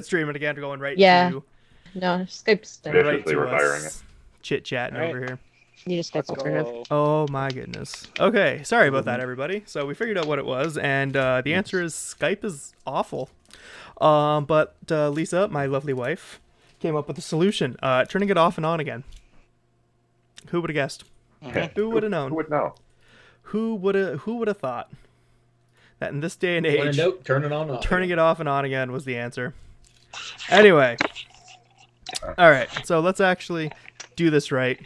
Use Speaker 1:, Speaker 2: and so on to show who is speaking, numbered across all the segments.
Speaker 1: stream it again, going right
Speaker 2: Yeah.
Speaker 1: to
Speaker 2: No, Skype's done.
Speaker 1: right
Speaker 3: Viciously
Speaker 1: to
Speaker 3: retiring
Speaker 1: us chit chatting
Speaker 4: All right.
Speaker 1: over here.
Speaker 2: Need a Skype
Speaker 4: Let's
Speaker 2: alternative.
Speaker 4: go.
Speaker 1: Oh my goodness. Okay, sorry about that, everybody. So we figured out what it was, and the answer is Skype is awful. But Lisa, my lovely wife, came up with a solution: turning it off and on again. Who would have guessed? Who would have known?
Speaker 3: Who would know?
Speaker 1: Who would have thought that in this day and
Speaker 5: When in
Speaker 1: age,
Speaker 5: doubt, turn it on.
Speaker 1: turning it off and on again was the answer? Anyway, all right. So let's actually do this right.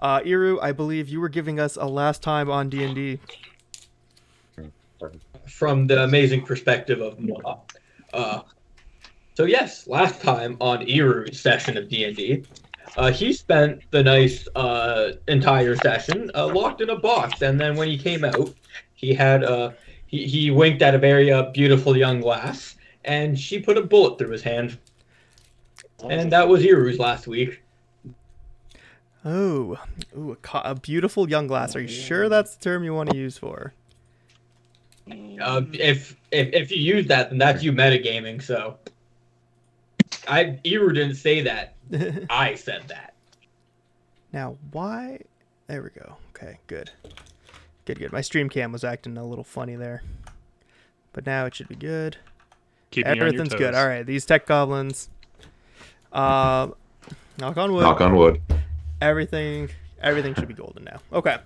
Speaker 1: Iru, I believe you were giving us a last time on D&D.
Speaker 5: From the amazing perspective of Moa. So yes, last time on Iru's session of D&D, he spent the nice entire session locked in a box, and then when he came out, he had he winked at a very beautiful young lass, and she put a bullet through his hand, and that was Iru's last week.
Speaker 1: Oh, a beautiful young glass. Are you sure that's the term you want to use for?
Speaker 5: If you use that, then that's you metagaming. So, Iru didn't say that. I said that.
Speaker 1: Now, why? There we go. Okay, good. Good. My stream cam was acting a little funny there. But now it should be good. Everything's good. All right, these tech goblins. Knock on wood.
Speaker 3: Knock on wood.
Speaker 1: Everything should be golden now. Okay.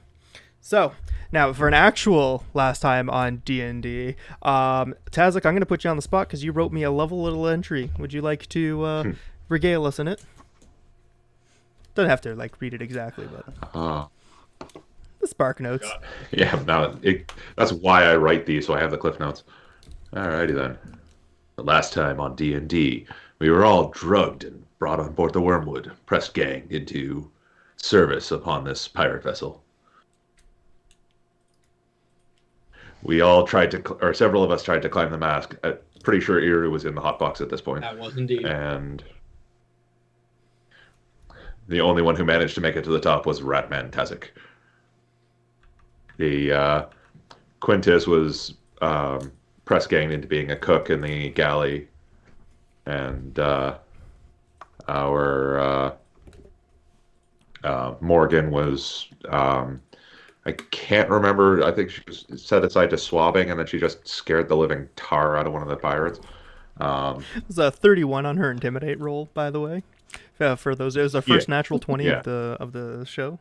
Speaker 1: So, now for an actual last time on D&D, Tazlik, I'm going to put you on the spot because you wrote me a lovely little entry. Would you like to regale us in it? Don't have to read it exactly, but the spark notes.
Speaker 3: Yeah, that's why I write these, so I have the cliff notes. Alrighty then. The last time on D&D, we were all drugged and brought on board the Wormwood, press gang into service upon this pirate vessel. We all tried to, or several of us tried to climb the mast. I'm pretty sure Iru was in the hot box at this point.
Speaker 5: That was indeed.
Speaker 3: And the only one who managed to make it to the top was Ratman Tazik. The Quintus was press ganged into being a cook in the galley, and our Morgan was I can't remember. I think she was set aside to swabbing, and then she just scared the living tar out of one of the pirates.
Speaker 1: It was a 31 on her intimidate roll, by the way. For those, it was our first natural 20 of the show.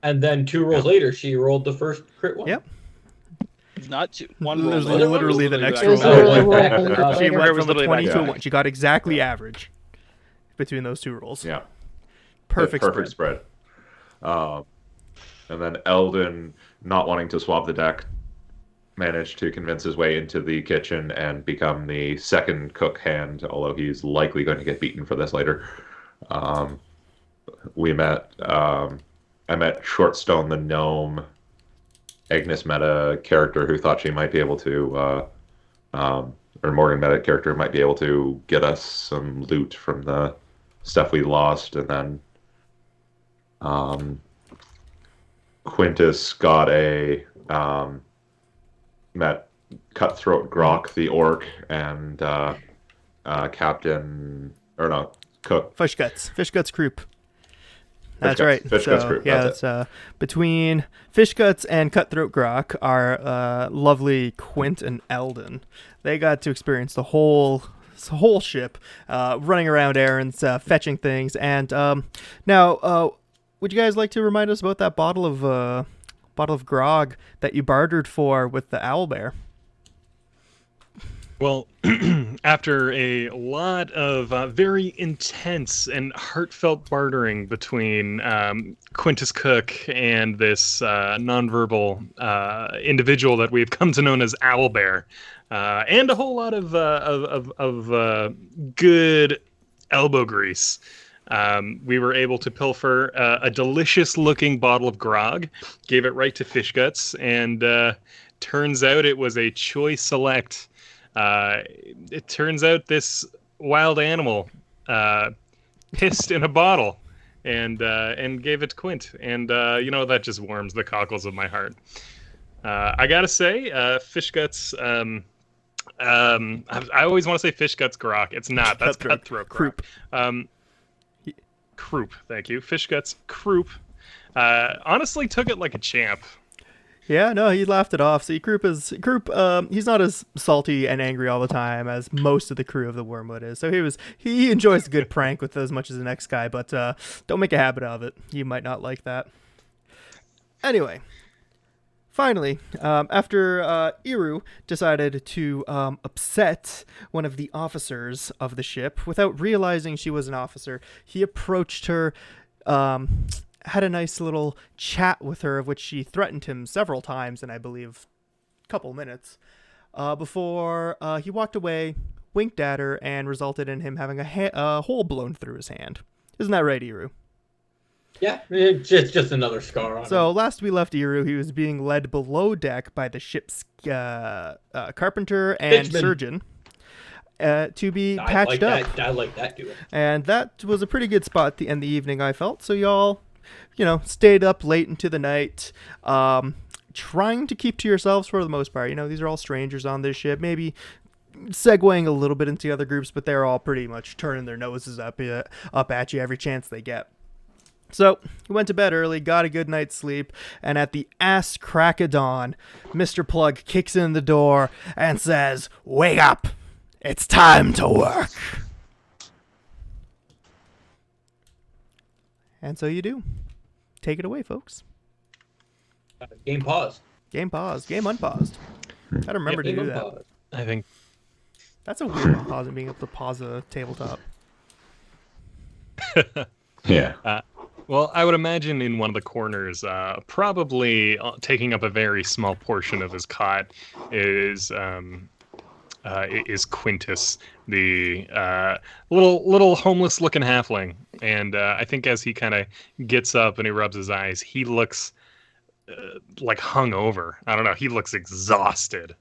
Speaker 5: And then 2 rolls later, she rolled the first crit one.
Speaker 1: Yep.
Speaker 4: Not two, one roll.
Speaker 1: It was literally the next
Speaker 2: It
Speaker 1: roll.
Speaker 2: was literally
Speaker 1: She
Speaker 2: later.
Speaker 1: went from a
Speaker 4: literally
Speaker 1: 20
Speaker 4: back
Speaker 1: to a
Speaker 4: to
Speaker 1: 1. She got exactly average between those 2 rolls.
Speaker 3: Yeah.
Speaker 1: Perfect
Speaker 3: spread. And then Eldon, not wanting to swab the deck, managed to convince his way into the kitchen and become the second cook hand, although he's likely going to get beaten for this later. We met, I met Shortstone the gnome, Agnes met a character who thought she might be able to, or Morgan met a character who might be able to get us some loot from the stuff we lost, and then Quintus got met Cutthroat Grok, the orc, and Cook.
Speaker 1: Fish Guts Croup. That's right.
Speaker 3: Fish Guts Croup.
Speaker 1: Yeah,
Speaker 3: that's
Speaker 1: between Fish Guts and Cutthroat Grok, our lovely Quint and Eldon. They got to experience the whole ship, running around errands, fetching things, and now, would you guys like to remind us about that bottle of grog that you bartered for with the owlbear?
Speaker 6: Well, after a lot of very intense and heartfelt bartering between Quintus Cook and this nonverbal individual that we've come to know as Owlbear, and a whole lot of good elbow grease, we were able to pilfer a delicious-looking bottle of grog, gave it right to Fish Guts, and turns out it was a choice select. It turns out this wild animal pissed in a bottle and gave it to Quint, and that just warms the cockles of my heart. I gotta say, Fish Guts I always want to say fish guts grok. It's not. That's cutthroat grok.
Speaker 1: Croup.
Speaker 6: Croup. Thank you. Fish guts croup. Honestly, took it like a champ.
Speaker 1: Yeah, no, he laughed it off. See, Croup, he's not as salty and angry all the time as most of the crew of the Wormwood is. So he enjoys a good prank with as much as the next guy, but don't make a habit of it. You might not like that. Anyway, finally, after Iru decided to upset one of the officers of the ship without realizing she was an officer, he approached her, had a nice little chat with her, of which she threatened him several times in, I believe, a couple minutes, before he walked away, winked at her, and resulted in him having a hole blown through his hand. Isn't that right, Iru?
Speaker 5: Yeah, it's just another scar on him.
Speaker 1: So last we left Iru, he was being led below deck by the ship's carpenter and
Speaker 5: Pitchman.
Speaker 1: surgeon to be patched up.
Speaker 5: I like that dude.
Speaker 1: And that was a pretty good spot at the end of the evening, I felt. So y'all, stayed up late into the night, trying to keep to yourselves for the most part. These are all strangers on this ship, maybe segueing a little bit into the other groups, but they're all pretty much turning their noses up at you every chance they get. So, he went to bed early, got a good night's sleep, and at the ass crack of dawn, Mr. Plug kicks in the door and says, "Wake up! It's time to work!" And so you do. Take it away, folks.
Speaker 5: Game paused.
Speaker 1: Game paused. Game unpaused. Gotta remember to
Speaker 5: Game
Speaker 1: do that.
Speaker 5: unpaused.
Speaker 6: I think.
Speaker 1: That's a weird unpause, being able to pause a tabletop.
Speaker 3: Yeah.
Speaker 6: Well, I would imagine in one of the corners, probably taking up a very small portion of his cot, is Quintus, the little homeless-looking halfling. And I think as he kind of gets up and he rubs his eyes, he looks like hungover. I don't know. He looks exhausted.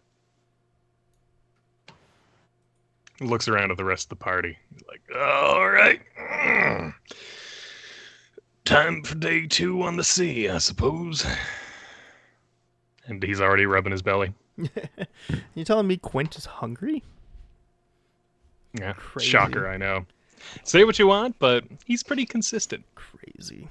Speaker 6: Looks around at the rest of the party. He's like, "All right. Time for day 2 on the sea, I suppose." And he's already rubbing his belly.
Speaker 1: You telling me Quint is hungry?
Speaker 6: Yeah,
Speaker 1: Crazy.
Speaker 6: Shocker, I know. Say what you want, but he's pretty consistent.
Speaker 1: Crazy.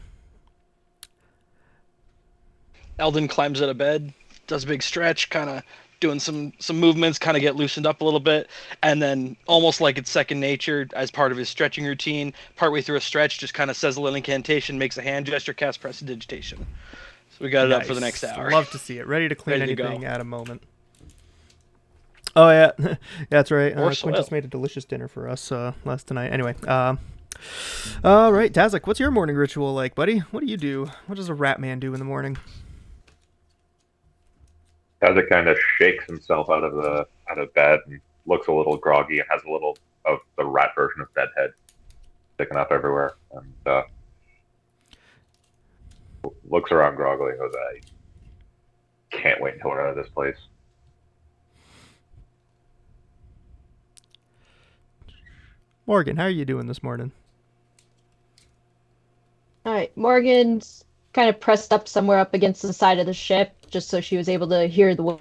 Speaker 4: Eldon climbs out of bed, does a big stretch, kind of doing some movements, kind of get loosened up a little bit, and then almost like it's second nature, as part of his stretching routine, partway through a stretch, just kind of says a little incantation, makes a hand gesture, cast prestidigitation. So we got it up for the next hour.
Speaker 1: Love to see it. Ready to clean
Speaker 4: Ready to
Speaker 1: anything
Speaker 4: go.
Speaker 1: at a moment. Oh yeah, yeah, that's right.
Speaker 4: Or
Speaker 1: Quintus
Speaker 4: soil.
Speaker 1: made a delicious dinner for us last night. Anyway, all right, Tazak, what's your morning ritual like, buddy? What do you do? What does a rat man do in the morning?
Speaker 3: Tazza kind of shakes himself out of bed and looks a little groggy and has a little of the rat version of Deadhead sticking up everywhere, and looks around groggily and goes, "I can't wait until we're out of this place."
Speaker 1: Morgan, how are you doing this morning?
Speaker 2: All right, Morgan's kind of pressed up somewhere up against the side of the ship, just so she was able to hear the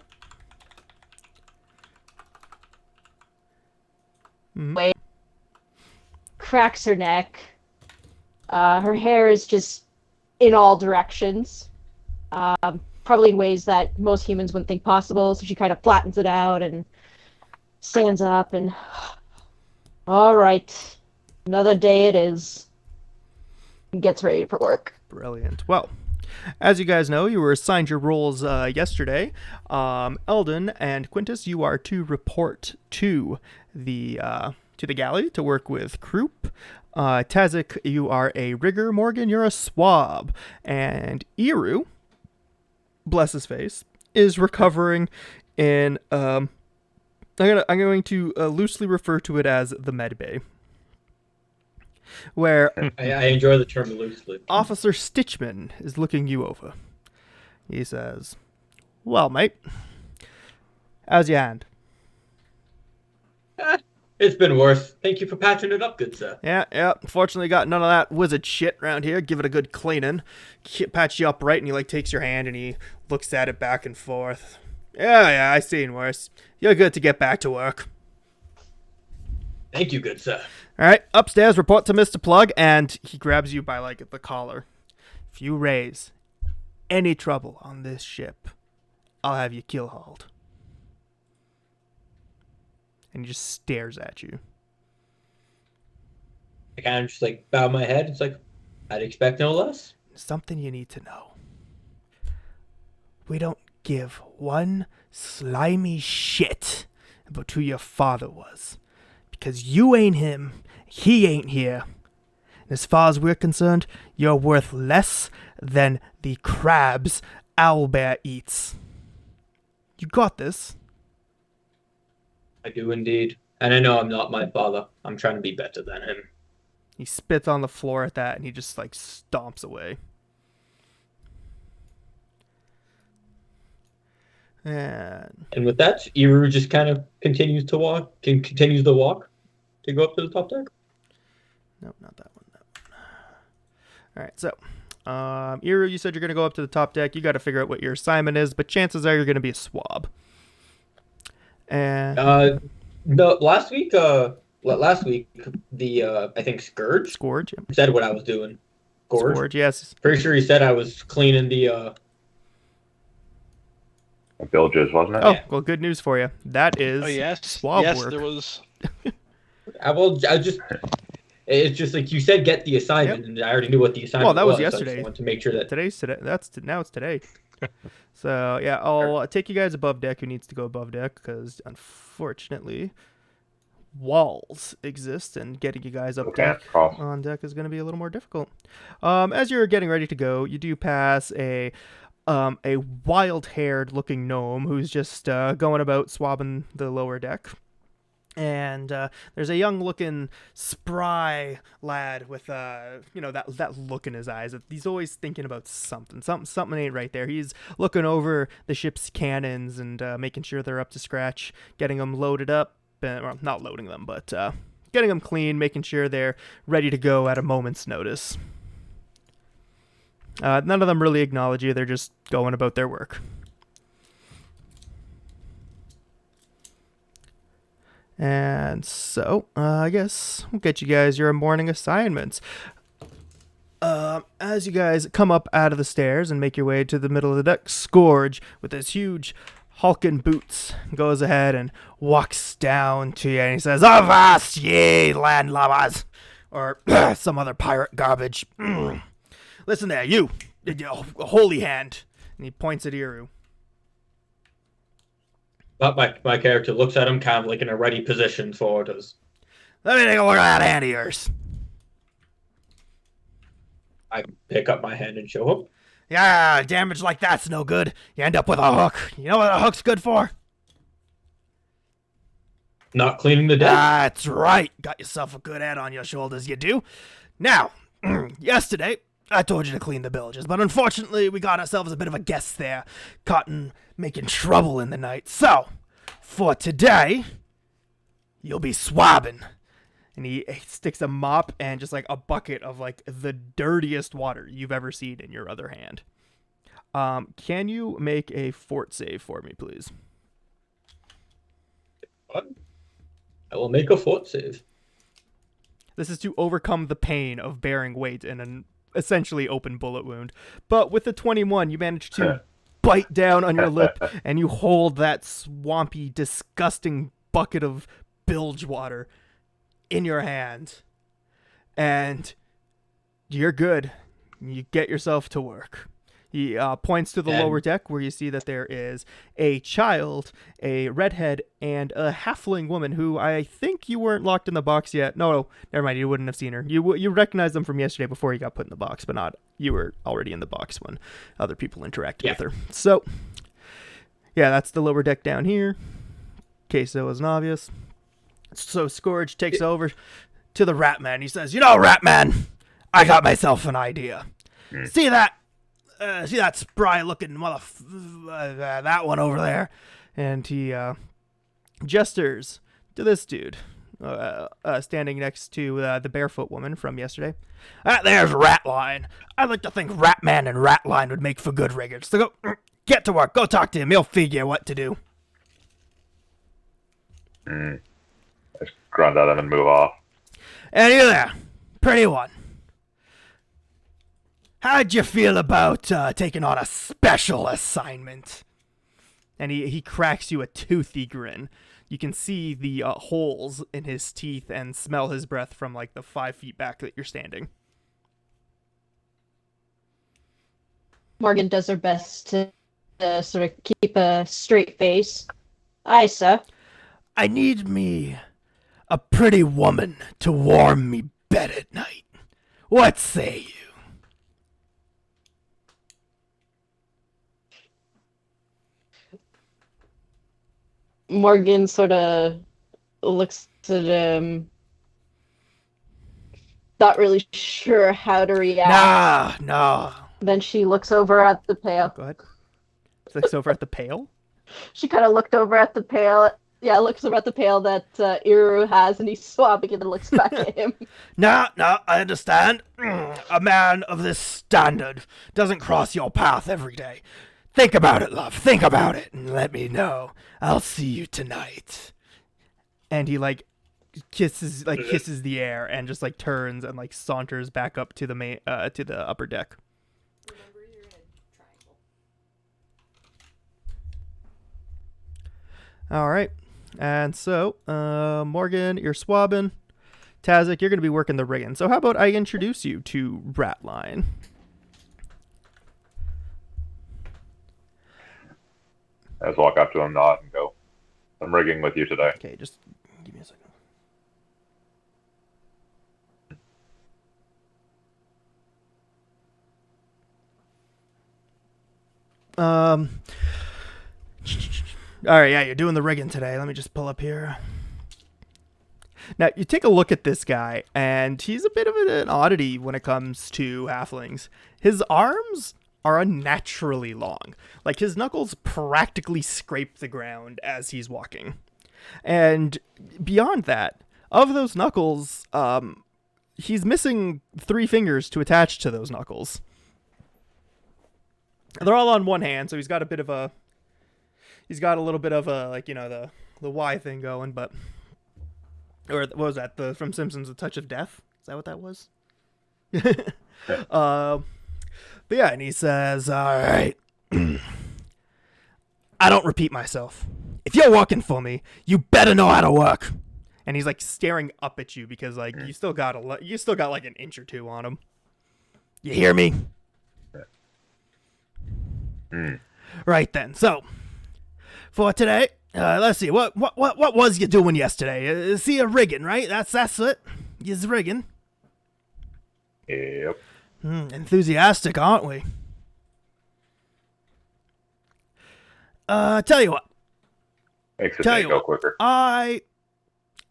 Speaker 2: way. Cracks her neck. Her hair is just in all directions, probably in ways that most humans wouldn't think possible. So she kind of flattens it out and stands up and, all right, another day it is. And gets ready for work.
Speaker 1: Brilliant. Well, as you guys know, you were assigned your roles yesterday. Eldon and Quintus, you are to report to the galley to work with Croup. Tazak, you are a rigger. Morgan, you're a swab. And Iru, bless his face, is recovering in I'm going to loosely refer to it as the med bay, where
Speaker 5: I enjoy the term loosely.
Speaker 1: Officer Stitchman is looking you over. He says, "Well, mate, how's your hand?"
Speaker 5: It's been worse. Thank you for patching it up, good sir.
Speaker 1: Yeah. Fortunately, got none of that wizard shit around here. Give it a good cleaning. Patch you up right, and he takes your hand and he looks at it back and forth. Yeah, I seen worse. You're good to get back to work.
Speaker 5: Thank you, good sir.
Speaker 1: All right, upstairs, report to Mr. Plug, and he grabs you by, like, the collar. If you raise any trouble on this ship, I'll have you kill hauled. And he just stares at you.
Speaker 5: I kind of just like bow my head. It's like, I'd expect no less.
Speaker 1: Something you need to know. We don't give one slimy shit about who your father was. Because you ain't him, he ain't here. And as far as we're concerned, you're worth less than the crabs Owlbear eats. You got this.
Speaker 5: I do indeed. And I know I'm not my father. I'm trying to be better than him.
Speaker 1: He spits on the floor at that and he just like stomps away. And
Speaker 5: with that, Iru just kind of continues the walk to go up to the top deck.
Speaker 1: No, not that one. All right, so Iru, you said you're going to go up to the top deck. You got to figure out what your assignment is, but chances are you're going to be a swab. And
Speaker 5: no, last week the I think Scourge
Speaker 1: yeah.
Speaker 5: said what I was doing.
Speaker 1: Scourge, yes.
Speaker 5: Pretty sure he said I was cleaning the
Speaker 3: Bilges, wasn't it?
Speaker 1: Oh, well, good news for you. That is swab
Speaker 4: yes,
Speaker 1: work.
Speaker 4: there was.
Speaker 5: It's just like you said, get the assignment, and I already knew what the assignment was.
Speaker 1: Well, that was
Speaker 5: So
Speaker 1: yesterday.
Speaker 5: I just wanted to make sure that
Speaker 1: Today. Now it's today. So yeah, I'll take you guys above deck. Who needs to go above deck? Because unfortunately, walls exist, and getting you guys up deck on deck is going to be a little more difficult. As you're getting ready to go, you do pass a wild-haired looking gnome who's just going about swabbing the lower deck. And there's a young-looking, spry lad with, that look in his eyes. He's always thinking about something. Something ain't right there. He's looking over the ship's cannons and making sure they're up to scratch, getting them loaded up. Well, not loading them, but getting them clean, making sure they're ready to go at a moment's notice. None of them really acknowledge you. They're just going about their work. And so, I guess we'll get you guys your morning assignments. As you guys come up out of the stairs and make your way to the middle of the deck, Scourge, with his huge hulking boots, goes ahead and walks down to you and he says, "Avast ye, landlubbers!" Or some other pirate garbage. Listen there, you, holy hand. And he points at Iru.
Speaker 5: But my character looks at him kind of like in a ready position for orders.
Speaker 1: Let me take a look at that hand of yours.
Speaker 5: I pick up my hand and show him.
Speaker 1: Yeah, damage like that's no good. You end up with a hook. You know what a hook's good for?
Speaker 5: Not cleaning the deck?
Speaker 1: That's right. Got yourself a good head on your shoulders, you do. Now, yesterday, I told you to clean the bilges, but unfortunately, we got ourselves a bit of a guest there, caught in making trouble in the night. So, for today, you'll be swabbing. And he sticks a mop and just like a bucket of like the dirtiest water you've ever seen in your other hand. Can you make a fort save for me, please?
Speaker 5: What? I will make a fort save.
Speaker 1: This is to overcome the pain of bearing weight in an essentially open bullet wound. But with the 21, you manage to bite down on your lip and you hold that swampy, disgusting bucket of bilge water in your hand. And you're good. You get yourself to work. He points to the lower deck where you see that there is a child, a redhead, and a halfling woman who I think you weren't locked in the box yet. No, never mind. You wouldn't have seen her. You recognized them from yesterday before you got put in the box, but not you were already in the box when other people interacted with her. So, yeah, that's the lower deck down here. In case that wasn't obvious. So Scourge takes over to the Rat Man. He says, Rat Man, I got myself an idea. See that spry-looking that one over there? And he gestures to this dude standing next to the barefoot woman from yesterday. There's Ratline. I'd like to think Ratman and Ratline would make for good riggers. So go Get to work. Go talk to him. He'll figure what to do.
Speaker 3: I just grunt at him and move off.
Speaker 1: And you there, pretty one. How'd you feel about taking on a special assignment? And he cracks you a toothy grin. You can see the holes in his teeth and smell his breath from like the 5 feet back that you're standing.
Speaker 2: Morgan does her best to sort of keep a straight face. Aye, sir.
Speaker 1: I need me a pretty woman to warm me bed at night. What say you?
Speaker 2: Morgan sort of looks at him, not really sure how to react.
Speaker 1: Nah.
Speaker 2: Then she looks over at the pail.
Speaker 1: Go ahead. Looks over at the pail?
Speaker 2: She kind of looked over at the pail. Yeah, looks over at the pail that Iru has, and he's swabbing it and looks back at him.
Speaker 1: No, I understand. A man of this standard doesn't cross your path every day. Think about it, love. Think about it, and let me know. I'll see you tonight. And he kisses the air and just turns and saunters back up to the to the upper deck.
Speaker 7: Remember, you're in a triangle.
Speaker 1: All right. And so, Morgan, you're swabbing. Tazik, you're going to be working the rigging. So how about I introduce you to Ratline?
Speaker 3: I just walk up to him, nod, and go, I'm rigging with you today.
Speaker 1: Okay, just give me a second. All right, yeah, you're doing the rigging today. Let me just pull up here. Now, you take a look at this guy, and he's a bit of an oddity when it comes to halflings. His arms are unnaturally long. His knuckles practically scrape the ground as he's walking. And beyond that, of those knuckles, he's missing 3 fingers to attach to those knuckles. They're all on one hand, so he's got a little bit of a, the Y thing going, but, or what was that? From Simpsons, The Touch of Death? Is that what that was? But yeah, and he says, all right, I don't repeat myself. If you're working for me, you better know how to work. And he's staring up at you because you still got an inch or 2 on him. You hear me? Right then. So for today, let's see. What was you doing yesterday? See a rigging, right? That's it. You's rigging.
Speaker 3: Yep.
Speaker 1: Enthusiastic, aren't we? Tell you what.
Speaker 3: Makes the day go quicker.
Speaker 1: I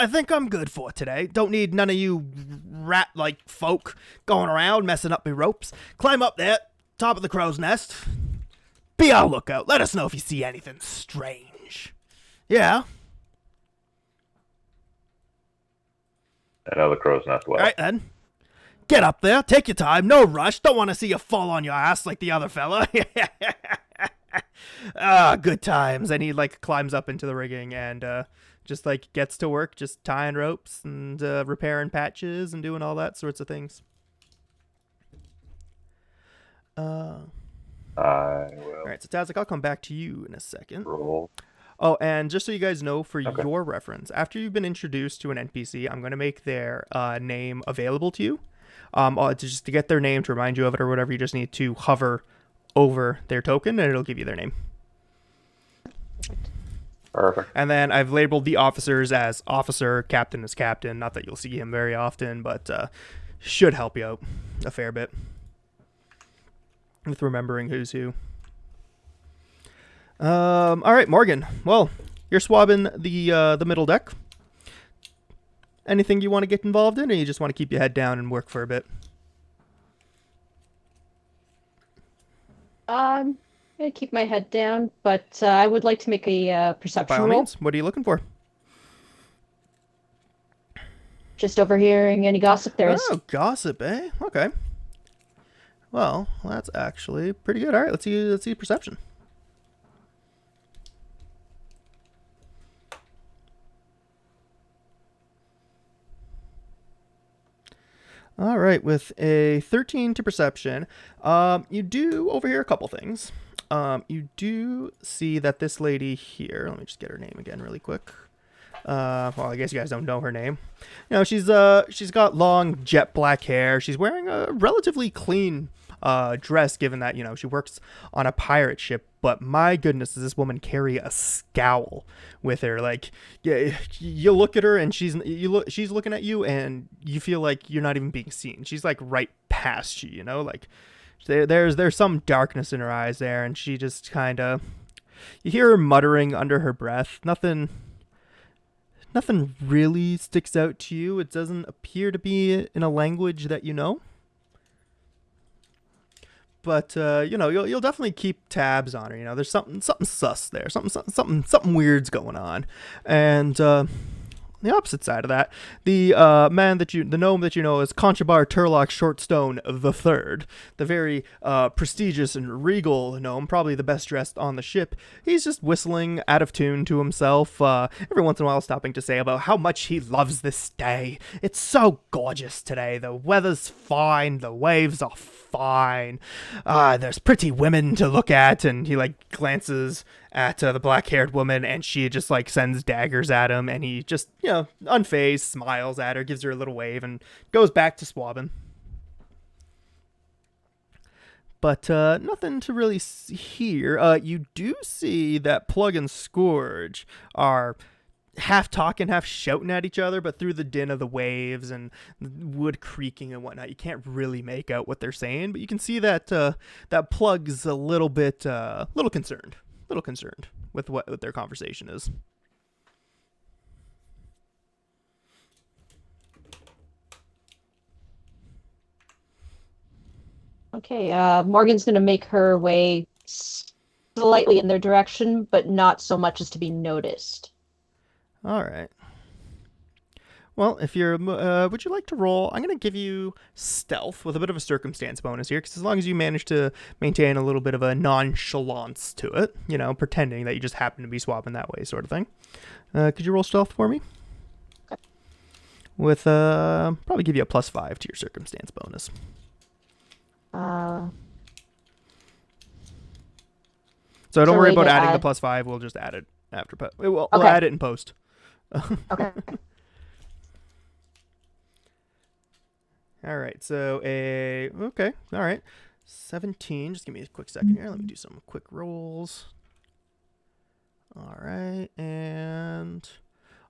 Speaker 1: think I'm good for today. Don't need none of you rat-like folk going around messing up my ropes. Climb up there, top of the crow's nest. Be our lookout. Let us know if you see anything strange. Yeah?
Speaker 3: I know the crow's nest well.
Speaker 1: All right, then. Get up there. Take your time. No rush. Don't want to see you fall on your ass like the other fella. Good times. And he climbs up into the rigging and just gets to work, just tying ropes and repairing patches and doing all that sorts of things.
Speaker 3: I will.
Speaker 1: All right, so Tazik, I'll come back to you in a second.
Speaker 3: Roll.
Speaker 1: Oh, and just so you guys know, for your reference, after you've been introduced to an NPC, I'm going to make their name available to you. Just to get their name, to remind you of it or whatever, you just need to hover over their token and it'll give you their name.
Speaker 3: Perfect.
Speaker 1: And then I've labeled the officers as officer, captain as captain. Not that you'll see him very often, but should help you out a fair bit with remembering who's who. All right, Morgan. Well, you're swabbing the middle deck. Anything you want to get involved in, or you just want to keep your head down and work for a bit?
Speaker 2: I'm gonna keep my head down, but I would like to make a perception
Speaker 1: By all
Speaker 2: roll.
Speaker 1: means. What are you looking for?
Speaker 2: Just overhearing any gossip there is.
Speaker 1: Oh, gossip, eh? Okay. Well, that's actually pretty good. All right, let's see perception. All right, with a 13 to perception, you do overhear a couple things. You do see that this lady here, let me just get her name again really quick. Well, I guess you guys don't know her name. You know, she's got long jet black hair. She's wearing a relatively clean dress, given that, you know, she works on a pirate ship. But my goodness, does this woman carry a scowl with her? Like, yeah, you look at her and she's looking at you, and you feel like you're not even being seen. She's like right past you, you know, like there's some darkness in her eyes there, and she just kind of, you hear her muttering under her breath. Nothing really sticks out to you. It doesn't appear to be in a language that you know. But you know, you'll definitely keep tabs on her. You know, there's something sus there. Something weird's going on. And the opposite side of that, the gnome that you know is Conchabar Turlock Shortstone the Third, the very prestigious and regal gnome, probably the best dressed on the ship. He's just whistling out of tune to himself, every once in a while stopping to say about how much he loves this day. It's so gorgeous today. The weather's fine. The waves are fine. There's pretty women to look at, and he like glances at the black-haired woman, and she just like sends daggers at him, and he just, you know, unfazed, smiles at her, gives her a little wave, and goes back to swabbing. But nothing to really see here. You do see that Plug and Scourge are half talking, half shouting at each other, but through the din of the waves and wood creaking and whatnot, you can't really make out what they're saying. But you can see that that Plug's a little concerned with what their conversation is.
Speaker 2: Okay, Morgan's going to make her way slightly in their direction, but not so much as to be noticed.
Speaker 1: All right. Well, if you're, would you like to roll? I'm going to give you stealth with a bit of a circumstance bonus here, because as long as you manage to maintain a little bit of a nonchalance to it, you know, pretending that you just happen to be swapping that way, sort of thing. Could you roll stealth for me?
Speaker 2: Okay.
Speaker 1: With probably give you a +5 to your circumstance bonus. So don't worry about adding the +5. We'll just add it after. We'll add it in post.
Speaker 2: Okay.
Speaker 1: All right, so okay, all right, 17. Just give me a quick second here. Let me do some quick rolls. All right, and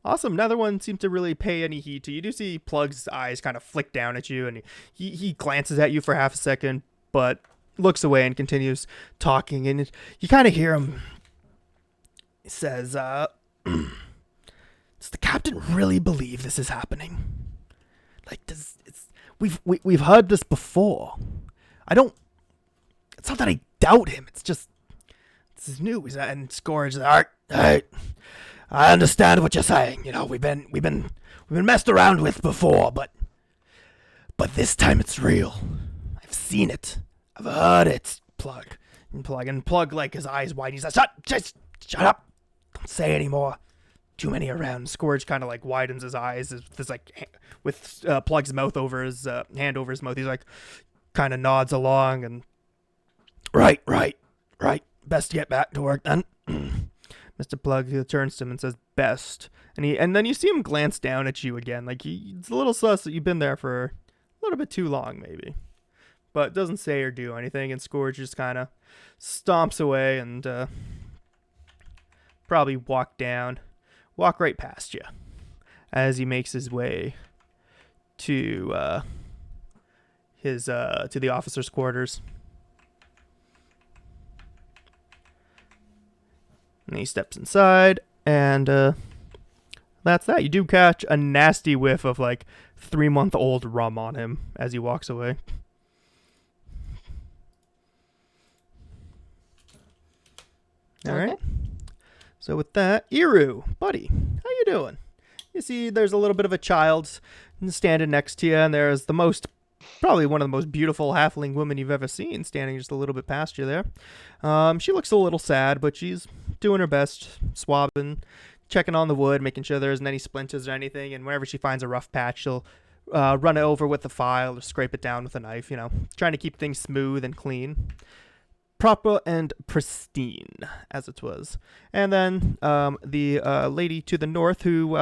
Speaker 1: awesome. Neither one seemed to really pay any heed to you. You do see Plug's eyes kind of flick down at you, and he glances at you for half a second, but looks away and continues talking. And you kind of hear him. He says, "Does the captain really believe this is happening? Like, We've heard this before. It's not that I doubt him. It's just, this is new." And Scourge, all right, I understand what you're saying. You know, we've been messed around with before, but this time it's real. I've seen it. I've heard it. Plug, like his eyes wide. He's like, shut up. Don't say anymore. Too many around. Scourge kind of like widens his eyes. There's like with Plug's mouth over his hand over his mouth. He's like kind of nods along and right. Best to get back to work then. Mr. Plug turns to him and says, "Best." And then you see him glance down at you again. Like it's a little sus that you've been there for a little bit too long, maybe, but doesn't say or do anything. And Scourge just kind of stomps away and probably walk right past you as he makes his way to the officer's quarters. And he steps inside, and that's that. You do catch a nasty whiff of like 3-month-old rum on him as he walks away. All right. So with that, Iru, buddy, how you doing? You see there's a little bit of a child standing next to you, and there's probably one of the most beautiful halfling women you've ever seen standing just a little bit past you there. She looks a little sad, but she's doing her best, swabbing, checking on the wood, making sure there isn't any splinters or anything, and whenever she finds a rough patch, she'll run it over with a file or scrape it down with a knife, trying to keep things smooth and clean. Proper and pristine, as it was. And then the lady to the north who...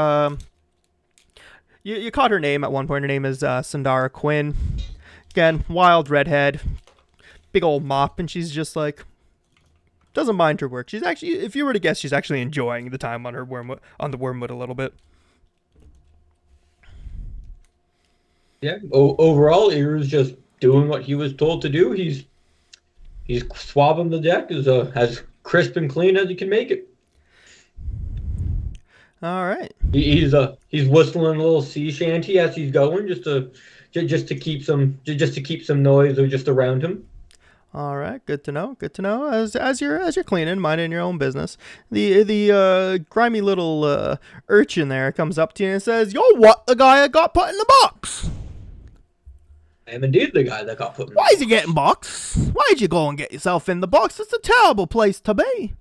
Speaker 1: You caught her name at one point. Her name is Sandara Quinn. Again, wild redhead, big old mop, and she's just like... doesn't mind her work. She's actually, if you were to guess, she's actually enjoying the time on the wormwood a little bit.
Speaker 5: Yeah. Overall, Iru's just doing what he was told to do. He's swabbing the deck as crisp and clean as he can make it.
Speaker 1: All right.
Speaker 5: He's whistling a little sea shanty as he's going, just to keep some noise or just around him.
Speaker 1: All right, good to know. Good to know. As you're cleaning, minding your own business, the grimy little urchin there comes up to you and says, "You're what? The guy that got put in the box?
Speaker 5: I am indeed the guy that got put in the
Speaker 1: Why
Speaker 5: box.
Speaker 1: is he getting box? Why'd you go and get yourself in the box? It's a terrible place to be."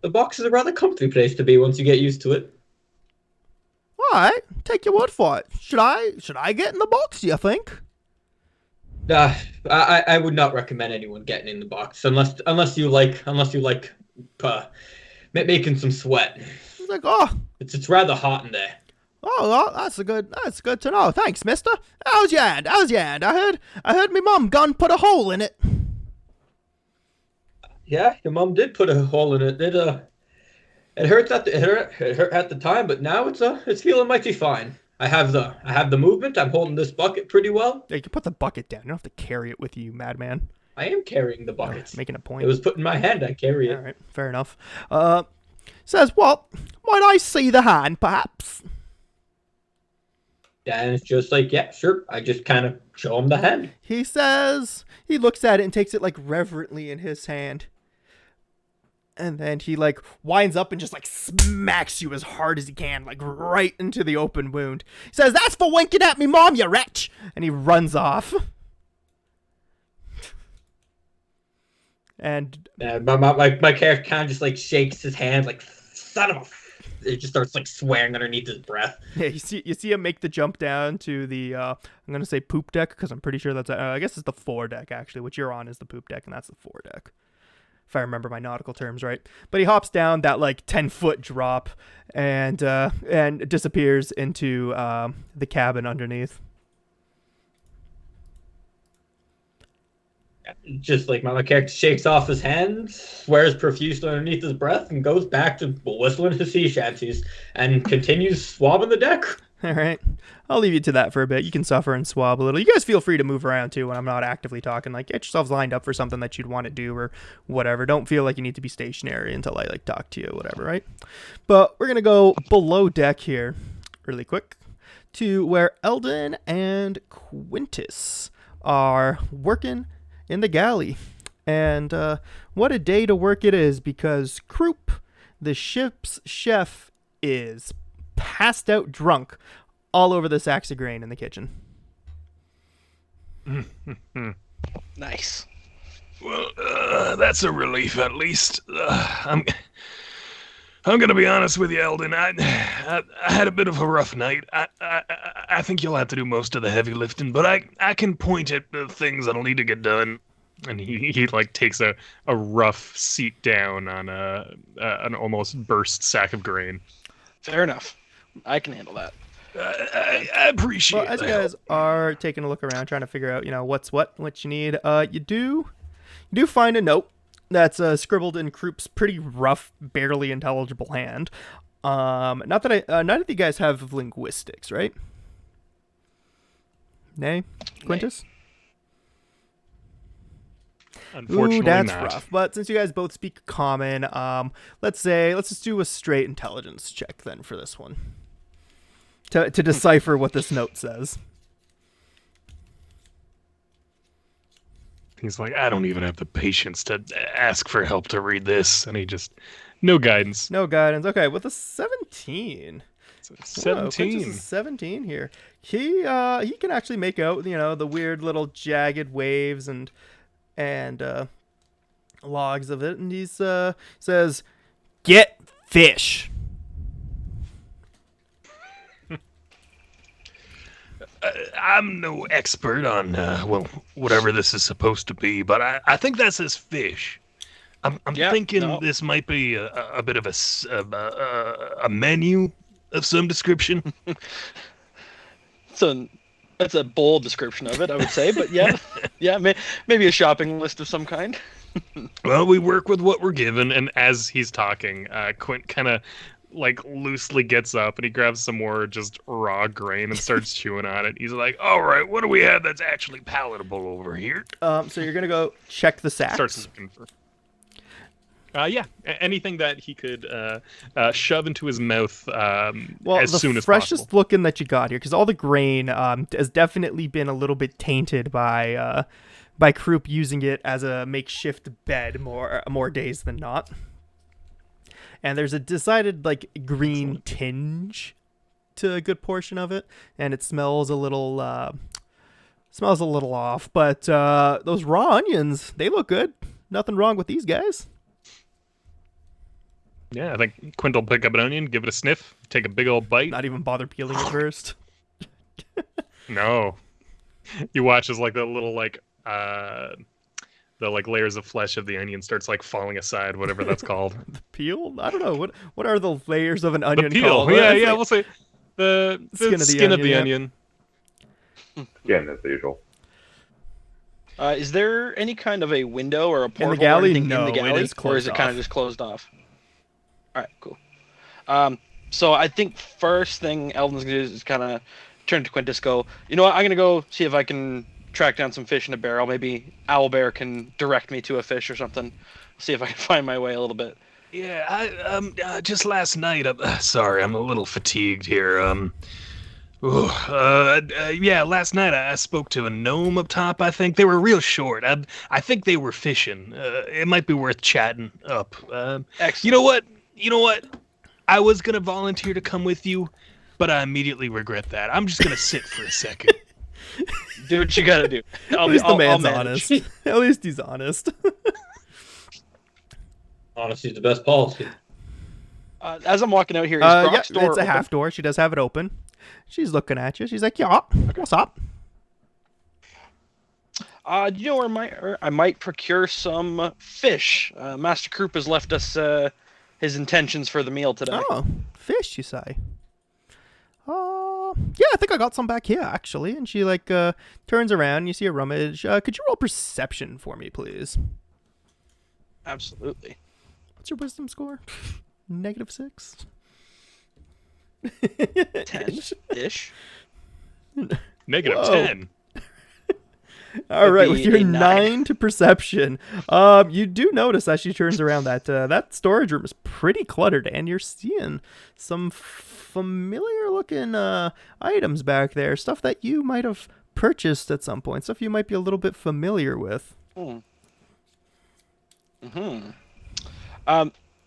Speaker 5: The box is a rather comfy place to be once you get used to it.
Speaker 1: All right, take your word for it. Should I get in the box? Do you think?
Speaker 5: I would not recommend anyone getting in the box unless you like making some sweat.
Speaker 1: He's like, "Oh,
Speaker 5: It's rather hot in there.
Speaker 1: oh, well, that's good to know. Thanks, mister. How's your hand? I heard me mum gone put a hole in it."
Speaker 5: Yeah, your mom did put a hole in it. It hurts it hurt at the time, but now it's feeling mighty fine. I have the movement. I'm holding this bucket pretty well.
Speaker 1: Yeah, you can put the bucket down. You don't have to carry it with you, madman.
Speaker 5: I am carrying the bucket.
Speaker 1: Making a point.
Speaker 5: It was put in my hand. I carry it.
Speaker 1: All right, fair enough. Says, "Well, might I see the hand, perhaps?"
Speaker 5: And it's just like, yeah, sure. I just kind of show him the hand.
Speaker 1: He says, he looks at it and takes it like reverently in his hand. And then he like winds up and just like smacks you as hard as he can, like right into the open wound. He says, "That's for winking at me, mom, you wretch!" And he runs off. And
Speaker 5: my character kind of just like shakes his hand, like son of a. It just starts like swearing underneath his breath.
Speaker 1: yeah, you see him make the jump down to the I'm gonna say poop deck because I'm pretty sure that's I guess it's the foredeck actually. What you're on is the poop deck, and that's the foredeck, if I remember my nautical terms right. But he hops down that like 10-foot drop and disappears into the cabin underneath.
Speaker 5: Just like my character shakes off his hands, swears profusely underneath his breath, and goes back to whistling his sea shanties and continues swabbing the deck.
Speaker 1: All right, I'll leave you to that for a bit. You can suffer and swab a little. You guys feel free to move around too when I'm not actively talking. Like, get yourselves lined up for something that you'd want to do or whatever. Don't feel like you need to be stationary until I like talk to you or whatever, right? But we're gonna go below deck here really quick to where Eldon and Quintus are working in the galley. And what a day to work it is, because Croup, the ship's chef, is passed out drunk all over the sacks of grain in the kitchen.
Speaker 4: Nice.
Speaker 6: Well, that's a relief at least. I'm gonna be honest with you, Eldon. I had a bit of a rough night. I think you'll have to do most of the heavy lifting, but I can point at the things that'll need to get done. And he like takes a rough seat down on an almost burst sack of grain.
Speaker 4: Fair enough. I can handle that.
Speaker 6: I appreciate it.
Speaker 1: Well, as you guys are taking a look around, trying to figure out, what's what you need, you do find a note that's scribbled in Croup's pretty rough, barely intelligible hand. Not that you guys have linguistics, right? Nay, Quintus?
Speaker 6: Unfortunately,
Speaker 1: ooh, that's
Speaker 6: not.
Speaker 1: rough. But since you guys both speak common, let's just do a straight intelligence check then for this one to decipher what this note says.
Speaker 6: He's like, I don't even have the patience to ask for help to read this, and he just no guidance.
Speaker 1: No guidance. Okay, with a 17.
Speaker 6: So
Speaker 1: Whoa,
Speaker 6: 17.
Speaker 1: Quintus is 17 here. He can actually make out, the weird little jagged waves and logs of it, and he says, "Get fish."
Speaker 6: I'm no expert on, well, whatever this is supposed to be, but I think that says fish. I'm
Speaker 4: Yeah,
Speaker 6: thinking
Speaker 4: no.
Speaker 6: this might be a bit of a menu of some description.
Speaker 4: So that's a bold description of it, I would say. But yeah, yeah, maybe a shopping list of some kind.
Speaker 6: Well, we work with what we're given, and as he's talking, Quint kind of like loosely gets up and he grabs some more just raw grain and starts chewing on it. He's like, "All right, what do we have that's actually palatable over here?"
Speaker 1: So you're gonna go check the sacks.
Speaker 6: Starts looking for. Yeah, anything that he could shove into his mouth as soon as
Speaker 1: freshest
Speaker 6: possible.
Speaker 1: looking that you got here, because all the grain has definitely been a little bit tainted by Croup using it as a makeshift bed more days than not. And there's a decided like green tinge to a good portion of it, and it smells a little off. But those raw onions, they look good. Nothing wrong with these guys.
Speaker 6: Yeah, I think Quint will pick up an onion, give it a sniff, take a big old bite.
Speaker 1: Not even bother peeling it first.
Speaker 6: No, you watch as like the little like the like layers of flesh of the onion starts like falling aside, whatever that's called.
Speaker 1: Peel? I don't know. What are the layers of an
Speaker 6: The
Speaker 1: onion
Speaker 6: peel.
Speaker 1: called?
Speaker 6: Yeah,
Speaker 1: It's
Speaker 6: yeah.
Speaker 1: like
Speaker 6: We'll say the
Speaker 1: skin of the
Speaker 6: onion.
Speaker 3: Again, as usual.
Speaker 4: Is there any kind of a window or a portal
Speaker 1: galley?
Speaker 4: or anything
Speaker 1: No,
Speaker 4: in the
Speaker 1: it
Speaker 4: galley,
Speaker 1: is
Speaker 4: or is
Speaker 1: closed
Speaker 4: it kind
Speaker 1: off.
Speaker 4: of just closed off? All right, cool. So I think first thing Eldon's gonna do is kind of turn to Quintus, go, you know what? I'm gonna go see if I can track down some fish in a barrel. Maybe Owlbear can direct me to a fish or something. See if I can find my way a little bit.
Speaker 6: Yeah, I just last night. Sorry, I'm a little fatigued here. Yeah, last night I spoke to a gnome up top. I think they were real short. I think they were fishing. It might be worth chatting up.
Speaker 4: Excellent.
Speaker 6: You know what? I was gonna volunteer to come with you, but I immediately regret that. I'm just gonna sit for a second.
Speaker 4: Do what you gotta do.
Speaker 1: At least the
Speaker 4: I'll
Speaker 1: man's
Speaker 4: manage.
Speaker 1: honest. At least he's honest.
Speaker 5: Honesty's the best policy.
Speaker 4: As I'm walking out here, is
Speaker 1: Yeah,
Speaker 4: Grok's door
Speaker 1: it's a
Speaker 4: open?
Speaker 1: half door. She does have it open. She's looking at you. She's like, "Yeah, what's up?"
Speaker 4: You know where I might procure some fish. Master Croup has left us his intentions for the meal today.
Speaker 1: Oh, fish, you say? Yeah, I think I got some back here actually. And she like turns around. And you see a rummage. Could you roll perception for me, please?
Speaker 4: Absolutely.
Speaker 1: What's your wisdom score? -6.
Speaker 4: 10-ish.
Speaker 6: Negative
Speaker 1: Whoa.
Speaker 6: 10.
Speaker 1: All right,
Speaker 4: be
Speaker 1: with your
Speaker 4: a
Speaker 1: 9 to perception, you do notice as she turns around that that storage room is pretty cluttered, and you're seeing some familiar-looking items back there, stuff that you might have purchased at some point, stuff you might be a little bit familiar with.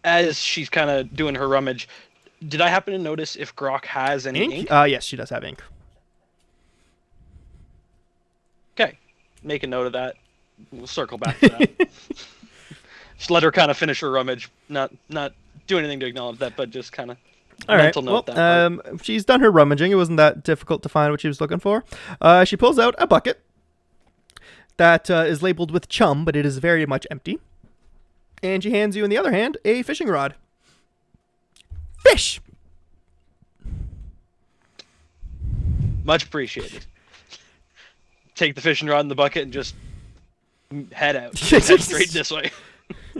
Speaker 4: As she's kind of doing her rummage, did I happen to notice if Grok has any ink?
Speaker 1: Yes, she does have ink.
Speaker 4: Okay, make a note of that. We'll circle back to that. Just let her kind of finish her rummage. Not do anything to acknowledge that, but just kind of mental note that.
Speaker 1: She's done her rummaging. It wasn't that difficult to find what she was looking for. She pulls out a bucket that is labeled with chum, but it is very much empty. And she hands you, in the other hand, a fishing rod. Fish!
Speaker 4: Much appreciated. Take the fishing rod in the bucket and just head out. Just head straight this way.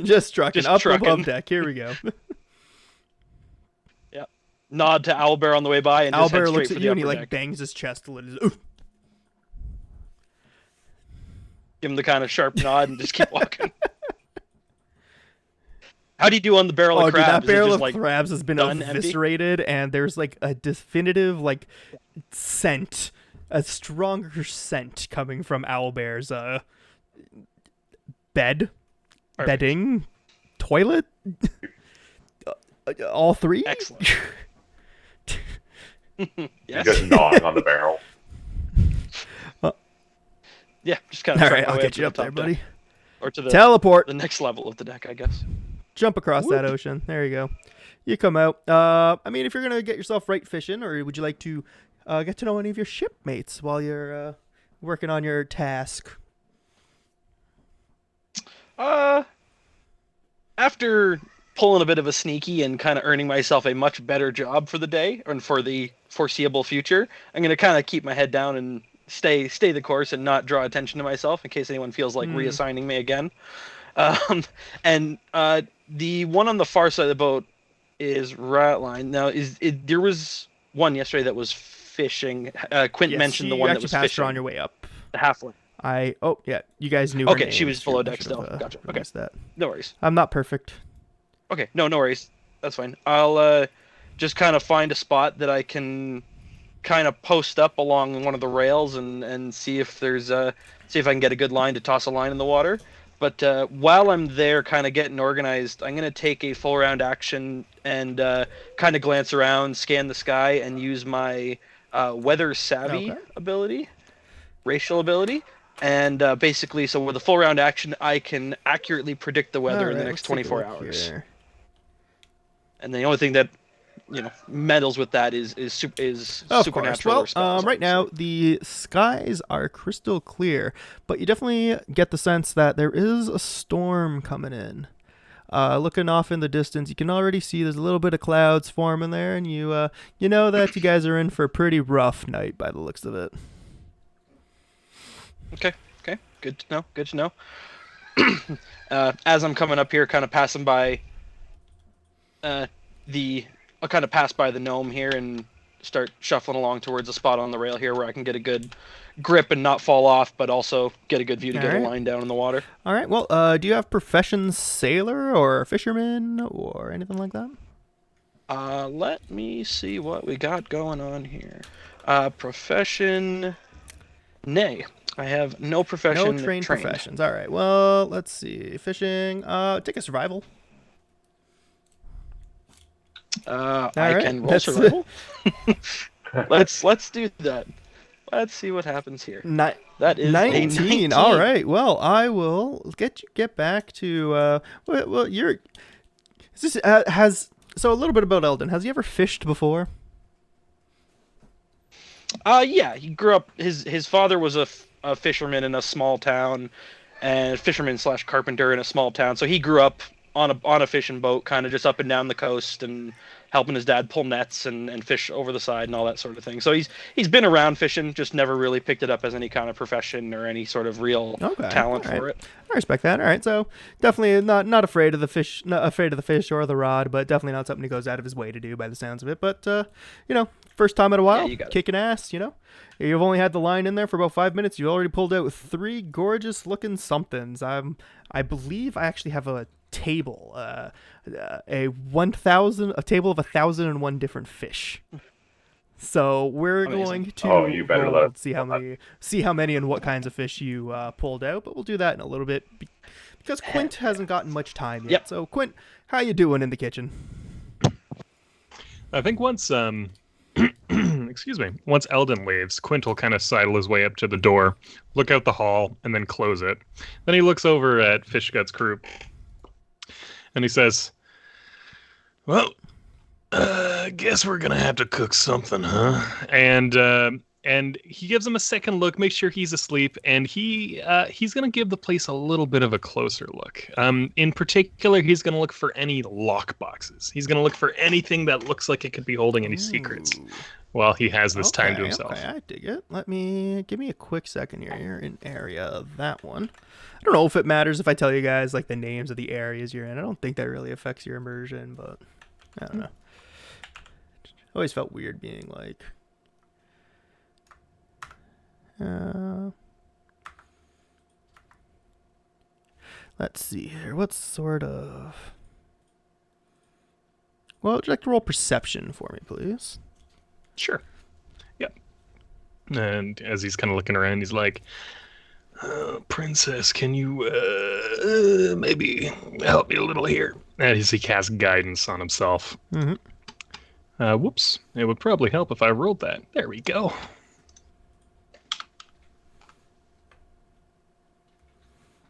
Speaker 1: Just trucking.
Speaker 4: Just
Speaker 1: Up
Speaker 4: trucking.
Speaker 1: above deck. Here we go.
Speaker 4: Yep. Nod to Owlbear on the way by and just head
Speaker 1: Owlbear
Speaker 4: straight
Speaker 1: looks
Speaker 4: for
Speaker 1: at
Speaker 4: the
Speaker 1: you and he
Speaker 4: upper
Speaker 1: like
Speaker 4: deck.
Speaker 1: bangs his chest a little. Ooh.
Speaker 4: Give him the kind of sharp nod and just keep walking. How do you do on the barrel of
Speaker 1: Dude,
Speaker 4: crabs?
Speaker 1: that
Speaker 4: Is it
Speaker 1: barrel
Speaker 4: just,
Speaker 1: of
Speaker 4: like,
Speaker 1: crabs has been
Speaker 4: done empty?
Speaker 1: eviscerated, and there's like a definitive like scent, a stronger scent coming from Owlbear's bedding, toilet, all three.
Speaker 4: Excellent.
Speaker 3: You're
Speaker 4: Yes.
Speaker 3: just gnawing on the barrel.
Speaker 4: Yeah, just kind of.
Speaker 1: All right, I'll get you up there, buddy.
Speaker 4: Or to the
Speaker 1: Teleport.
Speaker 4: next level of the deck, I guess.
Speaker 1: Jump across that ocean. There you go. You come out. I mean, if you're gonna get yourself right fishing, or would you like to get to know any of your shipmates while you're working on your task?
Speaker 4: After pulling a bit of a sneaky and kind of earning myself a much better job for the day and for the foreseeable future, I'm going to kind of keep my head down and stay the course and not draw attention to myself in case anyone feels like reassigning me again. And the one on the far side of the boat is Ratline. Now, there was one yesterday that was fishing. Quint
Speaker 1: Yes,
Speaker 4: mentioned the
Speaker 1: you
Speaker 4: one that
Speaker 1: actually
Speaker 4: was
Speaker 1: passed
Speaker 4: fishing.
Speaker 1: her on your way up.
Speaker 4: Halfway.
Speaker 1: You guys knew her
Speaker 4: Okay,
Speaker 1: name.
Speaker 4: she was below
Speaker 1: I
Speaker 4: deck
Speaker 1: should
Speaker 4: still.
Speaker 1: have,
Speaker 4: Gotcha. Okay,
Speaker 1: released that.
Speaker 4: no worries.
Speaker 1: I'm not perfect.
Speaker 4: Okay, no worries. That's fine. I'll just kind of find a spot that I can kind of post up along one of the rails and see if there's see if I can get a good line to toss a line in the water. But while I'm there kind of getting organized, I'm going to take a full round action and kind of glance around, scan the sky, and use my weather savvy ability, racial ability. And basically, so with a full round action, I can accurately predict the weather in the next 24 hours.
Speaker 1: Here.
Speaker 4: And the only thing that meddles with that is supernatural.
Speaker 1: Well, right now the skies are crystal clear, but you definitely get the sense that there is a storm coming in. Looking off in the distance, you can already see there's a little bit of clouds forming there, and you know that you guys are in for a pretty rough night by the looks of it.
Speaker 4: Okay, good to know. As I'm coming up here, kind of passing by I'll kind of pass by the gnome here and start shuffling along towards a spot on the rail here where I can get a good grip and not fall off, but also get a good view to get a line down in the water.
Speaker 1: All right. Well, do you have profession sailor or fisherman or anything like that?
Speaker 4: Let me see what we got going on here. Profession, nay. I have no profession.
Speaker 1: No trained professions. All right. Well, let's see. Fishing. Take a survival.
Speaker 4: I can roll survival. Let's do that. Let's see what happens here. That is 19.
Speaker 1: All right. Well, I will get back to well you're is this so a little bit about Eldon. Has he ever fished before?
Speaker 4: Yeah, he grew up. His father was a fisherman in a small town, and fisherman/carpenter in a small town. So he grew up on a fishing boat, kind of just up and down the coast, and helping his dad pull nets and fish over the side and all that sort of thing. So he's been around fishing, just never really picked it up as any kind of profession or any sort of real talent for it.
Speaker 1: I respect that. All right, so definitely not afraid of the fish, not afraid of the fish or the rod, but definitely not something he goes out of his way to do by the sounds of it. But first time in a while, kicking ass. You've only had the line in there for about 5 minutes. You already pulled out 3 gorgeous looking somethings. I believe I actually have a table, a table of 1,001 different fish. So we're going to
Speaker 3: you better
Speaker 1: roll, see how many and what kinds of fish you pulled out, but we'll do that in a little bit because Quint hasn't gotten much time yet.
Speaker 4: Yep.
Speaker 1: So Quint, how you doing in the kitchen?
Speaker 6: I think once once Eldon leaves, Quint will kind of sidle his way up to the door, look out the hall, and then close it. Then he looks over at Fishgut's crew, and he says, "Well, guess we're gonna have to cook something, huh?" And he gives him a second look, make sure he's asleep, and he's gonna give the place a little bit of a closer look. In particular, he's gonna look for any lock boxes. He's gonna look for anything that looks like it could be holding any secrets. While he has this time to himself.
Speaker 1: Okay, I dig it. Give me a quick second here. You're in area of that one. I don't know if it matters if I tell you guys like the names of the areas you're in. I don't think that really affects your immersion, but I don't know. Always felt weird being like let's see here. What sort of would you like to roll perception for me, please?
Speaker 6: Sure. Yep. And as he's kind of looking around, he's like, "Princess, can you maybe help me a little here?" And as he casts guidance on himself.
Speaker 1: Mm-hmm.
Speaker 6: Whoops. It would probably help if I rolled that. There we go.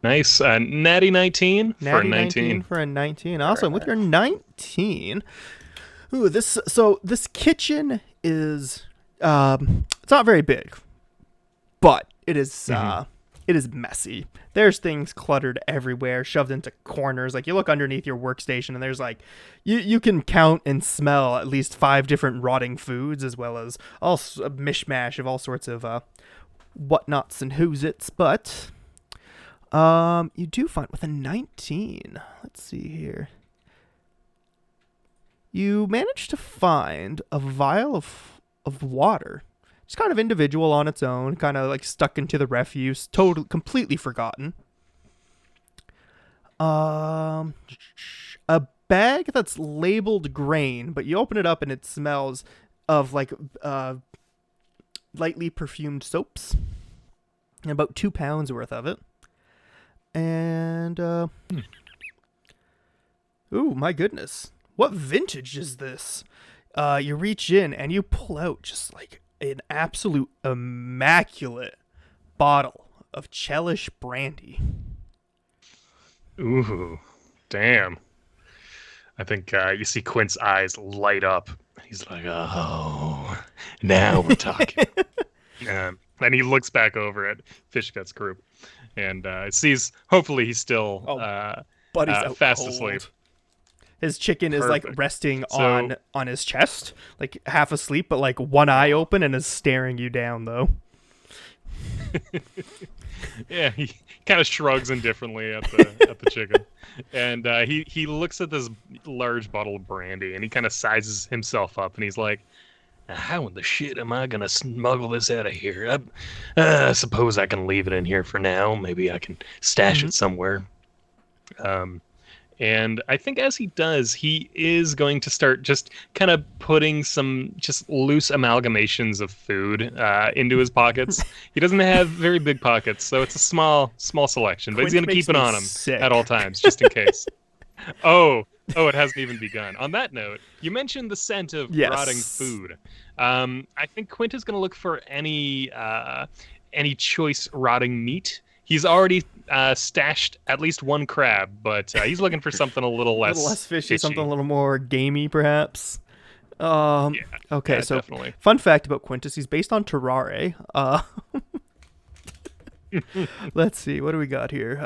Speaker 6: Nice. Natty 19 for a 19.
Speaker 1: For a 19. Awesome. With your 19. Ooh, this kitchen is It's not very big, but it is it is messy. There's things cluttered everywhere, shoved into corners. Like, you look underneath your workstation and there's like you can count and smell at least 5 different rotting foods, as well as a mishmash of all sorts of whatnots and who's-its. But you do find with a 19. Let's see here. You managed to find a vial of water. It's kind of individual on its own, kind of like stuck into the refuse, completely forgotten. A bag that's labeled grain, but you open it up and it smells of like lightly perfumed soaps. And about 2 pounds worth of it. And ooh, my goodness. What vintage is this? You reach in and you pull out just like an absolute immaculate bottle of Chelish brandy.
Speaker 6: Ooh, damn. I think you see Quint's eyes light up. He's like, oh, now we're talking. And he looks back over at Fishgut's group and sees, hopefully he's still
Speaker 1: Buddy's out
Speaker 6: fast
Speaker 1: cold.
Speaker 6: asleep.
Speaker 1: His chicken is like
Speaker 6: Perfect.
Speaker 1: resting
Speaker 6: So-
Speaker 1: on his chest, like half asleep, but like one eye open and is staring you down though.
Speaker 6: Yeah, he kind of shrugs indifferently at the chicken, and he looks at this large bottle of brandy, and he kind of sizes himself up, and he's like, "How in the shit am I gonna smuggle this out of here? I suppose I can leave it in here for now. Maybe I can stash it somewhere." And I think as he does, he is going to start just kind of putting some just loose amalgamations of food into his pockets. He doesn't have very big pockets, so it's a small selection, but he's going to keep it on him at all times, just in case. Oh, it hasn't even begun. On that note, you mentioned the scent of rotting food. I think Quint is going to look for any choice rotting meat. He's already stashed at least one crab, but he's looking for something a little less
Speaker 1: fishy, something a little more gamey, perhaps. Okay,
Speaker 6: yeah,
Speaker 1: so
Speaker 6: definitely.
Speaker 1: Fun fact about Quintus, he's based on Terrare. Let's see, what do we got here?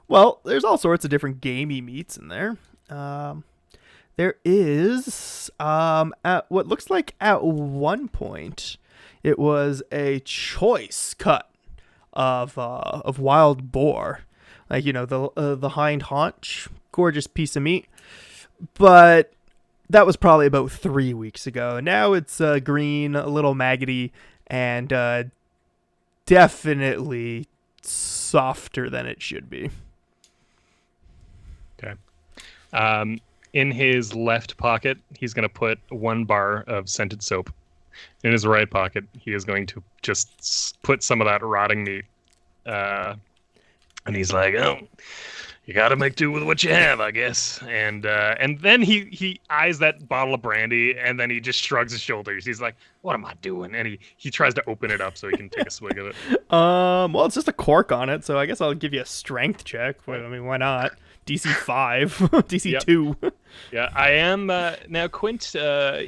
Speaker 1: Well, there's all sorts of different gamey meats in there. There is, at what looks like at one point, it was a choice cut of wild boar, like, you know, the hind haunch, gorgeous piece of meat, but that was probably about 3 weeks ago. Now it's green, a little maggoty, and definitely softer than it should be.
Speaker 6: Okay. In his left pocket, he's going to put 1 bar of scented soap. In his right pocket, he is going to just put some of that rotting meat. And he's like, "Oh, you got to make do with what you have, I guess." And then he eyes that bottle of brandy, and then he just shrugs his shoulders. He's like, "What am I doing?" And he tries to open it up so he can take a swig of it.
Speaker 1: Well, it's just a cork on it, so I guess I'll give you a strength check. I mean, why not? DC 5, DC 2.
Speaker 6: Yeah, I am now. Quint,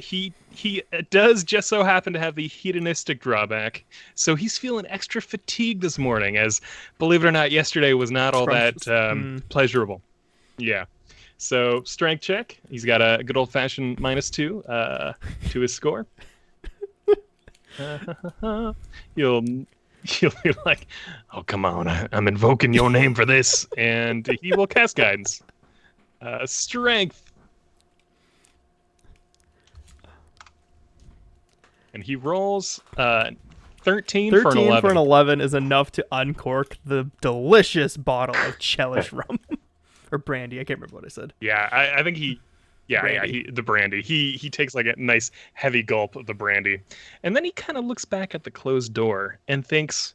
Speaker 6: he does just so happen to have the hedonistic drawback, so he's feeling extra fatigued this morning. As, believe it or not, yesterday was not all that pleasurable. Yeah, so strength check. He's got a good old fashioned -2 to his score. You'll be like, "Oh, come on, I'm invoking your name for this," and he will cast guidance. Strength. And he rolls 13 for an 11.
Speaker 1: For an 11 is enough to uncork the delicious bottle of Chelish rum. Or brandy, I can't remember what I said.
Speaker 6: Yeah, I think the brandy. He takes like a nice heavy gulp of the brandy. And then he kind of looks back at the closed door and thinks,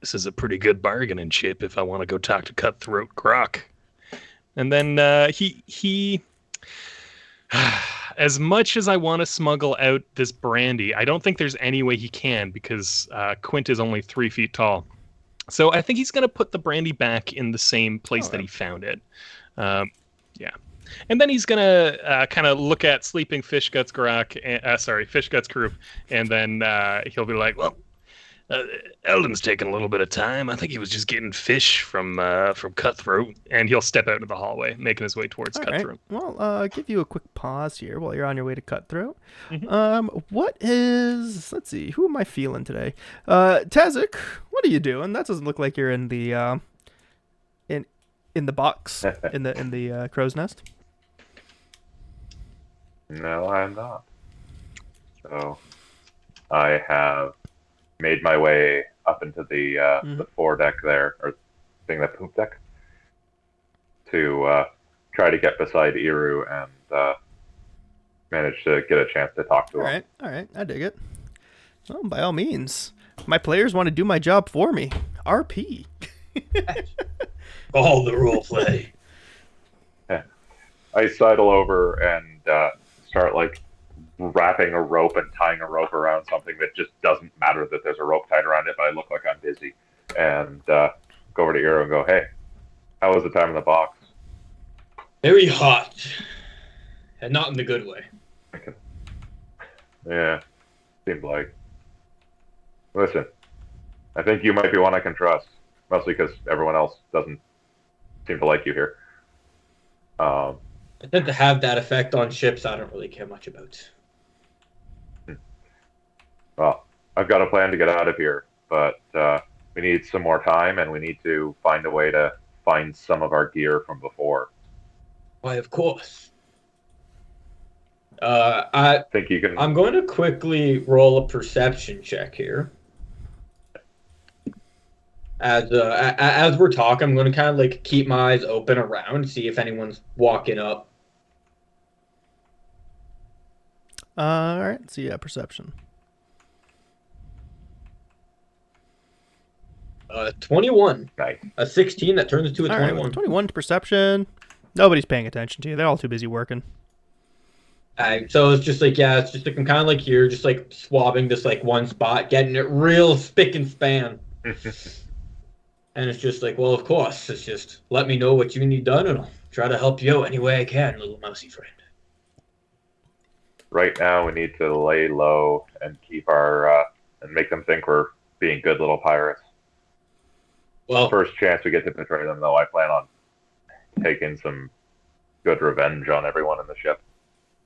Speaker 6: "This is a pretty good bargaining chip if I want to go talk to Cutthroat Croc." And then he as much as I want to smuggle out this brandy, I don't think there's any way he can, because Quint is only 3 feet tall. So I think he's going to put the brandy back in the same place that he found it. Yeah. And then he's gonna kind of look at sleeping Fish Guts Grok, Fish Guts Crew, and then he'll be like, "Well, Eldon's taking a little bit of time. I think he was just getting fish from Cutthroat," and he'll step out into the hallway, making his way towards
Speaker 1: All
Speaker 6: Cutthroat.
Speaker 1: right. Well, I'll give you a quick pause here while you're on your way to Cutthroat.
Speaker 6: Mhm.
Speaker 1: What is? Let's see. Who am I feeling today? Tazik, what are you doing? That doesn't look like you're in the in the box in the crow's nest.
Speaker 3: No, I'm not. So I have made my way up into the foredeck there, or thing that poop deck, to try to get beside Iru and manage to get a chance to talk to him.
Speaker 1: All right. I dig it. Well, by all means, my players want to do my job for me. RP.
Speaker 5: All the role play.
Speaker 3: I sidle over and start like wrapping a rope and tying a rope around something that just doesn't matter that there's a rope tied around it, but I look like I'm busy. And go over to Iru and go, "Hey, how was the time in the box?"
Speaker 5: Very hot. And not in the good way.
Speaker 3: Yeah, seems like. Listen, I think you might be one I can trust, mostly because everyone else doesn't seem to like you here.
Speaker 5: I tend to have that effect on ships I don't really care much about.
Speaker 3: Well, I've got a plan to get out of here, but we need some more time, and we need to find a way to find some of our gear from before.
Speaker 5: Why, of course. I
Speaker 3: Think you can?
Speaker 5: I'm going to quickly roll a perception check here. As we're talking, I'm going to kind of like keep my eyes open around, see if anyone's walking up.
Speaker 1: All right. So yeah, perception.
Speaker 5: 21.
Speaker 3: Nice.
Speaker 5: A 16 that turns into a
Speaker 1: All
Speaker 5: 21.
Speaker 1: right, 21 to perception. Nobody's paying attention to you. They're all too busy working.
Speaker 5: So it's just like, yeah, it's just like I'm kind of like here, just like swabbing this like one spot, getting it real spick and span. And it's just like, well, of course, it's just let me know what you need done, and I'll try to help you out any way I can, little mousy friend.
Speaker 3: Right now, we need to lay low and keep our and make them think we're being good little pirates.
Speaker 5: Well,
Speaker 3: First chance we get to betray them, though, I plan on taking some good revenge on everyone in the ship.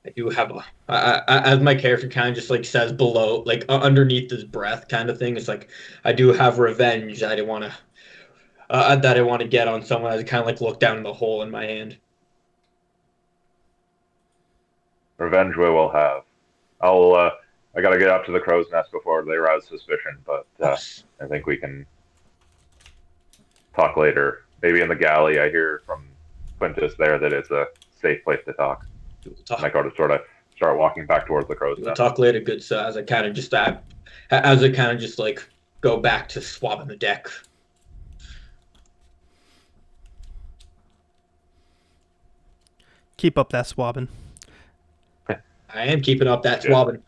Speaker 5: I do have as my character kind of just like says below, like underneath his breath, kind of thing. It's like I do have revenge that I want to get on someone. I kind of like look down in the hole in my hand.
Speaker 3: Revenge we will have. I gotta get up to the crow's nest before they rouse suspicion, but I think we can talk later. Maybe in the galley. I hear from Quintus there that it's a safe place to talk.
Speaker 5: Talk.
Speaker 3: And I gotta sort of start walking back towards the crow's
Speaker 5: We'll
Speaker 3: nest.
Speaker 5: talk later, good sir. As I kind of just like go back to swabbing the deck.
Speaker 1: Keep up that swabbing.
Speaker 5: I am keeping up that swabbing.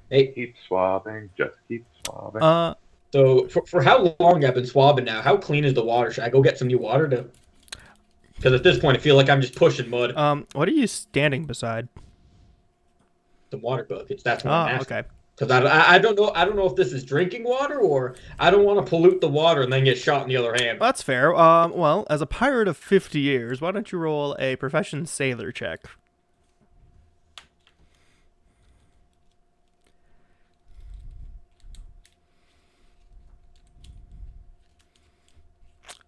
Speaker 5: Hey,
Speaker 3: Keep swabbing, just keep swabbing.
Speaker 5: so for how long I've been swabbing now? How clean is the water? Should I go get some new water to? Because at this point, I feel like I'm just pushing mud.
Speaker 1: What are you standing beside?
Speaker 5: The water buckets. That's what I'm asking.
Speaker 1: Okay.
Speaker 5: Because I don't know. I don't know if this is drinking water or I don't want to pollute the water and then get shot in the other hand.
Speaker 1: That's fair. Well, as a pirate of 50 years, why don't you roll a profession sailor check?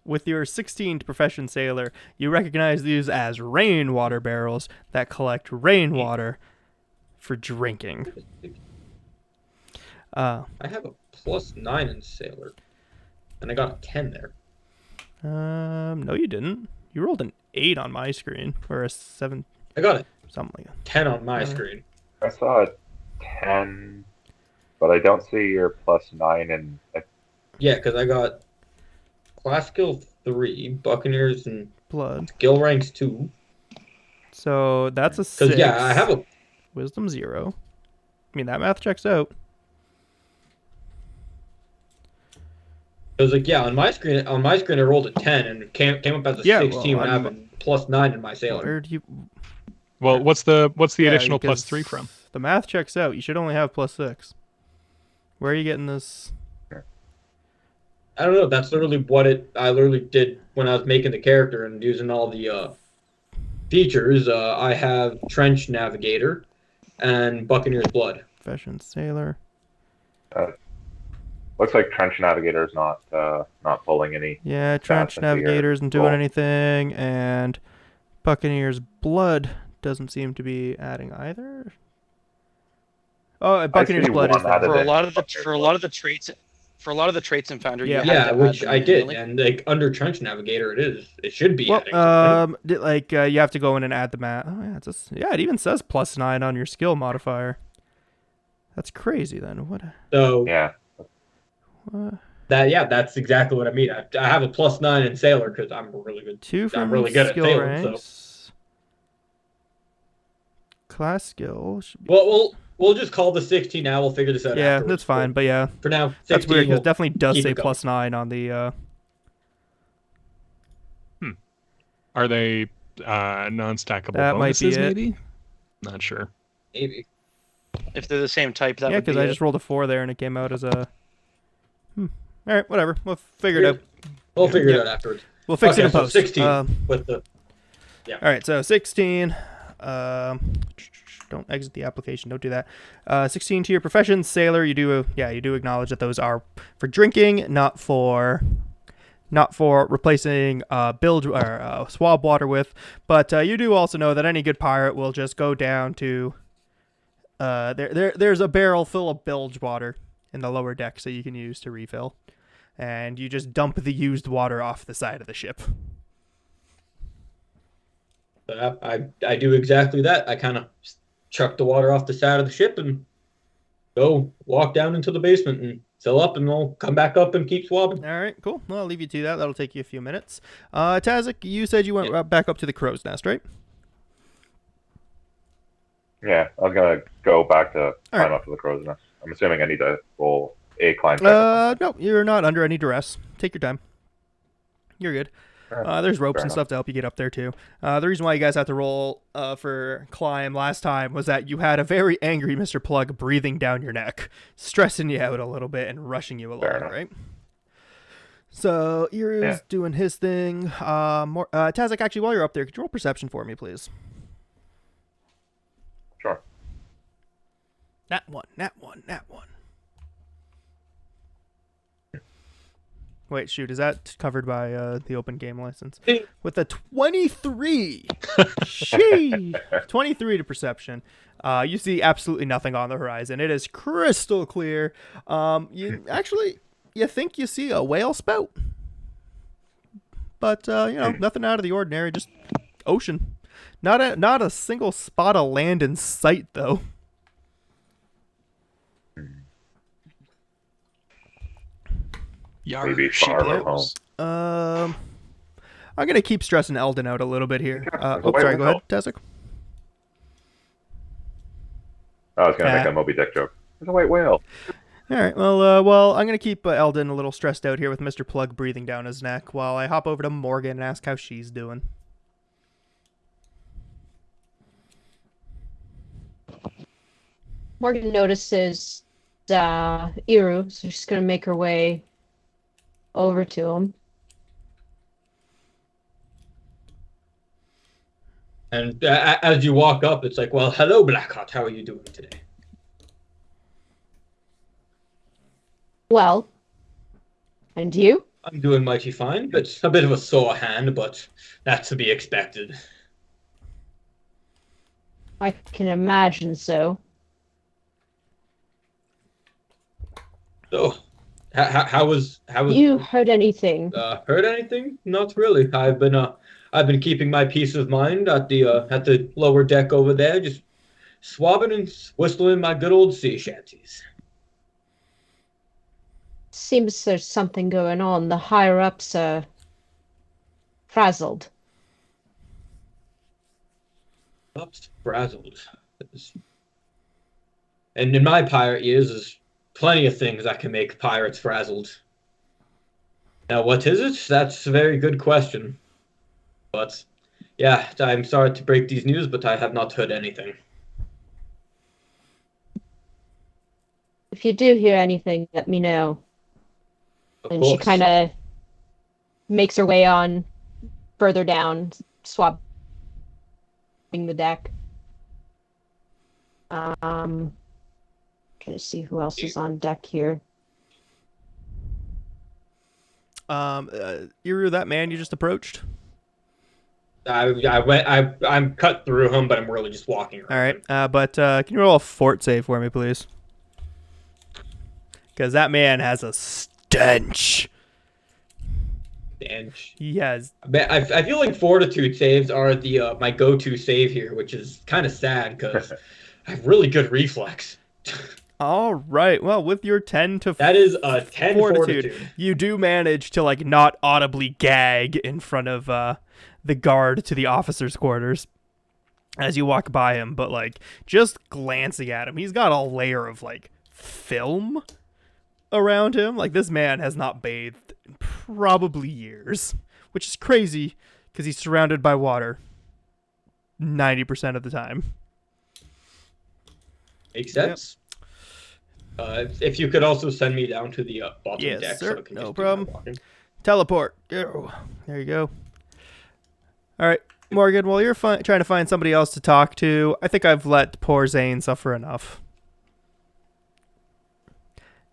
Speaker 1: With your 16 to profession sailor, you recognize these as rainwater barrels that collect rainwater for drinking.
Speaker 5: I have a +9 in sailor, and I got a 10 there.
Speaker 1: No, you didn't. You rolled an 8 on my screen, or a 7,
Speaker 5: I got a
Speaker 1: something like that.
Speaker 5: 10 on my screen.
Speaker 3: I saw a 10, but I don't see your +9 in.
Speaker 5: Yeah, because I got class skill 3, Buccaneers, and
Speaker 1: Blood.
Speaker 5: skill ranks 2.
Speaker 1: So that's a 6.
Speaker 5: Because yeah, I have a.
Speaker 1: Wisdom 0. I mean, that math checks out.
Speaker 5: It was like, yeah, on my screen I rolled a 10 and it came up as a 16 when I have a +9 in my sailor.
Speaker 1: Where do you?
Speaker 6: Well, what's the
Speaker 1: Yeah,
Speaker 6: additional
Speaker 1: because
Speaker 6: +3 from?
Speaker 1: The math checks out. You should only have +6. Where are you getting this?
Speaker 5: I don't know. That's literally what I literally did when I was making the character and using all the features. I have Trench Navigator and Buccaneer's Blood.
Speaker 1: Profession sailor.
Speaker 3: Looks like Trench Navigator is not pulling any.
Speaker 1: Yeah, Trench
Speaker 3: into your
Speaker 1: Navigator isn't doing
Speaker 3: roll.
Speaker 1: anything, and Buccaneer's Blood doesn't seem to be adding either. Oh, Buccaneer's
Speaker 3: see
Speaker 1: Blood
Speaker 3: one
Speaker 1: is
Speaker 3: added
Speaker 1: there.
Speaker 4: For a
Speaker 3: in
Speaker 4: lot of the
Speaker 3: Buccaneer's
Speaker 4: for a lot of the traits in Foundry,
Speaker 1: Yeah.
Speaker 4: you have
Speaker 5: Yeah,
Speaker 4: to
Speaker 5: which
Speaker 4: add them
Speaker 5: I did,
Speaker 4: manually.
Speaker 5: and like under Trench Navigator, it should be
Speaker 1: Well,
Speaker 5: adding something.
Speaker 1: you have to go in and add the math. Oh yeah, it even says +9 on your skill modifier. That's crazy. Then what?
Speaker 5: So
Speaker 3: Yeah.
Speaker 5: that's exactly what I mean. I have a +9 in sailor because I'm really good.
Speaker 1: 2 from
Speaker 5: I'm really good at
Speaker 1: skill
Speaker 5: sailor.
Speaker 1: ranks.
Speaker 5: So
Speaker 1: Class skill. Should be...
Speaker 5: well, we'll just call the 16 now. We'll figure this out.
Speaker 1: Yeah,
Speaker 5: afterwards.
Speaker 1: that's fine. But yeah,
Speaker 5: For now, 16,
Speaker 1: that's weird because
Speaker 5: we'll
Speaker 1: it definitely does
Speaker 5: keep
Speaker 1: say
Speaker 5: it going.
Speaker 1: +9 on the.
Speaker 6: Are they non-stackable
Speaker 1: That might be
Speaker 6: bonuses?
Speaker 1: it.
Speaker 6: Maybe. Not sure.
Speaker 5: Maybe.
Speaker 4: If they're the same type, that
Speaker 1: Yeah,
Speaker 4: would be
Speaker 1: because I
Speaker 4: it.
Speaker 1: just rolled a 4 there and it came out as a. All right, whatever. We'll figure it out.
Speaker 5: We'll figure it
Speaker 1: Yeah.
Speaker 5: out afterwards.
Speaker 1: We'll fix it
Speaker 5: Okay,
Speaker 1: in
Speaker 5: so
Speaker 1: post.
Speaker 5: 16 with the.
Speaker 1: All right, so 16. Don't exit the application. Don't do that. 16 to your profession, sailor. You do acknowledge that those are for drinking, not for replacing bilge or swab water with. But you do also know that any good pirate will just go down to. There's a barrel full of bilge water in the lower deck, so you can use to refill, and you just dump the used water off the side of the ship.
Speaker 5: I do exactly that. I kind of chuck the water off the side of the ship and go walk down into the basement and fill up, and I'll come back up and keep swabbing.
Speaker 1: All right, cool. Well, I'll leave you to that. That'll take you a few minutes. Tazik, you said you went back up to the crow's nest, right?
Speaker 3: Yeah, I was gonna go back to climb
Speaker 1: right.
Speaker 3: up to the crow's nest. I'm assuming I need to roll a climb check.
Speaker 1: No, you're not under any duress. Take your time. You're good. There's ropes
Speaker 3: Fair
Speaker 1: and
Speaker 3: enough.
Speaker 1: stuff to help you get up there too. The reason why you guys had to roll for climb last time was that you had a very angry Mr. Plug breathing down your neck, stressing you out a little bit and rushing you along,
Speaker 3: enough.
Speaker 1: right? So Iru's doing his thing. Tazik, actually, while you're up there, could you roll perception for me, please?
Speaker 3: Sure.
Speaker 1: Nat one. Wait, shoot, is that covered by the open game license? With a 23! Sheesh! 23 to perception. You see absolutely nothing on the horizon. It is crystal clear. You think you see a whale spout. But, nothing out of the ordinary, just ocean. Not a single spot of land in sight, though.
Speaker 4: Yar,
Speaker 3: Maybe
Speaker 4: she
Speaker 3: far from
Speaker 4: blows.
Speaker 3: home.
Speaker 1: I'm going to keep stressing Eldon out a little bit here.
Speaker 3: There's a whale
Speaker 1: Sorry, go ahead,
Speaker 3: whale.
Speaker 1: Tazik.
Speaker 3: I was gonna make a Moby Dick joke. There's a white whale.
Speaker 1: All right, well, I'm going to keep Eldon a little stressed out here with Mr. Plug breathing down his neck while I hop over to Morgan and ask how she's doing.
Speaker 2: Morgan notices Iru, so she's going to make her way over to him.
Speaker 5: And as you walk up, it's like, well, hello, Blackheart. How are you doing today?
Speaker 2: Well, and you?
Speaker 5: I'm doing mighty fine. It's a bit of a sore hand, but that's to be expected.
Speaker 2: I can imagine so.
Speaker 5: So, how was
Speaker 2: You heard anything?
Speaker 5: heard anything? Not really. I've been keeping my peace of mind at the lower deck over there, just swabbing and whistling my good old sea shanties.
Speaker 2: Seems there's something going on. The higher ups are frazzled.
Speaker 5: Ups frazzled. And in my pirate years, there's plenty of things that can make pirates frazzled. Now, what is it? That's a very good question. But Yeah, I'm sorry to break these news, but I have not heard anything.
Speaker 2: If you do hear anything, let me know.
Speaker 5: Of
Speaker 2: And she
Speaker 5: course.
Speaker 2: kind of makes her way on further down, swapping the deck. Trying to see who else is on deck here.
Speaker 1: You're that man you just approached.
Speaker 5: I'm cut through him, but I'm really just walking around.
Speaker 1: All right, but can you roll a fort save for me, please? Because that man has a stench.
Speaker 5: And
Speaker 1: He has.
Speaker 5: I feel like fortitude saves are the my go-to save here, which is kind of sad because I have really good reflex.
Speaker 1: All right. Well, with your 10 to
Speaker 5: That is a 10 fortitude.
Speaker 1: you do manage to like not audibly gag in front of the guard to the officer's quarters as you walk by him, but like just glancing at him, he's got a layer of like film around him. Like this man has not bathed in probably years, which is crazy because he's surrounded by water 90% of the time.
Speaker 5: Makes sense. If you could also send me down to the bottom
Speaker 1: Yes,
Speaker 5: deck,
Speaker 1: sir.
Speaker 5: so I can
Speaker 1: No
Speaker 5: just do my
Speaker 1: problem.
Speaker 5: walking.
Speaker 1: Teleport. Go. There you go. All right, Morgan, while you're trying to find somebody else to talk to, I think I've let poor Zane suffer enough.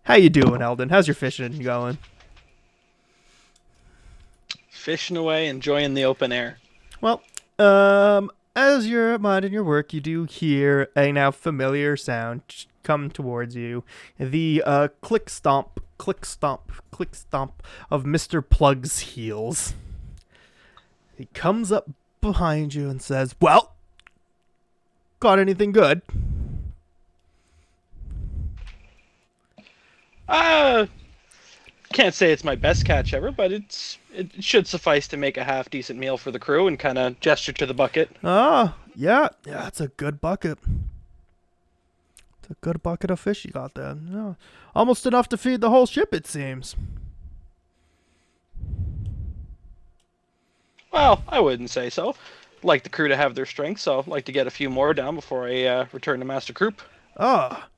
Speaker 1: How you doing, Eldon? How's your fishing going?
Speaker 4: Fishing away, enjoying the open air.
Speaker 1: Well, as you're minding your work, you do hear a now familiar sound come towards you. The click stomp, click stomp, click stomp of Mr. Plug's heels. He comes up behind you and says, "Well, got anything good?"
Speaker 4: Can't say it's my best catch ever, but it should suffice to make a half decent meal for the crew and kind of gesture to the bucket.
Speaker 1: Ah, yeah, it's a good bucket. It's a good bucket of fish you got there. Yeah, almost enough to feed the whole ship, it seems.
Speaker 4: Well, I wouldn't say so. Like the crew to have their strength, so I'd like to get a few more down before I return to Master Croup.
Speaker 1: Ah,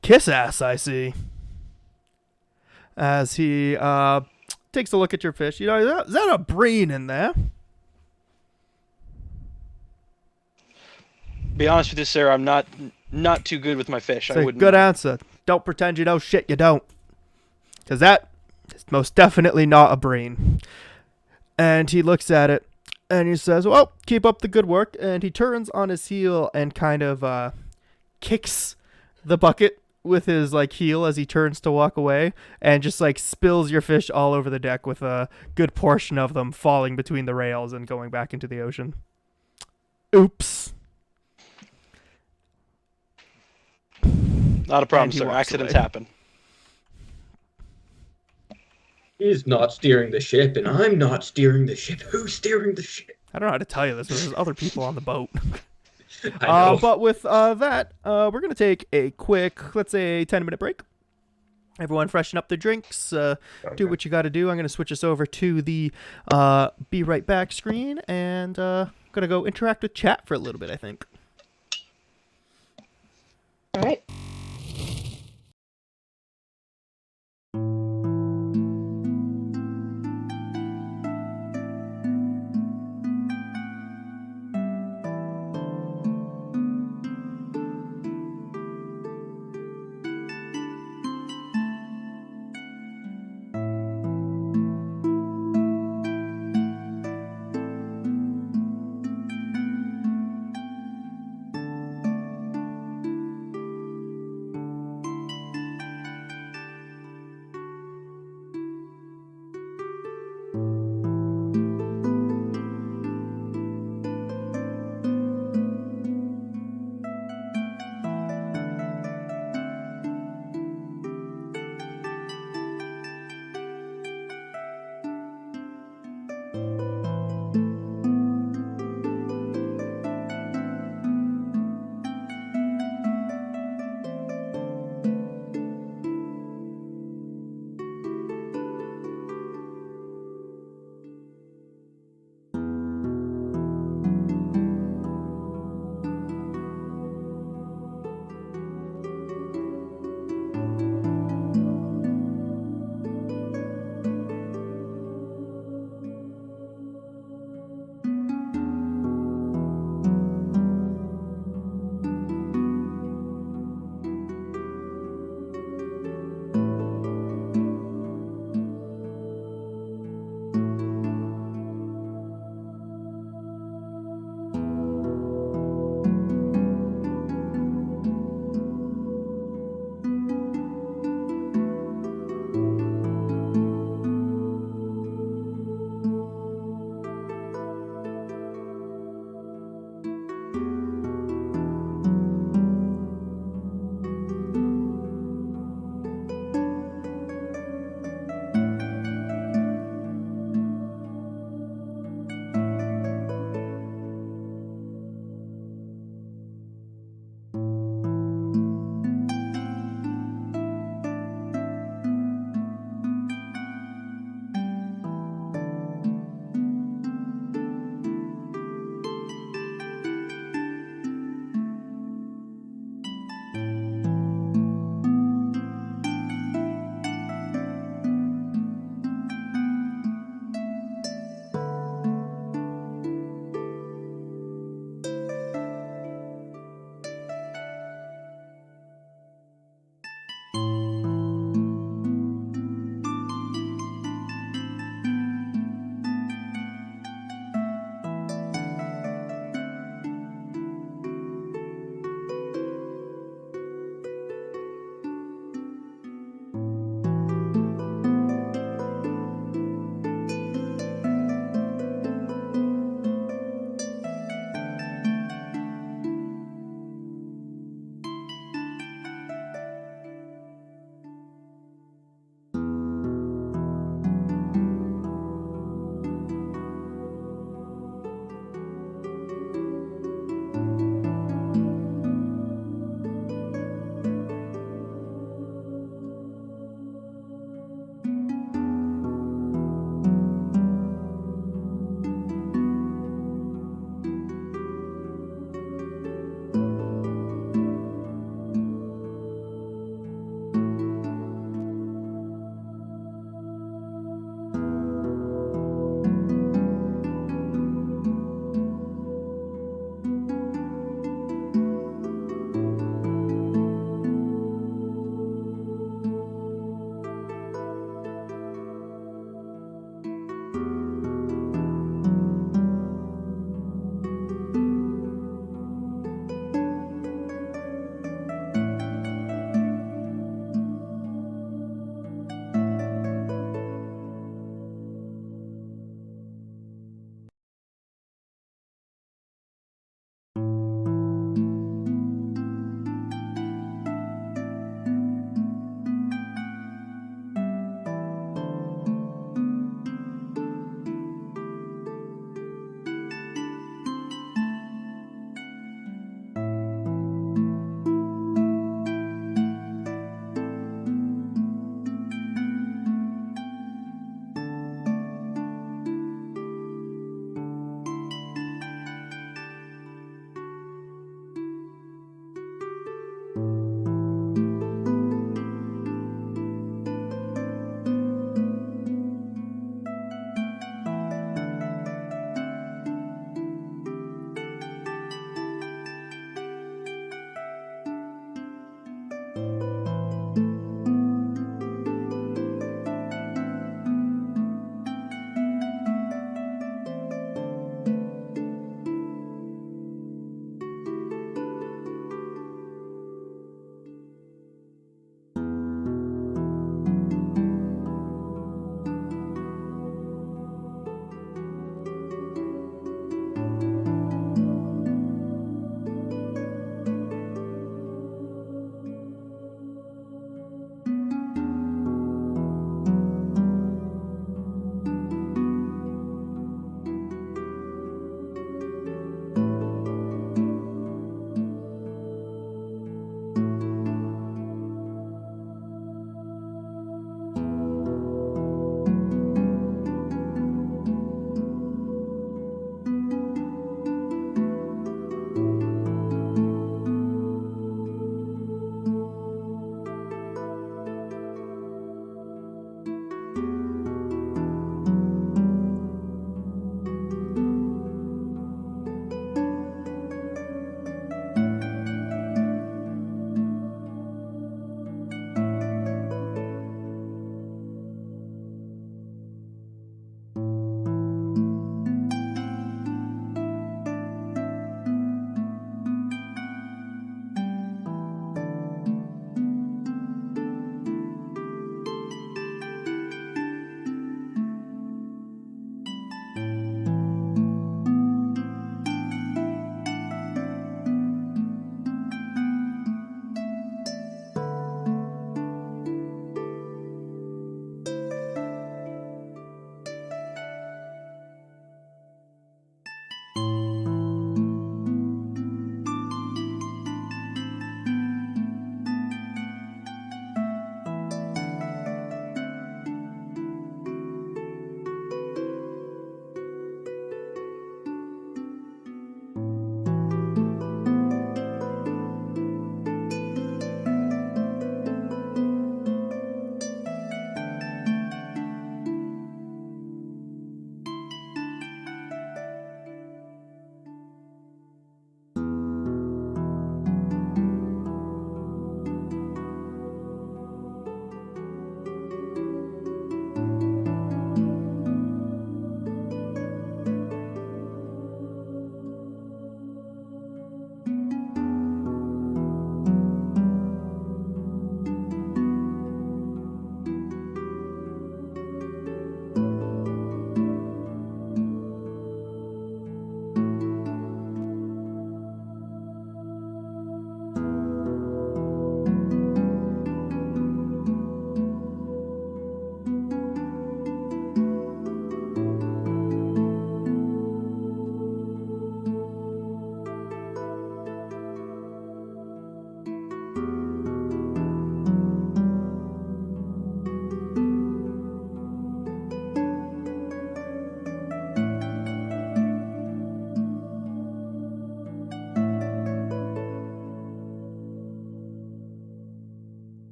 Speaker 1: kiss ass, I see. As he takes a look at your fish, you know, is that a breen in there?
Speaker 4: Be honest with you, sir, I'm not too good with my fish.
Speaker 1: It's
Speaker 4: I
Speaker 1: a
Speaker 4: wouldn't.
Speaker 1: good answer. Don't pretend you know shit you don't. Because that is most definitely not a breen. And he looks at it and he says, "Well, keep up the good work." And he turns on his heel and kind of kicks the bucket with his like heel as he turns to walk away, and just like spills your fish all over the deck, with a good portion of them falling between the rails and going back into the ocean. Oops.
Speaker 4: Not a problem,
Speaker 1: And he
Speaker 4: sir.
Speaker 1: walks
Speaker 4: Accidents
Speaker 1: away.
Speaker 4: happen.
Speaker 5: He's not steering the ship, and I'm not steering the ship. Who's steering the ship?
Speaker 1: I don't know how to tell you this, but there's other people on the boat.
Speaker 5: I know.
Speaker 1: But with that, we're going to take a quick, let's say, 10-minute break. Everyone freshen up their drinks, do what you got to do. I'm going to switch us over to the Be Right Back screen, and going to go interact with chat for a little bit, I think.
Speaker 2: All right.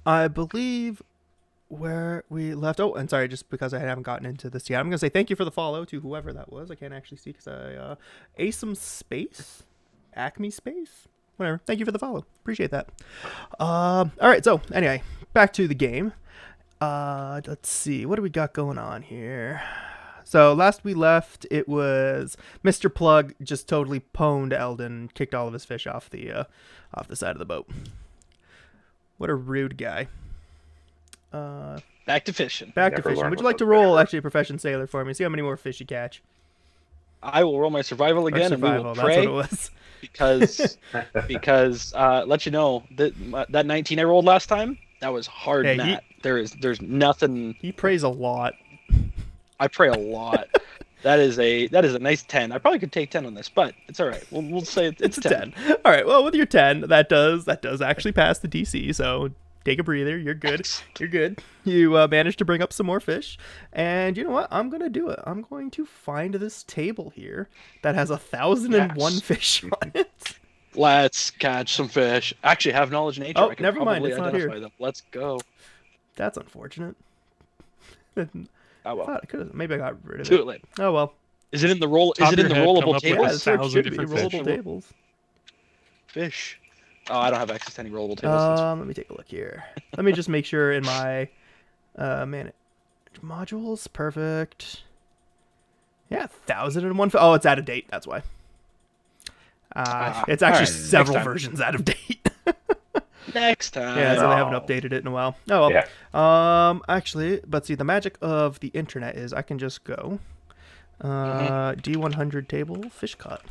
Speaker 1: I believe where we left. Oh, and sorry, just because I haven't gotten into this yet, I'm gonna say thank you for the follow to whoever that was. I can't actually see because I Asum Space, Acme Space, whatever. Thank you for the follow. Appreciate that. All right. So anyway, back to the game. Let's see. What do we got going on here? So last we left, it was Mr. Plug just totally pwned Eldon, kicked all of his fish off the side of the boat. What a rude guy.
Speaker 4: Back to fishing.
Speaker 1: Back to
Speaker 3: Never
Speaker 1: fishing.
Speaker 3: learn
Speaker 1: Would you
Speaker 3: what
Speaker 1: like to
Speaker 3: those
Speaker 1: roll
Speaker 3: fish are.
Speaker 1: actually a profession sailor for me? See how many more fish you catch.
Speaker 4: I will roll my survival
Speaker 1: Or
Speaker 4: again, and we will
Speaker 1: survival,
Speaker 4: pray
Speaker 1: that's what it was.
Speaker 4: because let you know that 19 I rolled last time, that was hard.
Speaker 1: Hey,
Speaker 4: Matt. There's nothing.
Speaker 1: He prays a lot.
Speaker 4: I pray a lot. That is a nice 10. I probably could take 10 on this, but it's all right. We'll say it's
Speaker 1: It's a 10. All right. Well, with your 10, that does actually pass the DC. So take a breather. You're good. You're good. You managed to bring up some more fish, and you know what? I'm gonna do it. I'm going to find this table here that has 1,001
Speaker 4: Yes.
Speaker 1: fish on it.
Speaker 4: Let's catch some fish. Actually, have knowledge nature.
Speaker 1: Oh,
Speaker 4: I can
Speaker 1: never mind,
Speaker 4: probably
Speaker 1: it's not
Speaker 4: identify
Speaker 1: here.
Speaker 4: them. Let's go.
Speaker 1: That's unfortunate.
Speaker 4: Oh well.
Speaker 1: Thought I could have. Maybe I got rid of
Speaker 4: Too
Speaker 1: it.
Speaker 4: late.
Speaker 1: Oh well.
Speaker 4: Is it in the roll?
Speaker 6: Top
Speaker 4: Is it in
Speaker 6: of
Speaker 4: the
Speaker 6: your head, come
Speaker 4: rollable
Speaker 6: up with
Speaker 1: Yeah,
Speaker 4: tables?
Speaker 1: it sure
Speaker 6: 1,000
Speaker 1: should be
Speaker 6: different
Speaker 1: rollable
Speaker 6: fish.
Speaker 1: tables.
Speaker 4: Fish. Oh, I don't have access to any rollable tables.
Speaker 1: Let me take a look here. Let me just make sure in my manage modules. Perfect. Yeah, 1,001. Oh, it's out of date. That's why. It's actually
Speaker 4: alright,
Speaker 1: several
Speaker 4: next time.
Speaker 1: versions out of date.
Speaker 4: Next time.
Speaker 1: Yeah, so they haven't
Speaker 3: No.
Speaker 1: updated it in a while. Oh well.
Speaker 3: Yeah.
Speaker 1: Actually, but see, the magic of the internet is I can just go D100 table fish caught.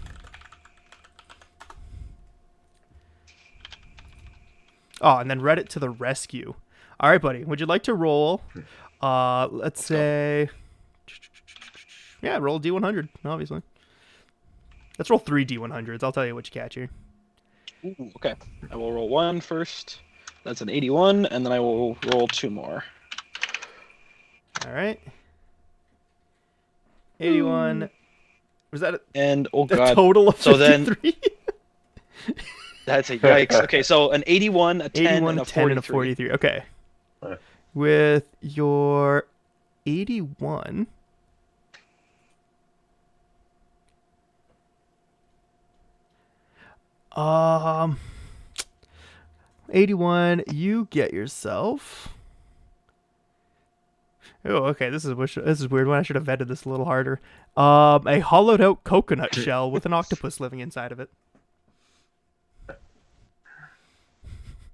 Speaker 1: Oh, and then Reddit to the rescue. All right, buddy. Would you like to roll? Let's say, yeah, roll D100. Obviously. Let's roll 3 D100s. I'll tell you what you catch here.
Speaker 4: Ooh, okay. I will roll one first. That's an 81, and then I will roll 2 more.
Speaker 1: All right. 81. Was that
Speaker 4: And oh
Speaker 1: a
Speaker 4: god,
Speaker 1: total of
Speaker 4: So then-
Speaker 1: 53?
Speaker 4: that's a yikes. Okay, so an 81, a 10,
Speaker 1: 81,
Speaker 4: and a
Speaker 1: 10,
Speaker 4: 43.
Speaker 1: and a 43. Okay.
Speaker 3: Alright.
Speaker 1: With your 81. Um, 81, you get yourself. Oh, okay. This is weird. One I should have vetted this a little harder. A hollowed out coconut shell with an octopus living inside of it.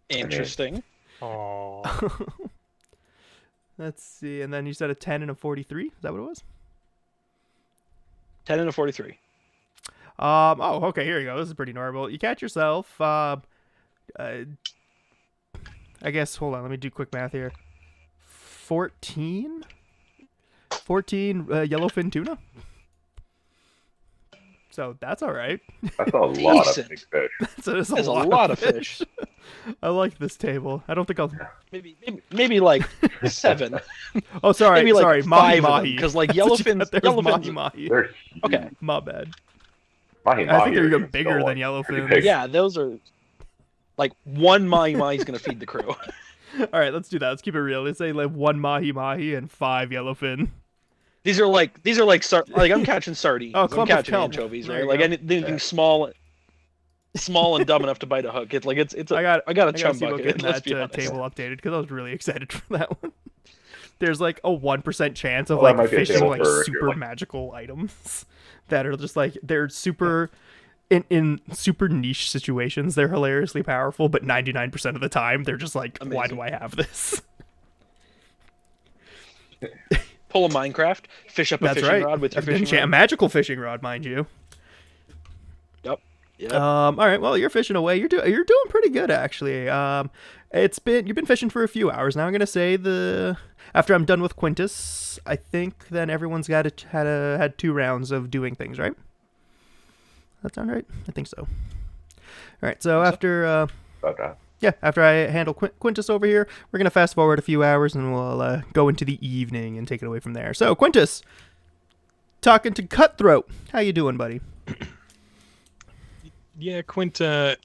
Speaker 4: Interesting.
Speaker 6: Aww.
Speaker 1: Let's see. And then you said a 10 and a 43. Is that what it was?
Speaker 4: 10 and a 43.
Speaker 1: Oh, okay, here you go. This is pretty normal. You catch yourself, I guess, hold on, let me do quick math here. 14 yellowfin tuna. So that's all right.
Speaker 3: That's a lot of
Speaker 4: Decent.
Speaker 3: big fish.
Speaker 1: That's
Speaker 4: There's a lot of fish.
Speaker 1: I like this table. I don't think I'll.
Speaker 4: Maybe like 7.
Speaker 1: Oh, sorry,
Speaker 4: Maybe like
Speaker 1: sorry,
Speaker 4: 5
Speaker 1: mahi
Speaker 4: of them,
Speaker 1: mahi.
Speaker 4: because like
Speaker 1: That's what you
Speaker 4: yellowfins.
Speaker 1: got there,
Speaker 4: Yellowfins.
Speaker 1: mahi mahi.
Speaker 3: They're huge.
Speaker 4: Okay.
Speaker 1: My bad.
Speaker 3: Mahi
Speaker 1: I think
Speaker 3: mahi
Speaker 1: they're
Speaker 3: are
Speaker 1: even
Speaker 3: still,
Speaker 1: bigger than
Speaker 3: like,
Speaker 1: yellowfins.
Speaker 3: pretty big.
Speaker 4: Yeah, those are like one mahi is gonna feed the crew.
Speaker 1: All right, let's do that. Let's keep it real. Let's say like 1 mahi mahi and 5 yellowfin.
Speaker 4: These are like I'm catching sardines.
Speaker 1: Oh,
Speaker 4: I'm
Speaker 1: clump of
Speaker 4: catching
Speaker 1: kelp.
Speaker 4: anchovies,
Speaker 1: There
Speaker 4: right?
Speaker 1: you
Speaker 4: Like
Speaker 1: go.
Speaker 4: anything
Speaker 3: Yeah.
Speaker 4: small and dumb enough to bite a hook. It's like it's a,
Speaker 1: I got
Speaker 4: I got a
Speaker 1: I gotta
Speaker 4: chum
Speaker 1: see about
Speaker 4: bucket.
Speaker 1: getting
Speaker 4: Let's
Speaker 1: that
Speaker 4: be honest.
Speaker 1: table updated because I was really excited for that one. There's like a 1% chance of
Speaker 3: Well, that
Speaker 1: like
Speaker 3: might be a
Speaker 1: fishing
Speaker 3: table
Speaker 1: like
Speaker 3: for if you're,
Speaker 1: super
Speaker 3: like-
Speaker 1: magical items that are just like they're super in super niche situations. They're hilariously powerful, but 99% of the time they're just like, why do
Speaker 4: Amazing.
Speaker 1: I have this?
Speaker 4: Pull a Minecraft, fish up a
Speaker 1: That's
Speaker 4: fishing
Speaker 1: right.
Speaker 4: rod with your
Speaker 1: An
Speaker 4: fishing rod.
Speaker 1: magical fishing rod, mind you.
Speaker 4: Yep.
Speaker 1: All right. Well, you're fishing away. You're doing pretty good actually. You've been fishing for a few hours now. I'm gonna say after I'm done with Quintus, I think then everyone's had 2 rounds of doing things, right? That sound right? I think so. All right. So after
Speaker 3: About that.
Speaker 1: after I handle Quintus over here, we're gonna fast forward a few hours and we'll go into the evening and take it away from there. So Quintus, talking to Cutthroat. How you doing, buddy?
Speaker 6: Yeah, Quint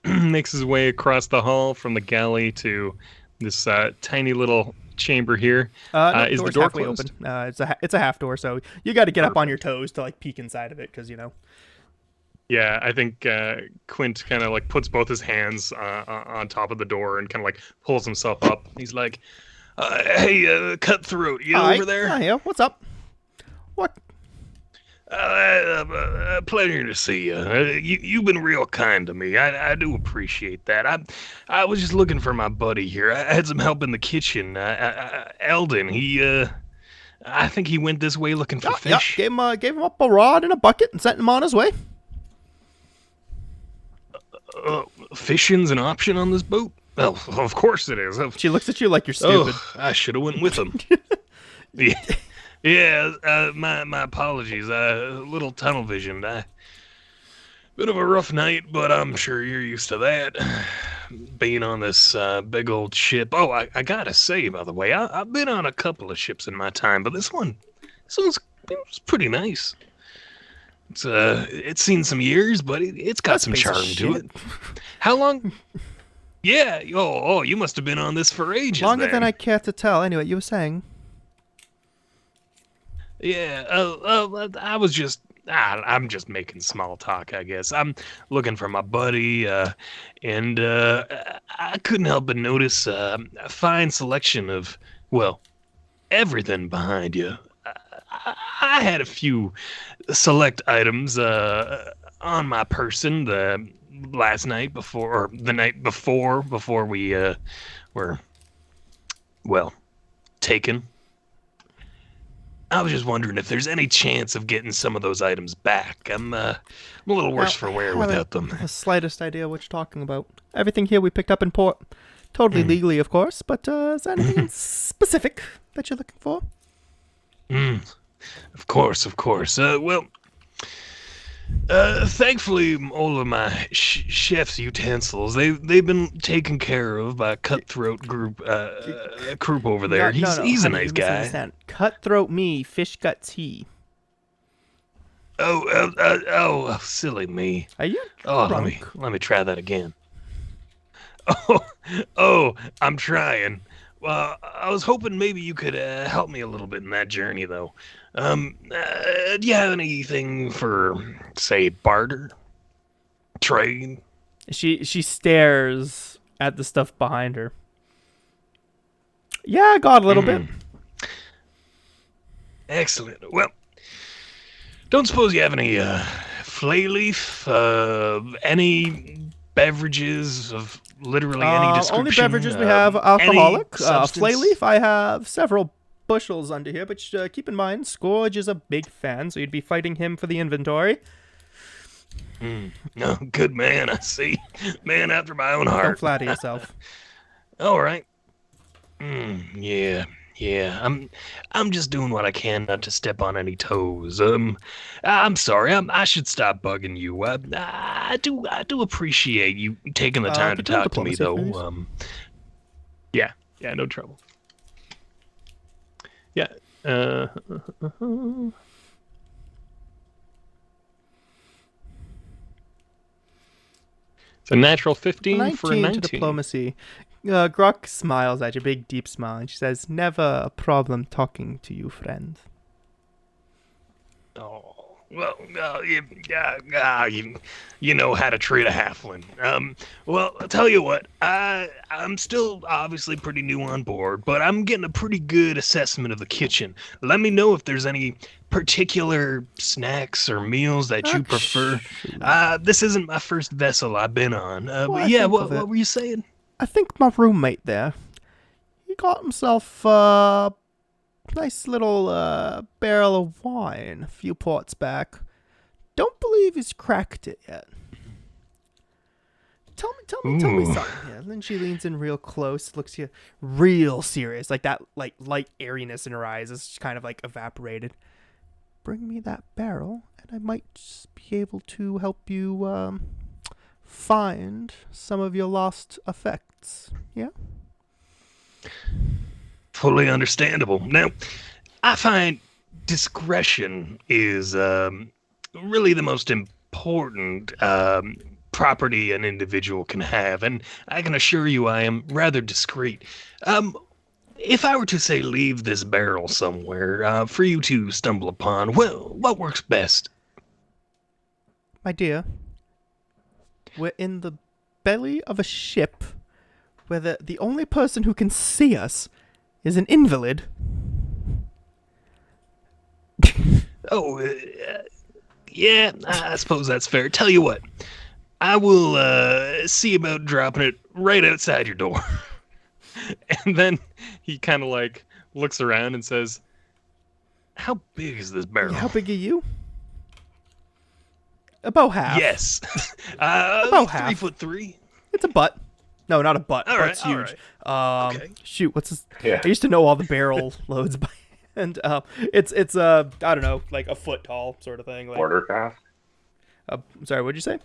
Speaker 6: makes his way across the hall from the galley to This tiny little chamber here.
Speaker 1: No,
Speaker 6: Is the
Speaker 1: door's
Speaker 6: door
Speaker 1: halfway
Speaker 6: closed?
Speaker 1: open. It's a half door, so you got to get up on your toes to like peek inside of it, because you know.
Speaker 6: Yeah, I think Quint kind of like puts both his hands on top of the door and kind of like pulls himself up. He's like, "Hey, Cutthroat, you
Speaker 1: Hi.
Speaker 6: over there?"
Speaker 1: Oh, yeah. What's up? What?
Speaker 6: Pleasure to see you. You've been real kind to me. I do appreciate that. I was just looking for my buddy here. I had some help in the kitchen. Eldon, I think he went this way looking for
Speaker 1: Yeah,
Speaker 6: fish.
Speaker 1: gave him up a rod and a bucket and sent him on his way.
Speaker 6: Fishing's an option on this boat? Well, of course it is.
Speaker 1: She looks at you like you're stupid.
Speaker 6: I should have went with him. Yeah, my apologies. A little tunnel visioned. Bit of a rough night, but I'm sure you're used to that. Being on this big old ship. Oh, I gotta say, by the way, I've been on a couple of ships in my time, but this one's pretty nice. It's seen some years, but it's got some charm to it. How long? Yeah. Oh, you must have been on this for ages.
Speaker 1: Longer than I care to tell. Anyway, you were saying.
Speaker 6: Yeah. I was just. I'm just making small talk, I guess. I'm looking for my buddy, and I couldn't help but notice a fine selection of, well, everything behind you. I had a few select items on my person the night before we were, well, taken. I was just wondering if there's any chance of getting some of those items back. I'm a little worse for wear without them.
Speaker 1: The slightest idea what you're talking about. Everything here we picked up in port. Totally legally, of course, but is there anything specific that you're looking for?
Speaker 6: Of course. Thankfully, all of my chef's utensils, they've been taken care of by Cutthroat group over there. He's a nice guy.
Speaker 1: Misunderstand. Cutthroat me, fish guts he.
Speaker 6: Oh, silly me.
Speaker 1: Are you
Speaker 6: drunk? Let me try that again. Oh, I'm trying. Well, I was hoping maybe you could help me a little bit in that journey, though. Do you have anything for, say, barter? Trade?
Speaker 1: She stares at the stuff behind her. Yeah, I got a little bit.
Speaker 6: Excellent. Well, don't suppose you have any flay leaf, any beverages of literally any description?
Speaker 1: Only beverages we have alcoholic.
Speaker 6: Substance?
Speaker 1: Flay leaf, I have several bushels under here, but keep in mind, Scourge is a big fan, so you'd be fighting him for the inventory.
Speaker 6: No, good man, I see. Man after my own heart.
Speaker 1: Don't flatter yourself.
Speaker 6: All right. Yeah. I'm just doing what I can not to step on any toes. I'm sorry. I should stop bugging you. I do appreciate you taking the time to talk to me, though.
Speaker 1: Please?
Speaker 6: Yeah, no trouble. Yeah. It's a natural 15 for a 19.
Speaker 1: To diplomacy. Grok smiles at you, big deep smile, and she says, "Never a problem talking to you, friend."
Speaker 6: Oh, well, you know how to treat a halfling. Well, I'll tell you what, I'm still obviously pretty new on board, but I'm getting a pretty good assessment of the kitchen. Let me know if there's any particular snacks or meals that you prefer. This isn't my first vessel I've been on. But yeah, what were you saying?
Speaker 1: I think my roommate there, he got himself a nice little barrel of wine a few ports back. Don't believe he's cracked it yet. Tell me something here. And then she leans in real close, looks at you real serious, like that light airiness in her eyes is kind of like evaporated. Bring me that barrel, and I might just be able to help you find some of your lost effects. Yeah?
Speaker 6: Fully understandable. Now, I find discretion is really the most important property an individual can have, and I can assure you I am rather discreet. If I were to, say, leave this barrel somewhere for you to stumble upon, well, what works best?
Speaker 1: My dear, we're in the belly of a ship where the only person who can see us is an invalid.
Speaker 6: Oh, yeah, I suppose that's fair. Tell you what, I will see about dropping it right outside your door. And then he kind of like looks around and says, "How big is this barrel?"
Speaker 1: How big are you? About half.
Speaker 6: Yes.
Speaker 1: About half.
Speaker 6: 3'3".
Speaker 1: It's a butt. No, not a butt.
Speaker 6: All right,
Speaker 1: Butt's huge.
Speaker 6: Okay.
Speaker 1: Shoot, what's this?
Speaker 3: Yeah.
Speaker 1: I used to know all the barrel loads by and it's I don't know, like a foot tall sort of thing. Like,
Speaker 3: Quarter draft.
Speaker 1: sorry, what'd you say?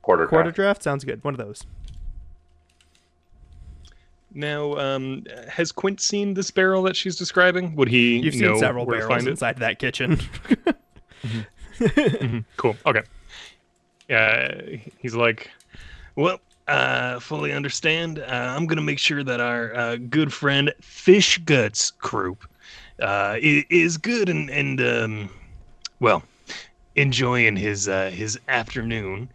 Speaker 3: Quarter
Speaker 1: Quarter
Speaker 3: draft.
Speaker 1: draft sounds good. One of those.
Speaker 6: Now, has Quint seen this barrel that she's describing? Would he
Speaker 1: You've
Speaker 6: know
Speaker 1: seen several
Speaker 6: where to
Speaker 1: barrels
Speaker 6: find it?
Speaker 1: inside that kitchen.
Speaker 6: Mhm. Cool. Okay. He's like, well, fully understand. I'm gonna make sure that our good friend Fish Guts Croup is good and well, enjoying his afternoon,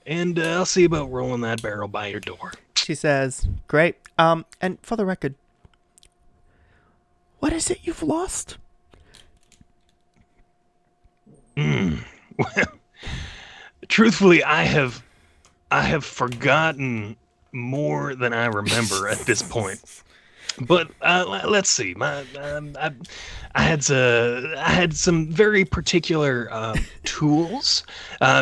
Speaker 6: and I'll see about rolling that barrel by your door.
Speaker 1: She says, "Great. And for the record, what is it you've lost?"
Speaker 6: Well, truthfully, I have forgotten more than I remember at this point. But let's see. I had some very particular tools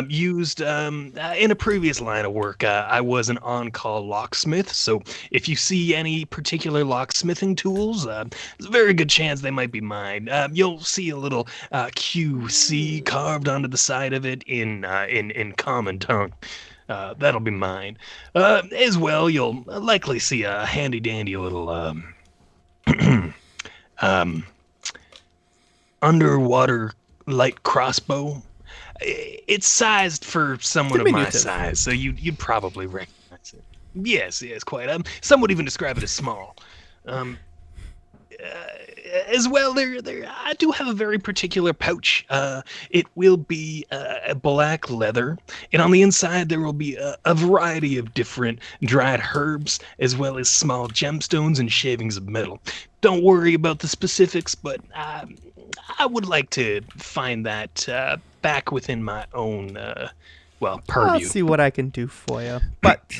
Speaker 6: used in a previous line of work. I was an on-call locksmith, so if you see any particular locksmithing tools, there's a very good chance they might be mine. You'll see a little QC carved onto the side of it in common tongue. That'll be mine. As well, you'll likely see a handy-dandy little underwater light crossbow. It's sized for someone of my
Speaker 1: Diminutive.
Speaker 6: size, so you'd probably recognize it. Yes, quite. Some would even describe it as small. As well, there I do have a very particular pouch. It will be a black leather, and on the inside there will be a variety of different dried herbs, as well as small gemstones and shavings of metal. Don't worry about the specifics, but I would like to find that back within my own,
Speaker 1: I'll
Speaker 6: purview.
Speaker 1: see what I can do for you. But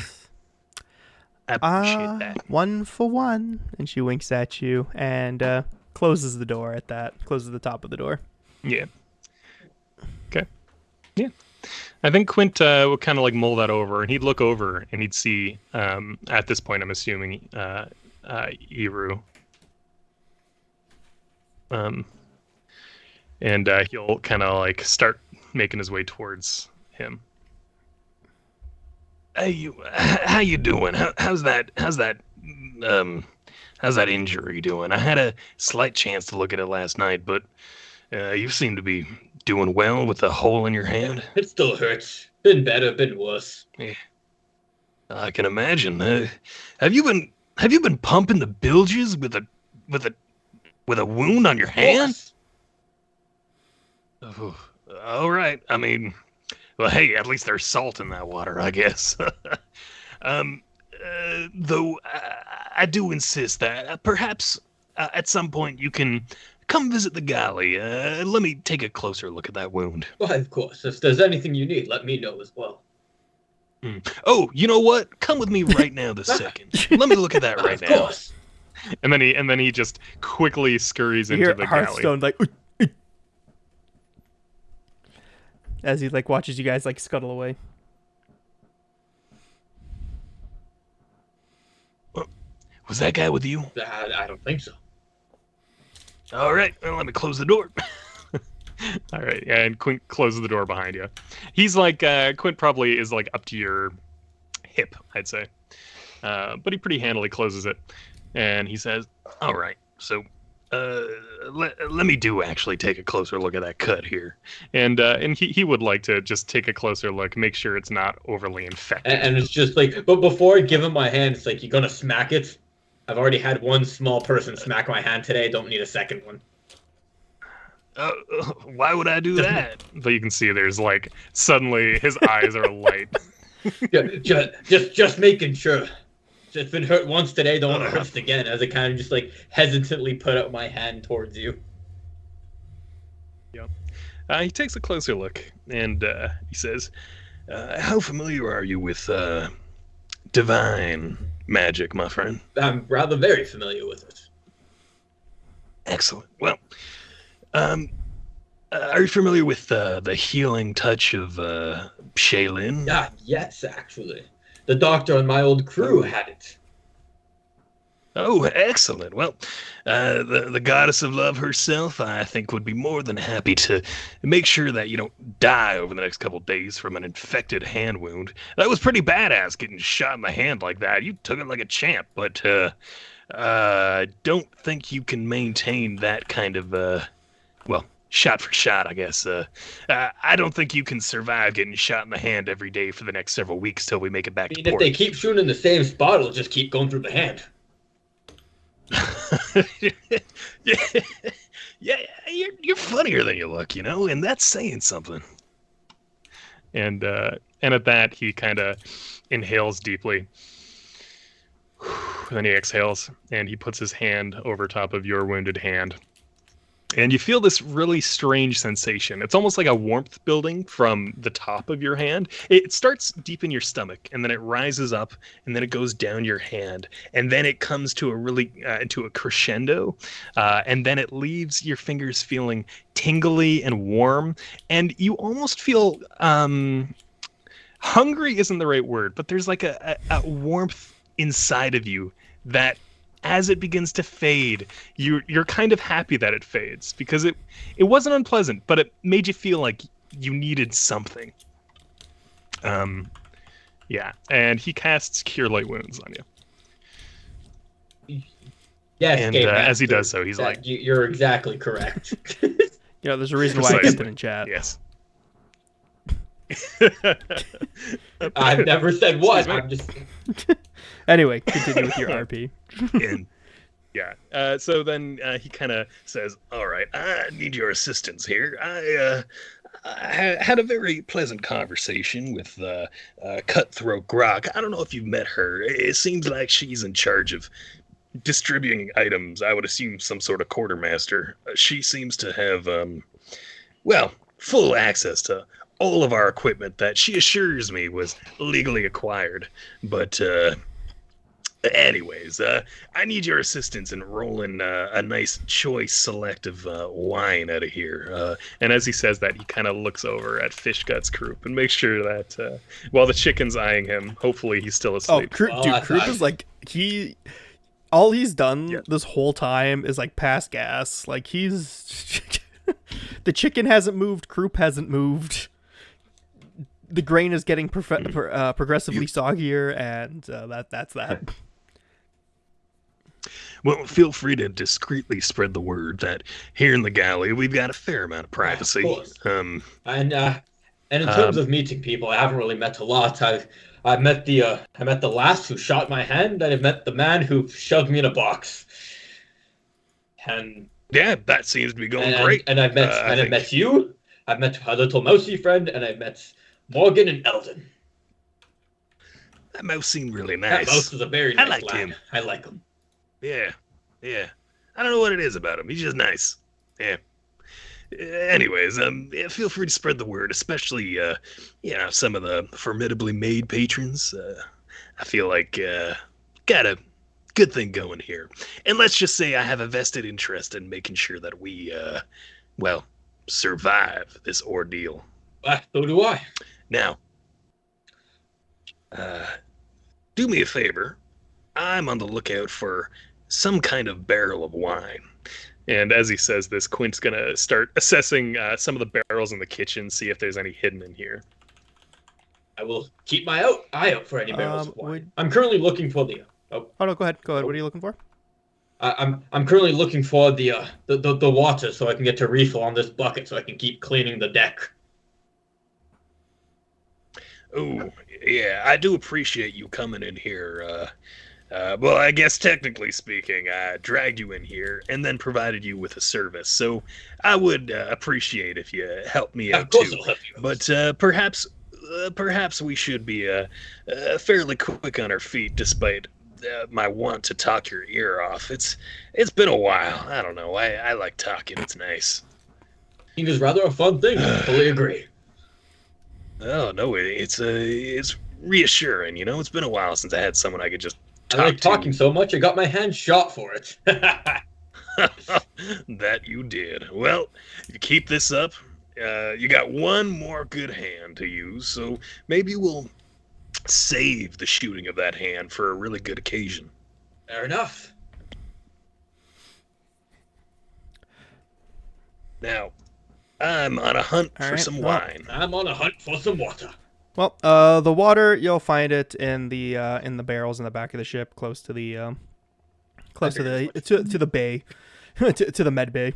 Speaker 6: I appreciate that.
Speaker 1: one for one. And she winks at you and closes the door at that. Closes the top of the door.
Speaker 6: Yeah. Okay. Yeah. I think Quint would kind of like mull that over, and he'd look over and he'd see, at this point, I'm assuming, Iru. And he'll kind of like start making his way towards him. Hey, how you doing? How's that injury doing? I had a slight chance to look at it last night, but you seem to be doing well with the hole in your hand.
Speaker 5: It still hurts. Been better, been worse.
Speaker 6: Yeah, I can imagine. Have you been pumping the bilges with a wound on your hand? Oh, all right. I mean, well, hey, at least there's salt in that water, I guess. Though I do insist that perhaps at some point you can come visit the galley. Let me take a closer look at that wound.
Speaker 5: Why, of course. If there's anything you need, let me know as well.
Speaker 6: Oh, you know what? Come with me right now this second. Let me look at that right
Speaker 5: Of
Speaker 6: now.
Speaker 5: course.
Speaker 6: And then he just quickly scurries
Speaker 1: You
Speaker 6: into
Speaker 1: hear
Speaker 6: the galley.
Speaker 1: Hearthstone like as he like watches you guys like scuttle away.
Speaker 6: Was that guy with you?
Speaker 5: I don't think so.
Speaker 6: All right, well, let me close the door. All right, yeah, and Quint closes the door behind you. He's like, Quint probably is like up to your hip, I'd say. But he pretty handily closes it. And he says, all right, so let me actually take a closer look at that cut here, and he would like to just take a closer look, make sure it's not overly infected.
Speaker 5: And it's just like, but before I give him my hand, it's like, you gonna smack it? I've already had one small person smack my hand today. I don't need a second one.
Speaker 6: Why would I do that? But you can see there's like suddenly his eyes are light.
Speaker 5: just making sure. It's been hurt once today. Don't want to hurt it again. As I kind of just like hesitantly put out my hand towards you.
Speaker 6: Yep. He takes a closer look and he says, "How familiar are you with divine magic, my friend?"
Speaker 5: I'm rather very familiar with it.
Speaker 6: Excellent. Well, are you familiar with the healing touch of Shaylin?
Speaker 5: Ah, yes, actually. The doctor on my old crew had it.
Speaker 6: Oh, excellent. Well, the goddess of love herself, I think, would be more than happy to make sure that you don't die over the next couple days from an infected hand wound. That was pretty badass, getting shot in the hand like that. You took it like a champ, but I don't think you can maintain that kind of, well, shot for shot, I guess. I don't think you can survive getting shot in the hand every day for the next several weeks till we make it back to
Speaker 5: If
Speaker 6: port.
Speaker 5: they keep shooting in the same spot, it'll just keep going through the hand.
Speaker 6: yeah, you're funnier than you look, and that's saying something. And at that, he kind of inhales deeply. Then he exhales, and he puts his hand over top of your wounded hand. And you feel this really strange sensation. It's almost like a warmth building from the top of your hand. It starts deep in your stomach, and then it rises up, and then it goes down your hand, and then it comes to a really to a crescendo, and then it leaves your fingers feeling tingly and warm, and you almost feel hungry isn't the right word, but there's like a warmth inside of you that, as it begins to fade, you're kind of happy that it fades, because it wasn't unpleasant, but it made you feel like you needed something. Yeah, and he casts Cure Light Wounds on you.
Speaker 5: Yes,
Speaker 6: And
Speaker 5: Game
Speaker 6: as he
Speaker 5: Master,
Speaker 6: does so, he's like,
Speaker 5: you're exactly correct.
Speaker 1: There's a reason why I kept it in chat.
Speaker 6: yes.
Speaker 5: I've never said what.
Speaker 6: Excuse me?
Speaker 5: I'm just.
Speaker 1: Anyway, continue with your RP.
Speaker 6: And yeah, so then he kind of says, "All right, I need your assistance here. I had a very pleasant conversation with Cutthroat Grok. I don't know if you've met her. It seems like she's in charge of distributing items. I would assume some sort of quartermaster. She seems to have, full access to all of our equipment that she assures me was legally acquired. But anyways, I need your assistance in rolling a nice choice select of wine out of here." And as he says that, he kind of looks over at Fishgut's Croup and makes sure that while the chicken's eyeing him, hopefully he's still
Speaker 1: Oh,
Speaker 6: asleep.
Speaker 1: Croup is like, all he's done this whole time is like pass gas. Like, he's the chicken hasn't moved, Croup hasn't moved. The grain is getting progressively soggier, and that's that.
Speaker 6: Well, feel free to discreetly spread the word that here in the galley we've got a fair amount of privacy.
Speaker 5: Of course. And in terms of meeting people, I haven't really met a lot. I met the lass who shot my hand, and I met the man who shoved me in a box. And
Speaker 6: yeah, that seems to be going great.
Speaker 5: And I've met you. I've met a little mousy friend, and I've met Morgan and Eldon.
Speaker 6: That mouse seemed really nice.
Speaker 5: That mouse is a very nice
Speaker 6: I liked
Speaker 5: lad.
Speaker 6: him.
Speaker 5: I like him.
Speaker 6: Yeah. I don't know what it is about him. He's just nice. Yeah. Anyways, feel free to spread the word, especially, some of the formidably made patrons. I feel like got a good thing going here. And let's just say I have a vested interest in making sure that we, survive this ordeal.
Speaker 5: So do I.
Speaker 6: Now, do me a favor. I'm on the lookout for some kind of barrel of wine. And as he says this, Quint's going to start assessing some of the barrels in the kitchen, see if there's any hidden in here.
Speaker 5: I will keep my eye out for any barrels of wine. I'm currently looking for the...
Speaker 1: Oh, no, go ahead. What are you looking for?
Speaker 5: I'm currently looking for the water so I can get to refill on this bucket so I can keep cleaning the deck.
Speaker 6: Oh, yeah, I do appreciate you coming in here. Well, I guess technically speaking, I dragged you in here and then provided you with a service. So I would appreciate if you helped me out
Speaker 5: Of course
Speaker 6: too.
Speaker 5: I'll help you.
Speaker 6: But perhaps we should be fairly quick on our feet, despite my want to talk your ear off. It's been a while. I don't know. I like talking. It's nice.
Speaker 5: It is rather a fun thing. I fully agree.
Speaker 6: Oh no, it's reassuring. You know, it's been a while since I had someone I could just
Speaker 5: I
Speaker 6: talk
Speaker 5: like talking
Speaker 6: to.
Speaker 5: so much I got my hand shot for it.
Speaker 6: That you did. Well, you keep this up. You got one more good hand to use, so maybe we'll save the shooting of that hand for a really good occasion.
Speaker 5: Fair enough.
Speaker 6: Now, I'm on a hunt
Speaker 1: All
Speaker 6: for
Speaker 1: right,
Speaker 6: some
Speaker 1: well,
Speaker 6: wine.
Speaker 5: I'm on a hunt for some water.
Speaker 1: Well, the water you'll find it in the barrels in the back of the ship, close to the to the bay, to the med bay.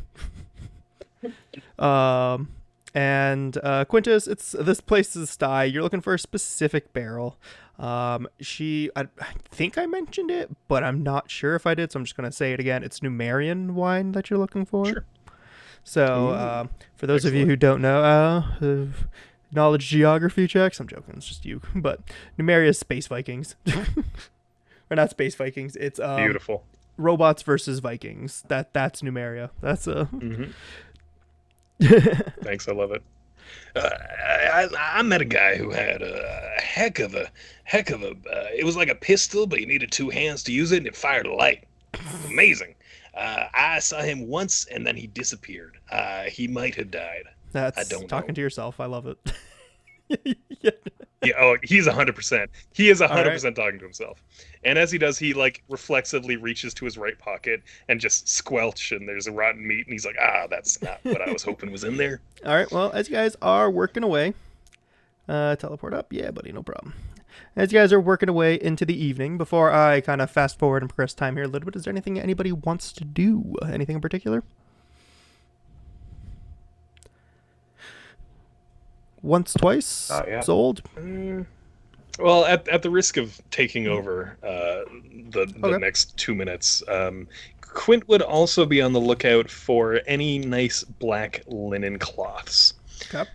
Speaker 1: And Quintus, it's this place is Sty. You're looking for a specific barrel. I think I mentioned it, but I'm not sure if I did, so I'm just gonna say it again. It's Numerian wine that you're looking for.
Speaker 6: Sure.
Speaker 1: So, for those of you who don't know, knowledge geography checks. I'm joking. It's just you. But Numeria is space Vikings, or not space Vikings. It's
Speaker 6: Beautiful.
Speaker 1: robots versus Vikings. That's Numeria. That's
Speaker 6: Mm-hmm. Thanks, I love it. I met a guy who had a heck of a. It was like a pistol, but you needed two hands to use it, and it fired a light. Amazing. I saw him once, and then he disappeared. He might have died.
Speaker 1: That's
Speaker 6: I don't
Speaker 1: talking
Speaker 6: know.
Speaker 1: to yourself. I love it.
Speaker 6: Yeah. Oh, he's 100%. He is 100%
Speaker 1: right.
Speaker 6: talking to himself. And as he does, he like reflexively reaches to his right pocket and just squelch, and there's a rotten meat, and he's like, that's not what I was hoping was in there.
Speaker 1: All right. Well, as you guys are working away, teleport up. Yeah, buddy, no problem. As you guys are working away into the evening, before I kind of fast forward and progress time here a little bit, is there anything anybody wants to do? Anything in particular? Once, twice,
Speaker 3: Not yet.
Speaker 1: sold.
Speaker 6: Well, at the risk of taking over the
Speaker 1: Okay.
Speaker 6: next 2 minutes, Quint would also be on the lookout for any nice black linen cloths.
Speaker 1: Okay.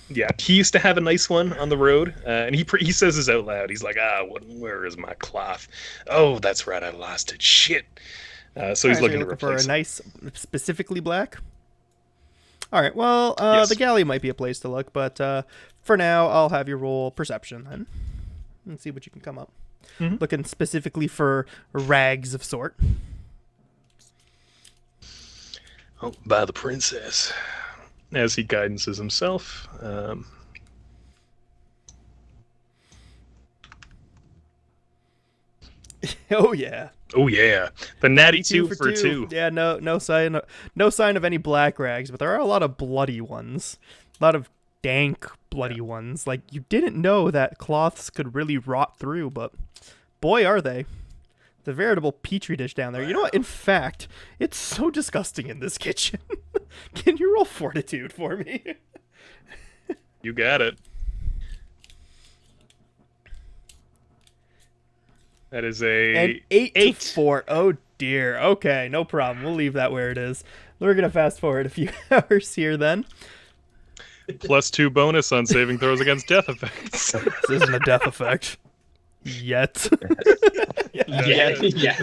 Speaker 6: Yeah, he used to have a nice one on the road, and he says this out loud. He's like, where is my cloth? Oh, that's right, I lost it. Shit. So he's
Speaker 1: Alright,
Speaker 6: looking
Speaker 1: you're
Speaker 6: to
Speaker 1: for a
Speaker 6: replace it.
Speaker 1: nice, specifically black. All right. Well,
Speaker 6: Yes.
Speaker 1: the galley might be a place to look, but for now, I'll have you roll perception then, and see what you can come up.
Speaker 6: Mhm.
Speaker 1: Looking specifically for rags of sort.
Speaker 6: Oh, by the princess. As he guidances himself.
Speaker 1: Oh yeah.
Speaker 6: Oh yeah, the natty
Speaker 1: 2
Speaker 6: two for two.
Speaker 1: Yeah. No sign of any black rags, but there are a lot of bloody ones. A lot of dank bloody ones. Like you didn't know that cloths could really rot through, but boy are they. It's a veritable petri dish down there. You know what? In fact, it's so disgusting in this kitchen. Can you roll fortitude for me?
Speaker 6: You got it. That is
Speaker 1: And
Speaker 6: a
Speaker 1: 8 to
Speaker 6: eight.
Speaker 1: 4. Oh dear. Okay, no problem. We'll leave that where it is. We're gonna fast forward a few hours here then.
Speaker 6: +2 bonus on saving throws against death effects.
Speaker 1: This isn't a death effect. Yet.
Speaker 5: Yeah.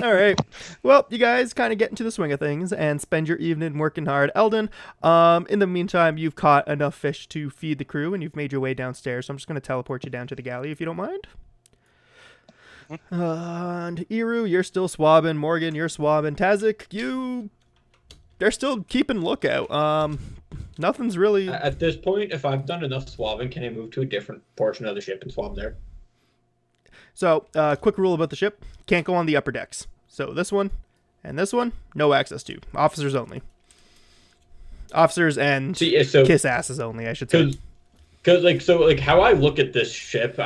Speaker 1: All right. Well, you guys kind of get into the swing of things and spend your evening working hard. Eldon, in the meantime, you've caught enough fish to feed the crew and you've made your way downstairs. So I'm just going to teleport you down to the galley if you don't mind. And Iru, you're still swabbing. Morgan, you're swabbing. Tazik, they're still keeping lookout. Nothing's really.
Speaker 5: At this point, if I've done enough swabbing, can I move to a different portion of the ship and swab there?
Speaker 1: So, quick rule about the ship: can't go on the upper decks. So this one and this one, no access to. Officers only. Officers and kiss asses only, I should say.
Speaker 5: Because how I look at this ship,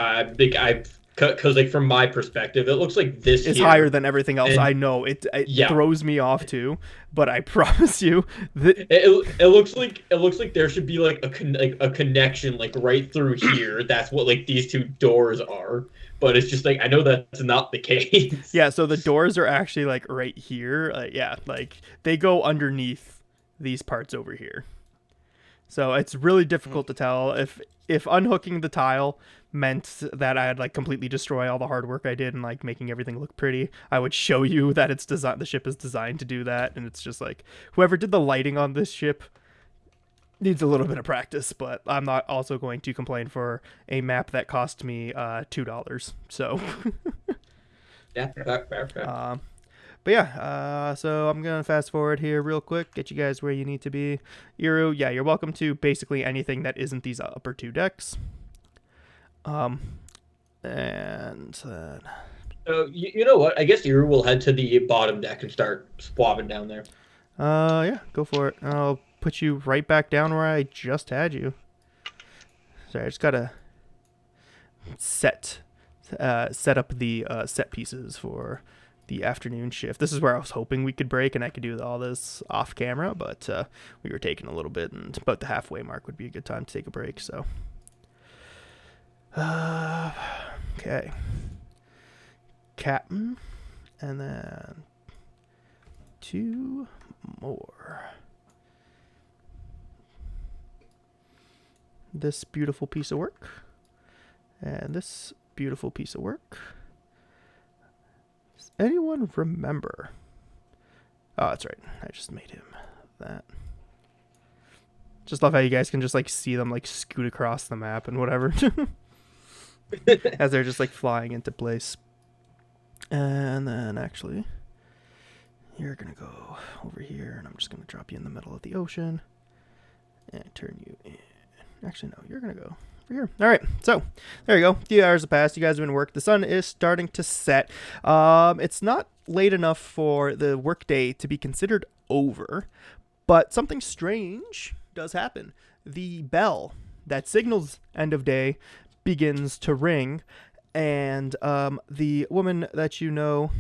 Speaker 5: because like from my perspective, it looks like this
Speaker 1: It's
Speaker 5: here,
Speaker 1: higher than everything else.
Speaker 5: and-
Speaker 1: I know it
Speaker 5: Yeah.
Speaker 1: throws me off too, but I promise you that
Speaker 5: It looks like there should be like a connection like right through here. That's what like these two doors are. But it's just like I know that's not the case.
Speaker 1: yeah. So the doors are actually like right here. Yeah, like they go underneath these parts over here. So it's really difficult to tell if unhooking the tile meant that I'd like completely destroy all the hard work I did and like making everything look pretty. I would show you that it's designed. The ship is designed to do that, and it's just like whoever did the lighting on this ship needs a little bit of practice. But I'm not also going to complain for a map that cost me $2. So.
Speaker 5: Yeah, fair.
Speaker 1: But yeah, so I'm going to fast forward here real quick, get you guys where you need to be. Iru, yeah, you're welcome to basically anything that isn't these upper two decks. And then...
Speaker 5: So you know what? I guess you will head to the bottom deck and start swabbing down there.
Speaker 1: yeah, go for it. I'll put you right back down where I just had you. Sorry, I just gotta set up the set pieces for the afternoon shift. This is where I was hoping we could break and I could do all this off camera, but we were taking a little bit, and about the halfway mark would be a good time to take a break. So, okay, Captain, and then 2 more. This beautiful piece of work, and this beautiful piece of work. Does anyone remember? Oh, that's right. I just made him that. Just love how you guys can just like see them like scoot across the map and whatever. As they're just like flying into place. And then actually, you're going to go over here, and I'm just going to drop you in the middle of the ocean and turn you in. Actually, no, you're going to go over here. All right, so there you go. A few hours have passed. You guys have been work. The sun is starting to set. It's not late enough for the workday to be considered over, but something strange does happen. The bell that signals end of day begins to ring, and the woman that you know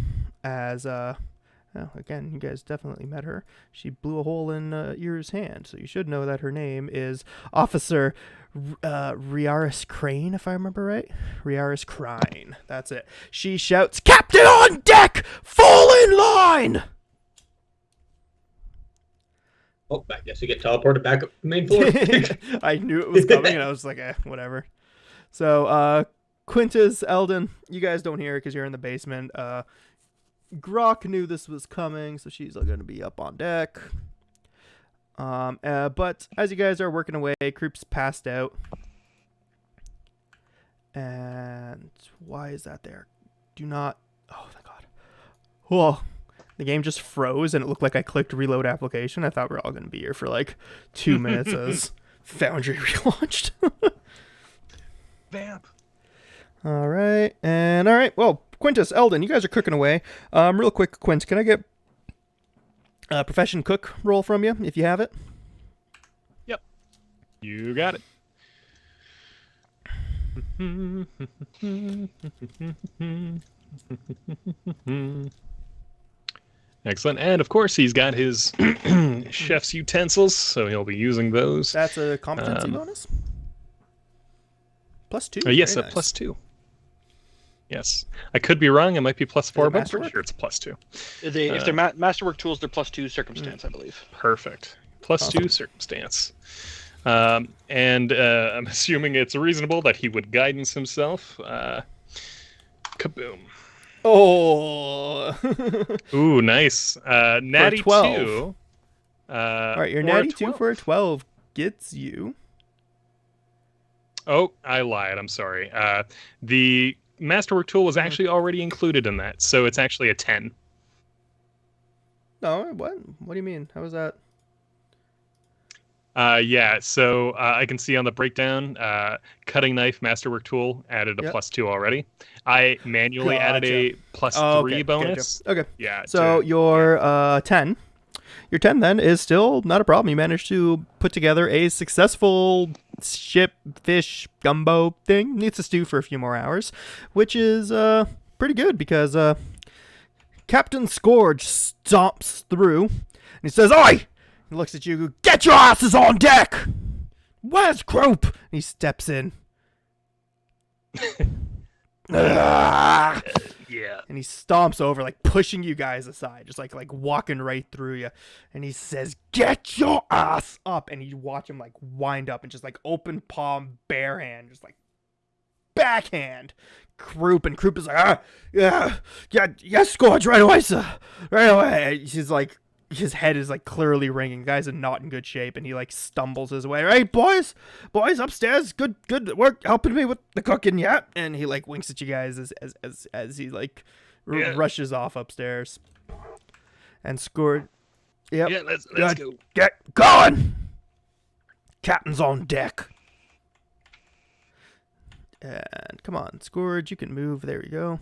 Speaker 1: as well, again, you guys definitely met her. She blew a hole in Iru's hand, so you should know that her name is Officer Riaris Crane, if I remember right. Riaris Crane. That's it. She shouts, "Captain on deck! Fall in line!"
Speaker 5: Oh, I guess we get teleported back up to the main floor.
Speaker 1: I knew it was coming, and I was like, whatever. So, Quintus, Eldon, you guys don't hear it because you're in the basement. Grok knew this was coming, so she's going to be up on deck. But as you guys are working away, Creep's passed out. And why is that there? Do not... Oh, thank God. Whoa. The game just froze, and it looked like I clicked reload application. I thought we were all going to be here for like 2 minutes as Foundry relaunched.
Speaker 6: Vamp.
Speaker 1: All right. Well, Quintus, Eldon, you guys are cooking away. Real quick, Quint, can I get a profession cook roll from you if you have it?
Speaker 6: Yep. You got it. Excellent. And of course, he's got his chef's utensils, so he'll be using those.
Speaker 1: That's a competency bonus? +2.
Speaker 6: Yes,
Speaker 1: Very
Speaker 6: a
Speaker 1: nice.
Speaker 6: +2. Yes. I could be wrong. It might be +4, but I'm pretty
Speaker 1: masterwork?
Speaker 6: sure it's +2.
Speaker 4: If they're masterwork tools, they're +2 circumstance, I believe.
Speaker 6: Perfect. +2 circumstance. And I'm assuming it's reasonable that he would guidance himself. Kaboom.
Speaker 1: Oh.
Speaker 6: Ooh, nice. Natty
Speaker 1: 12.
Speaker 6: 2.
Speaker 1: All right, your
Speaker 6: for
Speaker 1: natty
Speaker 6: 12.
Speaker 1: 2 for a 12 gets you.
Speaker 6: Oh, I lied. I'm sorry. The masterwork tool was actually already included in that, so it's actually a 10.
Speaker 1: No, what? What do you mean? How was that?
Speaker 6: Yeah, so I can see on the breakdown, cutting knife masterwork tool added a
Speaker 1: Yep.
Speaker 6: +2 already. I manually added a +3
Speaker 1: Oh, okay,
Speaker 6: bonus.
Speaker 1: Gotcha. Okay.
Speaker 6: Yeah.
Speaker 1: So your 10 Your 10 then is still not a problem. You managed to put together a successful ship, fish, gumbo thing. Needs to stew for a few more hours, which is pretty good because Captain Scourge stomps through and he says, "Oi!" He looks at you, "Get your asses on deck! Where's Croup?" And he steps in. Ah!
Speaker 6: Yeah.
Speaker 1: And he stomps over, like pushing you guys aside, just like walking right through you. And he says, "Get your ass up!" And you watch him like wind up and just like open palm, bare hand, just like backhand Croup. And Croup is like, yes, Scourge, right away, sir, right away. He's like, his head is like clearly ringing. The guy's not in good shape, and he like stumbles his way. "Right, boys upstairs, good work helping me with the cooking, yeah." And he like winks at you guys as he like rushes off upstairs. And Scourge, yep,
Speaker 6: Yeah, let's go.
Speaker 1: Get going. Captain's on deck. And come on, Scourge, you can move. There we go.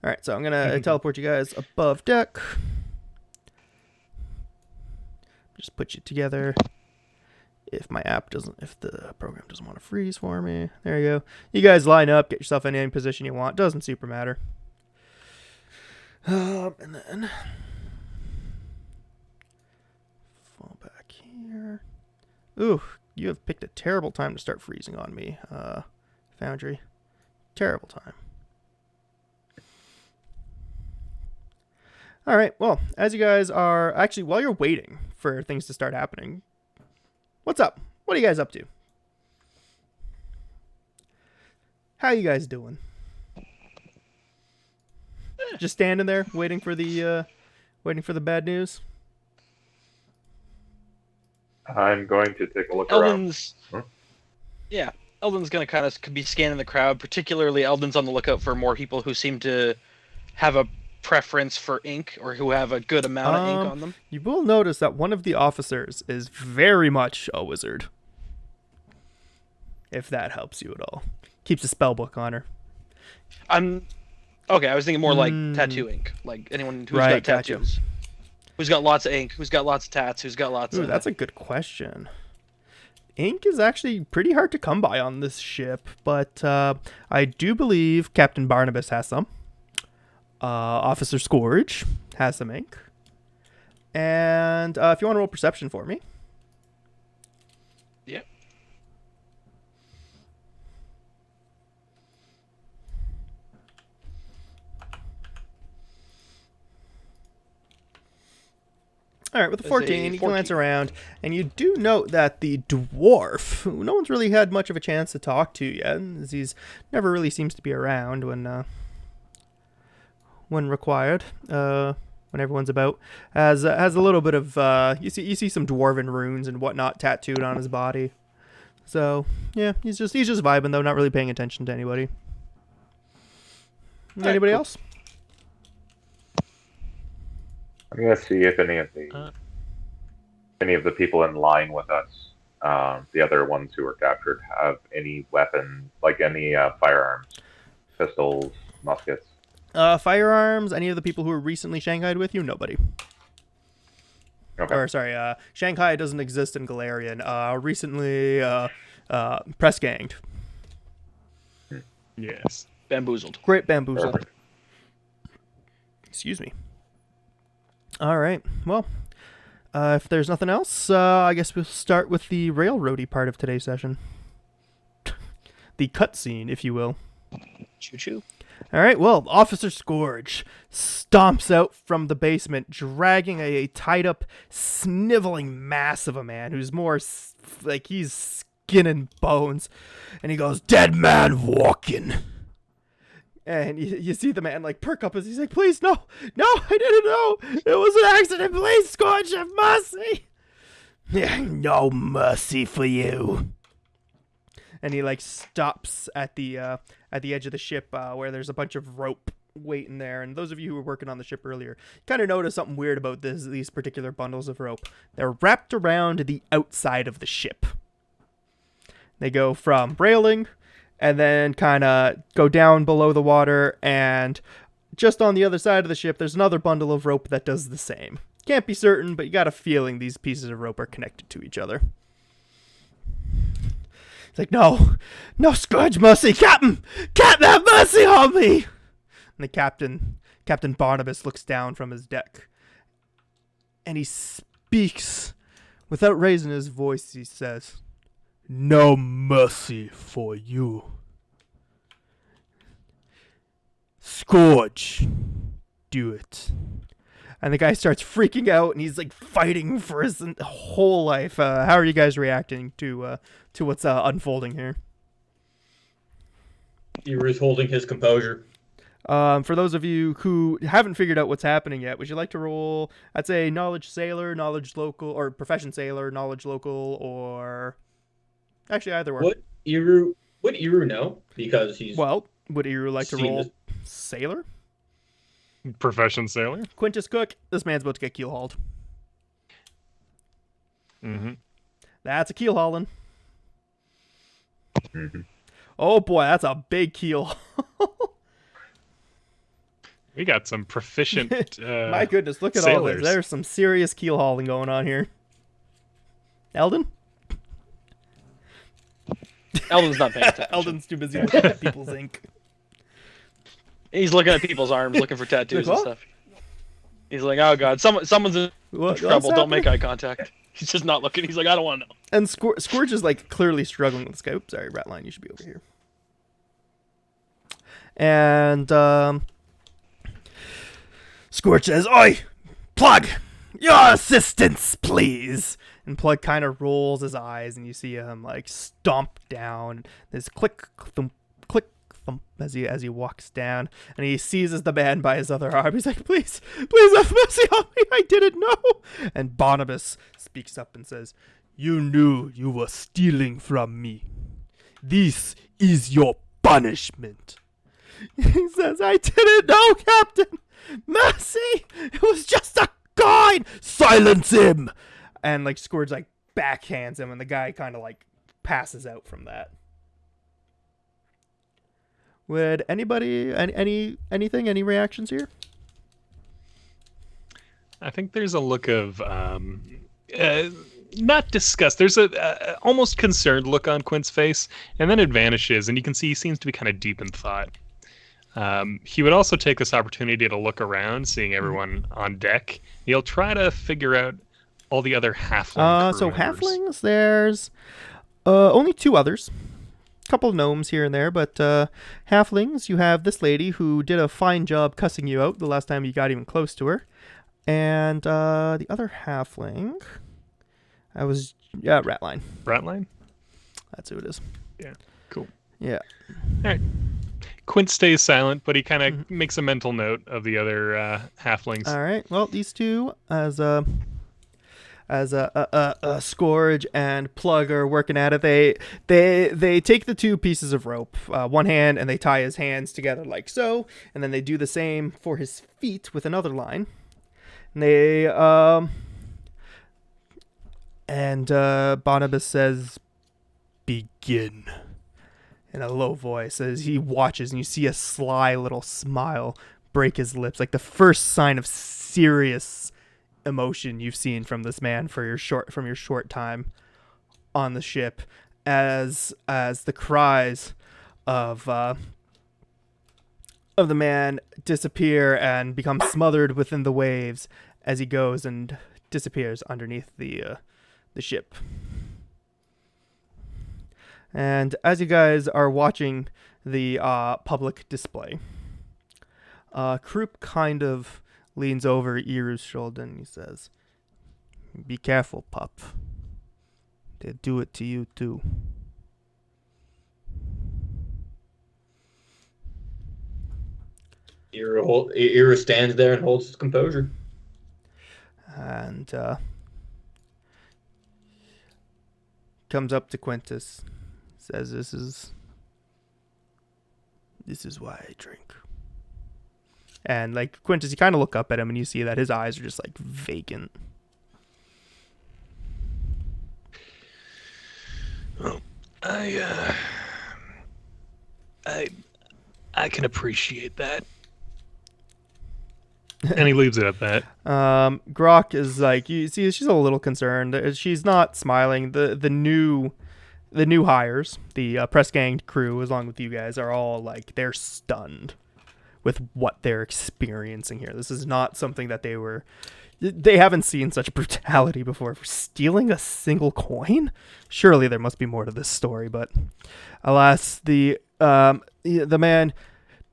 Speaker 1: All right, so I'm gonna teleport you guys above deck. Just put you together. If the program doesn't want to freeze for me. There you go. You guys line up, get yourself in any position you want. Doesn't super matter. And then fall back here. Ooh, you have picked a terrible time to start freezing on me, Foundry. Terrible time. All right, well, as you guys are... Actually, while you're waiting for things to start happening, what's up? What are you guys up to? How you guys doing? Just standing there, waiting for the bad news?
Speaker 3: I'm going to take a look
Speaker 4: Eldon's,
Speaker 3: around.
Speaker 4: yeah, Eldon's gonna kind of be scanning the crowd. Particularly, Eldon's on the lookout for more people who seem to have a preference for ink or who have a good amount of ink on them.
Speaker 1: You will notice that one of the officers is very much a wizard. If that helps you at all. Keeps a spell book on her.
Speaker 4: Okay, I was thinking more like tattoo ink. Like anyone who's
Speaker 1: Right,
Speaker 4: got tattoos.
Speaker 1: gotcha.
Speaker 4: Who's got lots of ink, who's got lots of tats, who's got lots
Speaker 1: Ooh,
Speaker 4: of...
Speaker 1: that's a good question. Ink is actually pretty hard to come by on this ship, but I do believe Captain Barnabas has some. Officer Scourge has some ink. And if you want to roll perception for me.
Speaker 4: Yep.
Speaker 1: All right, with the
Speaker 4: That's a
Speaker 1: 14, you
Speaker 4: 14.
Speaker 1: glance around, and you do note that the dwarf, who no one's really had much of a chance to talk to yet, as he's never really seems to be around when required, when everyone's about, has a little bit of you see some dwarven runes and whatnot tattooed on his body. So yeah, he's just vibing though, not really paying attention to anybody. Anybody else?
Speaker 3: I'm gonna see if any of the people in line with us, the other ones who were captured, have any weapon, like any firearms, pistols, muskets.
Speaker 1: Firearms. Any of the people who were recently shanghaied with you? Nobody.
Speaker 3: Okay.
Speaker 1: Or sorry, Shanghai doesn't exist in Galarian. Recently, press ganged.
Speaker 6: Yes.
Speaker 4: Bamboozled.
Speaker 1: Great bamboozle.
Speaker 3: Perfect.
Speaker 1: Excuse me. All right. Well, if there's nothing else, I guess we'll start with the railroady part of today's session. The cutscene, if you will.
Speaker 4: Choo-choo.
Speaker 1: All right, well, Officer Scourge stomps out from the basement, dragging a tied-up, sniveling mass of a man who's more like he's skin and bones. And he goes, "Dead man walking." And you see the man like perk up as he's like, "Please, no, I didn't know. It was an accident. Please, Scourge, have mercy." "Yeah, no mercy for you." And he like stops at the edge of the ship where there's a bunch of rope waiting there. And those of you who were working on the ship earlier kind of noticed something weird about these particular bundles of rope. They're wrapped around the outside of the ship. They go from railing and then kind of go down below the water, and just on the other side of the ship there's another bundle of rope that does the same. Can't be certain, but you got a feeling these pieces of rope are connected to each other. It's like, no, Scourge, mercy, Captain, have mercy on me. And the Captain Barnabas, looks down from his deck, and he speaks without raising his voice. He says, "No mercy for you, Scourge. Do it." And the guy starts freaking out, and he's like fighting for his whole life. How are you guys reacting to what's unfolding here?
Speaker 5: Iru's holding his composure.
Speaker 1: For those of you who haven't figured out what's happening yet, would you like to roll, I'd say, knowledge sailor, knowledge local, or profession sailor, knowledge local, or actually either or.
Speaker 5: Would Iru know? Because he's
Speaker 1: Well, would Iru like to
Speaker 5: seen
Speaker 1: roll
Speaker 5: this-
Speaker 1: sailor?
Speaker 6: Profession sailor.
Speaker 1: Quintus Cook, this man's about to get keel hauled.
Speaker 6: Mm-hmm.
Speaker 1: That's a keel hauling.
Speaker 3: Mhm.
Speaker 1: Oh boy, that's a big keel.
Speaker 6: We got some proficient.
Speaker 1: My goodness, look at all
Speaker 6: sailors.
Speaker 1: this. There's some serious keel hauling going on here. Eldon?
Speaker 4: Eldon's not paying attention.
Speaker 1: Eldon's too busy looking at people's ink.
Speaker 4: He's looking at people's arms, looking for tattoos
Speaker 1: Like,
Speaker 4: and
Speaker 1: what?
Speaker 4: stuff. He's like, "Oh God, someone's in
Speaker 1: What's
Speaker 4: trouble. Don't make
Speaker 1: happening?
Speaker 4: eye contact." He's just not looking. He's like, "I don't want to know."
Speaker 1: And Scourge is like clearly struggling with this guy. Oops, sorry, Ratline, you should be over here. And Scourge says, "Oi, Plug, your assistance, please." And Plug kind of rolls his eyes, and you see him like stomp down. There's click, thump, as he walks down, and he seizes the man by his other arm. He's like, please have mercy on me. I didn't know." And Barnabas speaks up and says, "You knew you were stealing from me. This is your punishment." He says, "I didn't know, Captain. Mercy. It was just a guide. Silence him." And like Scourge like backhands him, and the guy kind of like passes out from that. Would anybody, any reactions here?
Speaker 6: I think there's a look of not disgust. There's a almost concerned look on Quint's face, and then it vanishes, and you can see he seems to be kind of deep in thought. He would also take this opportunity to look around, seeing everyone on deck. He'll try to figure out all the other halfling crew
Speaker 1: So
Speaker 6: members.
Speaker 1: halflings, there's only two others. Couple of gnomes here and there, but halflings, you have this lady who did a fine job cussing you out the last time you got even close to her. And the other halfling, Ratline.
Speaker 6: Ratline?
Speaker 1: That's who it is.
Speaker 6: Yeah, cool.
Speaker 1: Yeah.
Speaker 6: All right. Quint stays silent, but he kind of makes a mental note of the other halflings.
Speaker 1: All right. Well, these two, as Scourge and Plug are working at it, they take the two pieces of rope, one hand, and they tie his hands together like so, and then they do the same for his feet with another line. And they Barnabas says, "Begin," in a low voice as he watches, and you see a sly little smile break his lips, like the first sign of serious emotion you've seen from this man from your short time on the ship, as the cries of the man disappear and become smothered within the waves as he goes and disappears underneath the ship. And as you guys are watching the public display, Krupp kind of leans over Iru's shoulder and he says, "Be careful, pup. They'll do it to you too."
Speaker 5: Iru stands there and holds his composure.
Speaker 1: And comes up to Quintus, says, This is why I drink." And like Quintus, you kind of look up at him and you see that his eyes are just like vacant.
Speaker 6: Well, I can appreciate that. And he leaves it at that.
Speaker 1: Grok is like, you see, she's a little concerned. She's not smiling. The new hires, the press gang crew, along with you guys, are all like, they're stunned with what they're experiencing here. This is not something that they haven't seen such brutality before. For stealing a single coin? Surely there must be more to this story, but alas, the man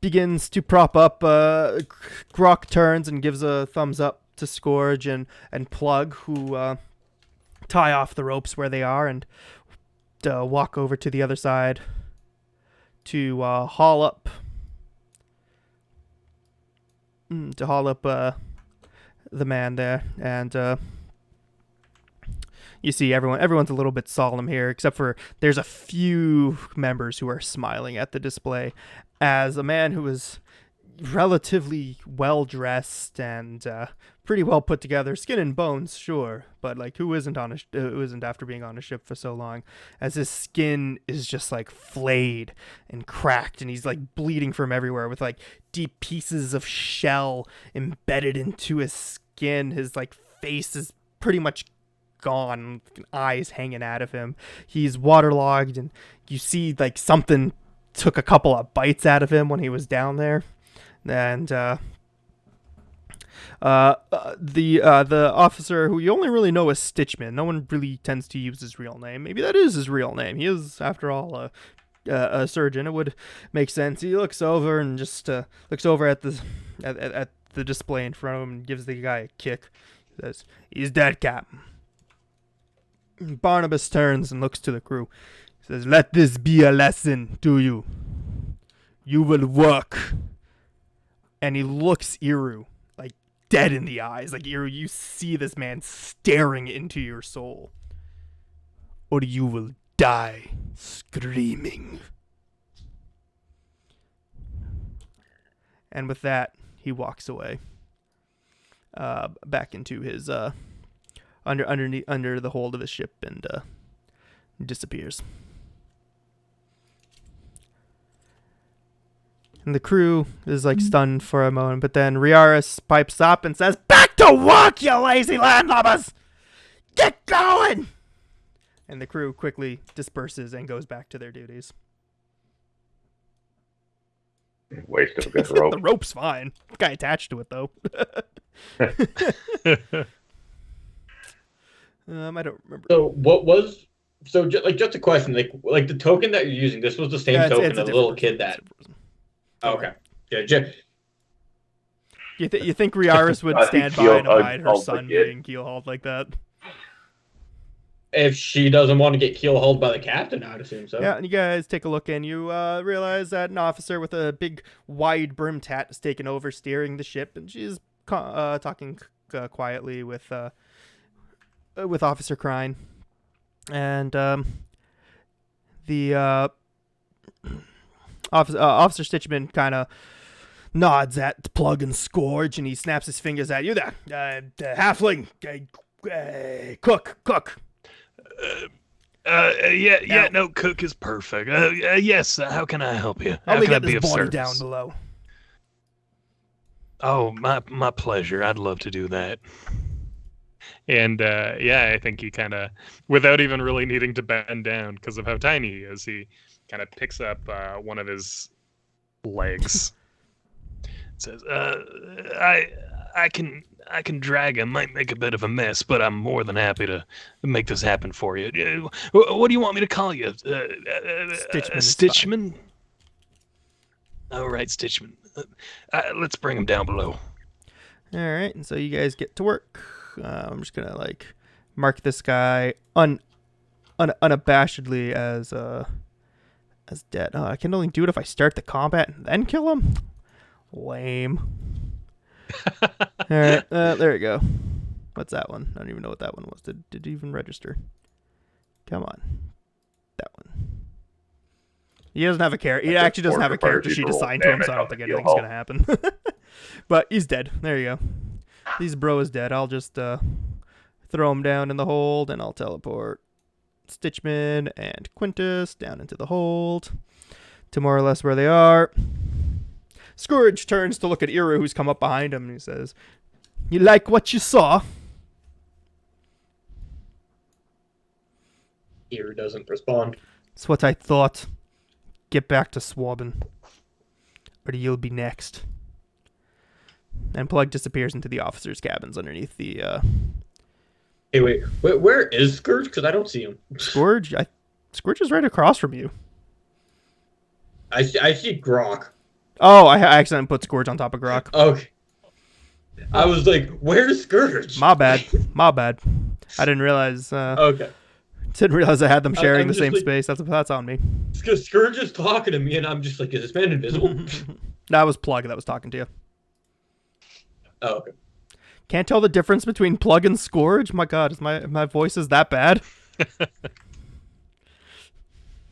Speaker 1: begins to prop up. Grok turns and gives a thumbs up to Scourge and Plug, who tie off the ropes where they are and walk over to the other side to haul up the man there. And you see everyone's a little bit solemn here, except for there's a few members who are smiling at the display as a man who is relatively well dressed and pretty well put together, skin and bones, sure, but like who isn't after being on a ship for so long, as his skin is just like flayed and cracked, and he's like bleeding from everywhere with like deep pieces of shell embedded into his skin. His like face is pretty much gone, eyes hanging out of him. He's waterlogged, and you see like something took a couple of bites out of him when he was down there. And the officer, who you only really know as Stitchman, no one really tends to use his real name. Maybe that is his real name. He is, after all, a surgeon. It would make sense. He looks over and just looks over at the display in front of him and gives the guy a kick. He says, "He's dead, Captain." Barnabas turns and looks to the crew. He says, "Let this be a lesson to you. You will work." And he looks Iru like dead in the eyes. Like, Iru, you see this man staring into your soul. Or you will die screaming. And with that, he walks away. Back into his under the hold of his ship and disappears. And the crew is like stunned for a moment, but then Riaris pipes up and says, "Back to work, you lazy landlubbers! Get going!" And the crew quickly disperses and goes back to their duties.
Speaker 3: Waste of a good rope.
Speaker 1: The rope's fine. The guy attached to it, though. I don't remember.
Speaker 5: So what was just a question, like the token that you're using, this was the same token that the little kid that. Okay. Yeah.
Speaker 1: You think Riaris would stand by and hide her son being keel-hauled like that?
Speaker 5: If she doesn't want to get keel-hauled by the captain, I'd assume so.
Speaker 1: Yeah, and you guys take a look and you realize that an officer with a big wide-brimmed hat is taking over steering the ship, and she's talking quietly with Officer Crine. And the Officer Stitchman kind of nods at Plug and Scourge, and he snaps his fingers at you there. Halfling, cook.
Speaker 6: No, cook is perfect. Yes, how can I help you?
Speaker 1: How
Speaker 6: How
Speaker 1: me
Speaker 6: can I
Speaker 1: get
Speaker 6: be
Speaker 1: this
Speaker 6: of
Speaker 1: body
Speaker 6: service?
Speaker 1: down below.
Speaker 6: Oh, my pleasure. I'd love to do that. And I think he kind of, without even really needing to bend down because of how tiny he is, he kind of picks up one of his legs. Says, I can drag him. Might make a bit of a mess, but I'm more than happy to make this happen for you. What do you want me to call you? Stitchman? All right, Stitchman. Let's bring him down below.
Speaker 1: All right, and so you guys get to work. I'm just gonna mark this guy unabashedly as dead. Oh, I can only do it if I start the combat and then kill him. Lame. All right, there we go. What's that one? I don't even know what that one was. Did it even register? Come on, that one. He doesn't have a character. He actually doesn't have a character sheet assigned to him, so I don't think anything's gonna happen. But he's dead. There you go. This bro is dead. I'll just throw him down in the hold, and I'll teleport Stitchman and Quintus down into the hold to more or less where they are. Scourge turns to look at Iru, who's come up behind him, and he says, "You like what you saw?"
Speaker 5: Iru doesn't respond.
Speaker 1: That's what I thought. Get back to swabbing, or you'll be next. And Plug disappears into the officers' cabins underneath the.
Speaker 5: Hey, wait, where is Scourge? Because I don't see him.
Speaker 1: Scourge. Scourge is right across from you.
Speaker 5: I see Grok.
Speaker 1: Oh, I accidentally put Scourge on top of Grok.
Speaker 5: Okay. I was like, where's Scourge?
Speaker 1: My bad. My bad. I didn't realize.
Speaker 5: Okay.
Speaker 1: Didn't realize I had them sharing
Speaker 5: I'm
Speaker 1: the
Speaker 5: just
Speaker 1: same
Speaker 5: like-
Speaker 1: space. That's on me.
Speaker 5: Because Scourge is talking to me, and I'm just like, is this man invisible?
Speaker 1: That was Plug that was talking to you.
Speaker 5: Oh, okay.
Speaker 1: Can't tell the difference between Plug and Scourge. My God, is my voice is that bad?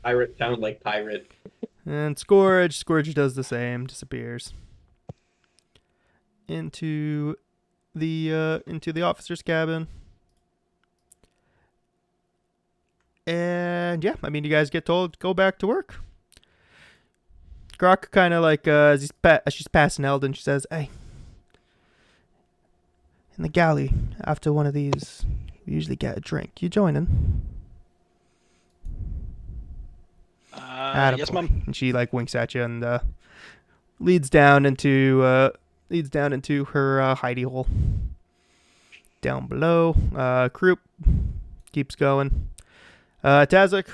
Speaker 5: Pirate sound like pirate.
Speaker 1: And Scourge does the same, disappears into the officer's cabin. And yeah, I mean, you guys get told go back to work. Grok kind of like as she's passing Eldon, she says, "Hey, in the galley after one of these, we usually get a drink. You joining?"
Speaker 4: Yes,
Speaker 1: Attaboy.
Speaker 4: Mom.
Speaker 1: And she like winks at you and leads down into her hidey hole. Down below, Croup keeps going. Tazik,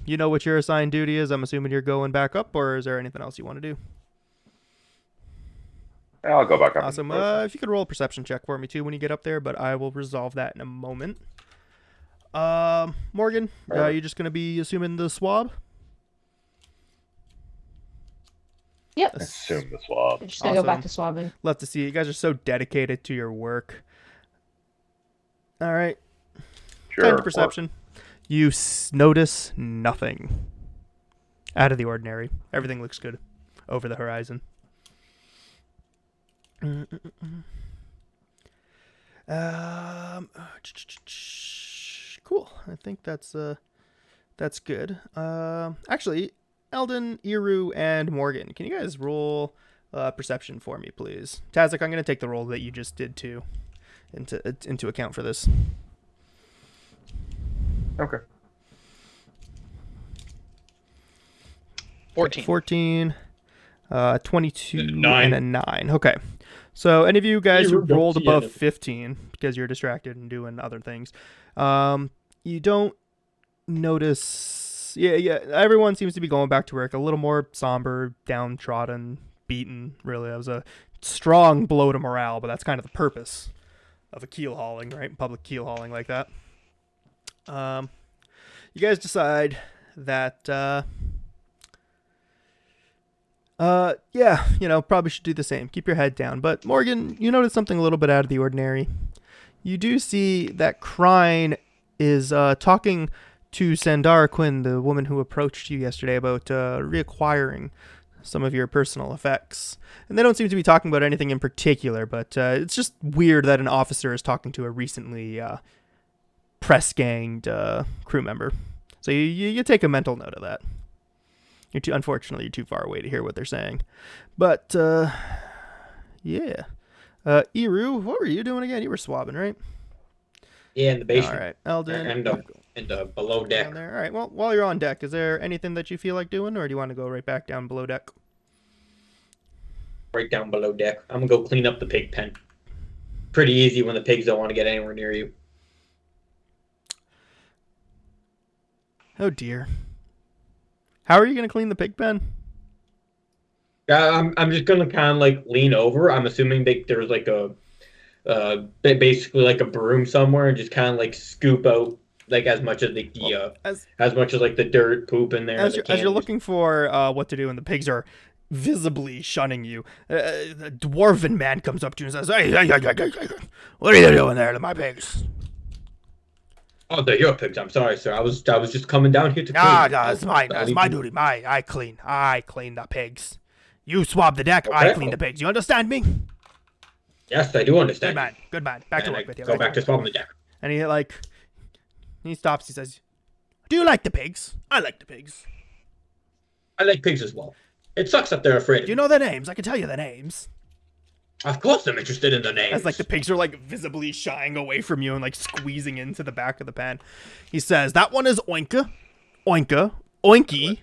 Speaker 1: you know what your assigned duty is. I'm assuming you're going back up, or is there anything else you want to do?
Speaker 3: I'll go back up.
Speaker 1: Awesome. If you could roll a perception check for me too when you get up there, but I will resolve that in a moment. Morgan, you just gonna be assuming the swab?
Speaker 2: Yep.
Speaker 3: Assume the swab.
Speaker 2: I'm just gonna go back
Speaker 1: Awesome.
Speaker 2: to swabbing.
Speaker 1: Love to see it. You guys are so dedicated to your work. All right.
Speaker 3: Sure.
Speaker 1: Kind of perception. You notice nothing out of the ordinary. Everything looks good over the horizon. Cool. I think that's good. Actually, Eldon, Iru, and Morgan, can you guys roll perception for me, please? Tazik, I'm going to take the roll that you just did too into account for this.
Speaker 3: Okay.
Speaker 4: 14.
Speaker 1: 22,
Speaker 5: Nine.
Speaker 1: and a 9. Okay. So any of you guys who
Speaker 5: Iru don't
Speaker 1: rolled
Speaker 5: see
Speaker 1: above
Speaker 5: anything.
Speaker 1: 15, because you're distracted and doing other things, you don't notice... Yeah, everyone seems to be going back to work a little more somber, downtrodden, beaten, really. That was a strong blow to morale, but that's kind of the purpose of a keel hauling, right? Public keel hauling like that. You guys decide that, probably should do the same. Keep your head down. But Morgan, you notice something a little bit out of the ordinary. You do see that Crine is talking to Sandara Quinn, the woman who approached you yesterday, about reacquiring some of your personal effects. And they don't seem to be talking about anything in particular, but it's just weird that an officer is talking to a recently press-ganged crew member. So you take a mental note of that. Unfortunately, you're too far away to hear what they're saying. But, yeah. Iru, what were you doing again? You were swabbing, right?
Speaker 5: Yeah, in the basement.
Speaker 1: All right. Eldon.
Speaker 5: And below deck.
Speaker 1: Down there. All right. Well, while you're on deck, is there anything that you feel like doing, or do you want to go right back down below deck?
Speaker 5: Right down below deck. I'm gonna go clean up the pig pen. Pretty easy when the pigs don't want to get anywhere near you.
Speaker 1: Oh, dear. How are you going to clean the pig pen?
Speaker 5: I'm just gonna kind of like lean over. I'm assuming there's like a basically like a broom somewhere, and just kind of like scoop out like as much of the as much as like the dirt, poop in there.
Speaker 1: As you're looking for what to do, and the pigs are visibly shunning you, the dwarven man comes up to you and says, "Hey, what are you doing there to my pigs?"
Speaker 5: Oh, they're your pigs. I'm sorry, sir. I was just coming down here to clean.
Speaker 1: No, it's mine. It's my duty. I clean the pigs. You swab the deck. I
Speaker 5: Okay.
Speaker 1: clean the pigs. You understand me?
Speaker 5: Yes, I do understand.
Speaker 1: Good man. Back to
Speaker 5: And
Speaker 1: work
Speaker 5: I
Speaker 1: with you.
Speaker 5: go back to swabbing the deck.
Speaker 1: And he stops. He says, "Do you like the pigs? I like the pigs.
Speaker 5: I like pigs as well. It sucks that they're afraid.
Speaker 1: Do you know their names? I can tell you their names.
Speaker 5: Of course, I'm interested in the names.
Speaker 1: As like the pigs are like visibly shying away from you and like squeezing into the back of the pen. He says, that one is Oinka, Oinka, Oinky,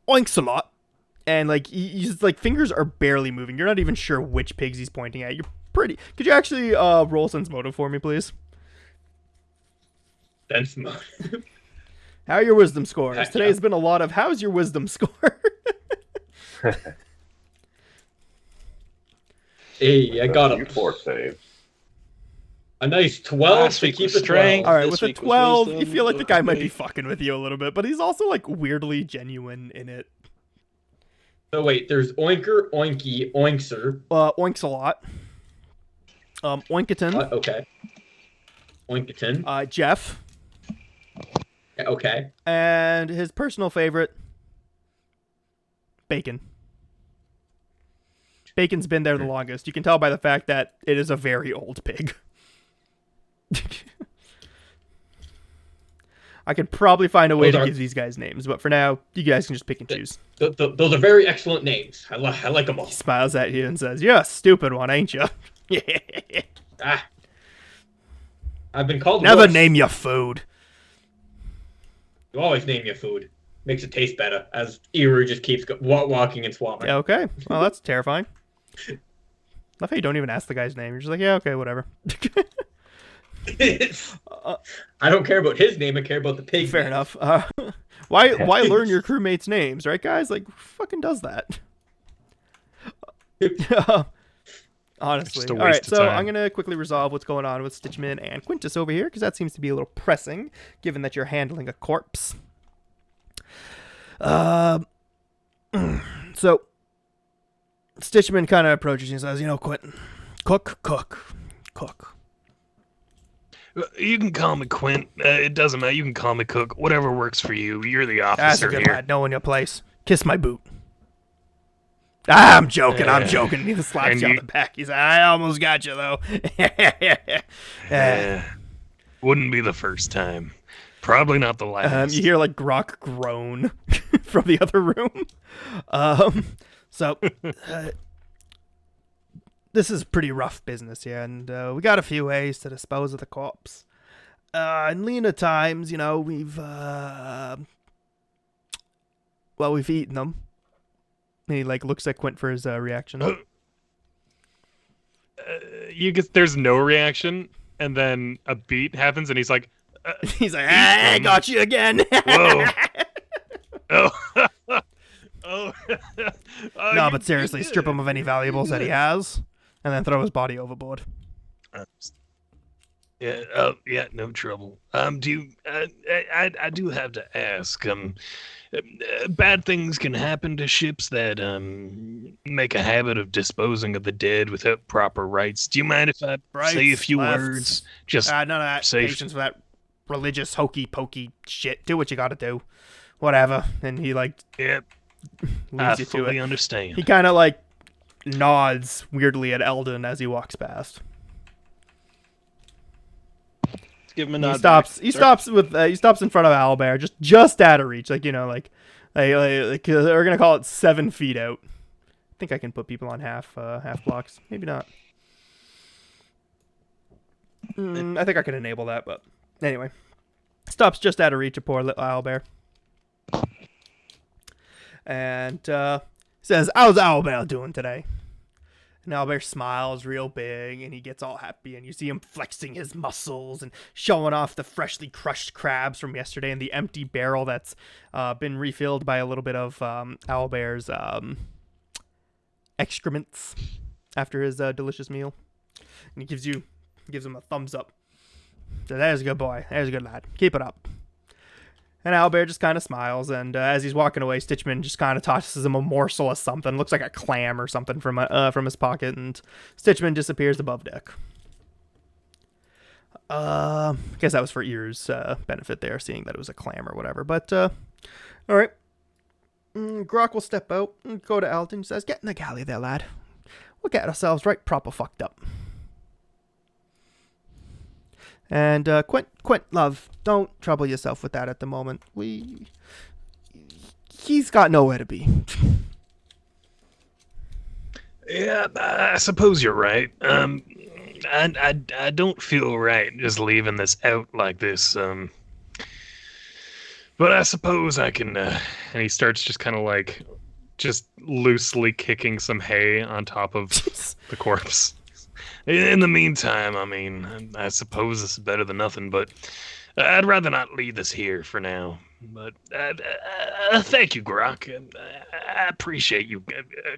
Speaker 1: Oinksalot. And like he's like fingers are barely moving. You're not even sure which pigs he's pointing at. You're pretty. Could you actually roll sense motive for me, please?
Speaker 5: Sense motive.
Speaker 1: How are your wisdom scores?
Speaker 5: Heck
Speaker 1: Today's
Speaker 5: yeah.
Speaker 1: been a lot of how's your wisdom score?
Speaker 5: Hey, I got
Speaker 3: You
Speaker 5: a
Speaker 3: four save.
Speaker 5: nice 12
Speaker 4: Last
Speaker 5: to
Speaker 4: week
Speaker 5: keep
Speaker 4: was
Speaker 5: it
Speaker 4: strength.
Speaker 5: 12.
Speaker 1: All right,
Speaker 4: This
Speaker 1: with a
Speaker 4: week was
Speaker 1: 12, you
Speaker 4: wisdom.
Speaker 1: feel like the guy might be fucking with you a little bit, but he's also like weirdly genuine in it.
Speaker 5: So wait, there's Oinker, Oinky, Oinkser.
Speaker 1: Oinks a lot. Oinkaton.
Speaker 5: Okay. Oinkaton.
Speaker 1: Jeff.
Speaker 5: Okay.
Speaker 1: And his personal favorite, Bacon. Bacon's been there the longest. You can tell by the fact that it is a very old pig. I could probably find a way to give these guys names, but for now, you guys can just pick and choose.
Speaker 5: Those are very excellent names. I like them all.
Speaker 1: He smiles at you and says, "You're a stupid one, ain't you?"
Speaker 5: Ah. I've been called
Speaker 1: Never
Speaker 5: worse.
Speaker 1: name your food.
Speaker 5: You always name your food. Makes it taste better, as Eru just keeps walking and swapping.
Speaker 1: Yeah, okay. Well, that's terrifying. Love how you don't even ask the guy's name. You're just like, yeah, okay, whatever.
Speaker 5: I don't care about his name. I care about the pig.
Speaker 1: Fair enough. Why learn your crewmates' names, right, guys? Like, who fucking does that? Honestly.
Speaker 6: Just a
Speaker 1: All right,
Speaker 6: waste of
Speaker 1: so
Speaker 6: time.
Speaker 1: I'm going to quickly resolve what's going on with Stitchman and Quintus over here, because that seems to be a little pressing, given that you're handling a corpse. So, Stitchman kind of approaches you and says, Quentin, cook.
Speaker 6: You can call me Quint. It doesn't matter. You can call me Cook. Whatever works for you. You're the
Speaker 1: That's a
Speaker 6: officer
Speaker 1: good
Speaker 6: here.
Speaker 1: lad, knowing your place. Kiss my boot. I'm joking. He slaps
Speaker 6: And
Speaker 1: you on
Speaker 6: you-
Speaker 1: the back. He's like, I almost got you, though.
Speaker 6: Wouldn't be the first time. Probably not the last.
Speaker 1: You hear, like, Grok groan from the other room. So, this is pretty rough business here, and we got a few ways to dispose of the corpse. In leaner times, we've eaten them. And he like looks at Quint for his reaction.
Speaker 6: There's no reaction, and then a beat happens, and he's like,
Speaker 1: He's like, I got you again.
Speaker 6: "Whoa, oh, oh."
Speaker 1: No,
Speaker 6: You
Speaker 1: but seriously,
Speaker 6: did
Speaker 1: strip
Speaker 6: it.
Speaker 1: him of any valuables that he has, and then throw his body overboard.
Speaker 6: Yeah, no trouble. I do have to ask. Bad things can happen to ships that make a habit of disposing of the dead without proper rites. Do you mind if I say a
Speaker 1: Rights,
Speaker 6: few
Speaker 1: lefts.
Speaker 6: words? Just
Speaker 1: None of that
Speaker 6: safe.
Speaker 1: patience for that religious hokey pokey shit. Do what you gotta do. Whatever. And he like
Speaker 6: yeah, I
Speaker 1: leads you to
Speaker 6: fully
Speaker 1: it.
Speaker 6: understand.
Speaker 1: He kind of like nods weirdly at Eldon as he walks past.
Speaker 4: Give him a nod.
Speaker 1: He stops.
Speaker 4: back.
Speaker 1: He
Speaker 4: Sir.
Speaker 1: stops with. He stops in front of Owlbear, just out of reach. Like like we're gonna call it 7 feet out. I think I can put people on half blocks. Maybe not. I think I can enable that, but anyway, stops just out of reach of poor little Owlbear, and says, "How's Owlbear doing today?" And Owlbear smiles real big, and he gets all happy, and you see him flexing his muscles and showing off the freshly crushed crabs from yesterday and the empty barrel that's been refilled by a little bit of Owlbear's excrements after his delicious meal. And he gives him a thumbs up. So there's a good boy. There's a good lad. Keep it up. And Owlbear just kind of smiles, and as he's walking away, Stitchman just kind of tosses him a morsel of something. Looks like a clam or something from his pocket, and Stitchman disappears above deck. I guess that was for Ear's benefit there, seeing that it was a clam or whatever. But, all right. Grok will step out and go to Alton and says, "Get in the galley there, lad. We'll get ourselves right proper fucked up." And Quint, love, don't trouble yourself with that at the moment. he's got nowhere to be.
Speaker 6: Yeah, I suppose you're right. I don't feel right just leaving this out like this. But I suppose I can. And he starts just kind of like, just loosely kicking some hay on top of the corpse. In the meantime, I mean, I suppose this is better than nothing, but I'd rather not leave this here for now. But thank you, Grok. I appreciate you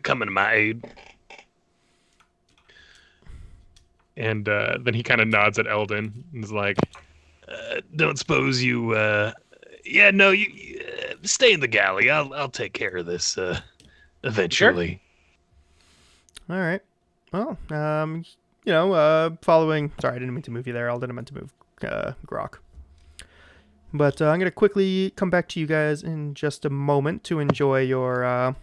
Speaker 6: coming to my aid. And then he kind of nods at Eldon and is like, "Don't suppose you? Yeah, no, you stay in the galley. I'll take care of this eventually."
Speaker 1: All right. Well, following. Sorry, I didn't mean to move you there, Eldon. I meant to move Grok. But I'm gonna quickly come back to you guys in just a moment to enjoy your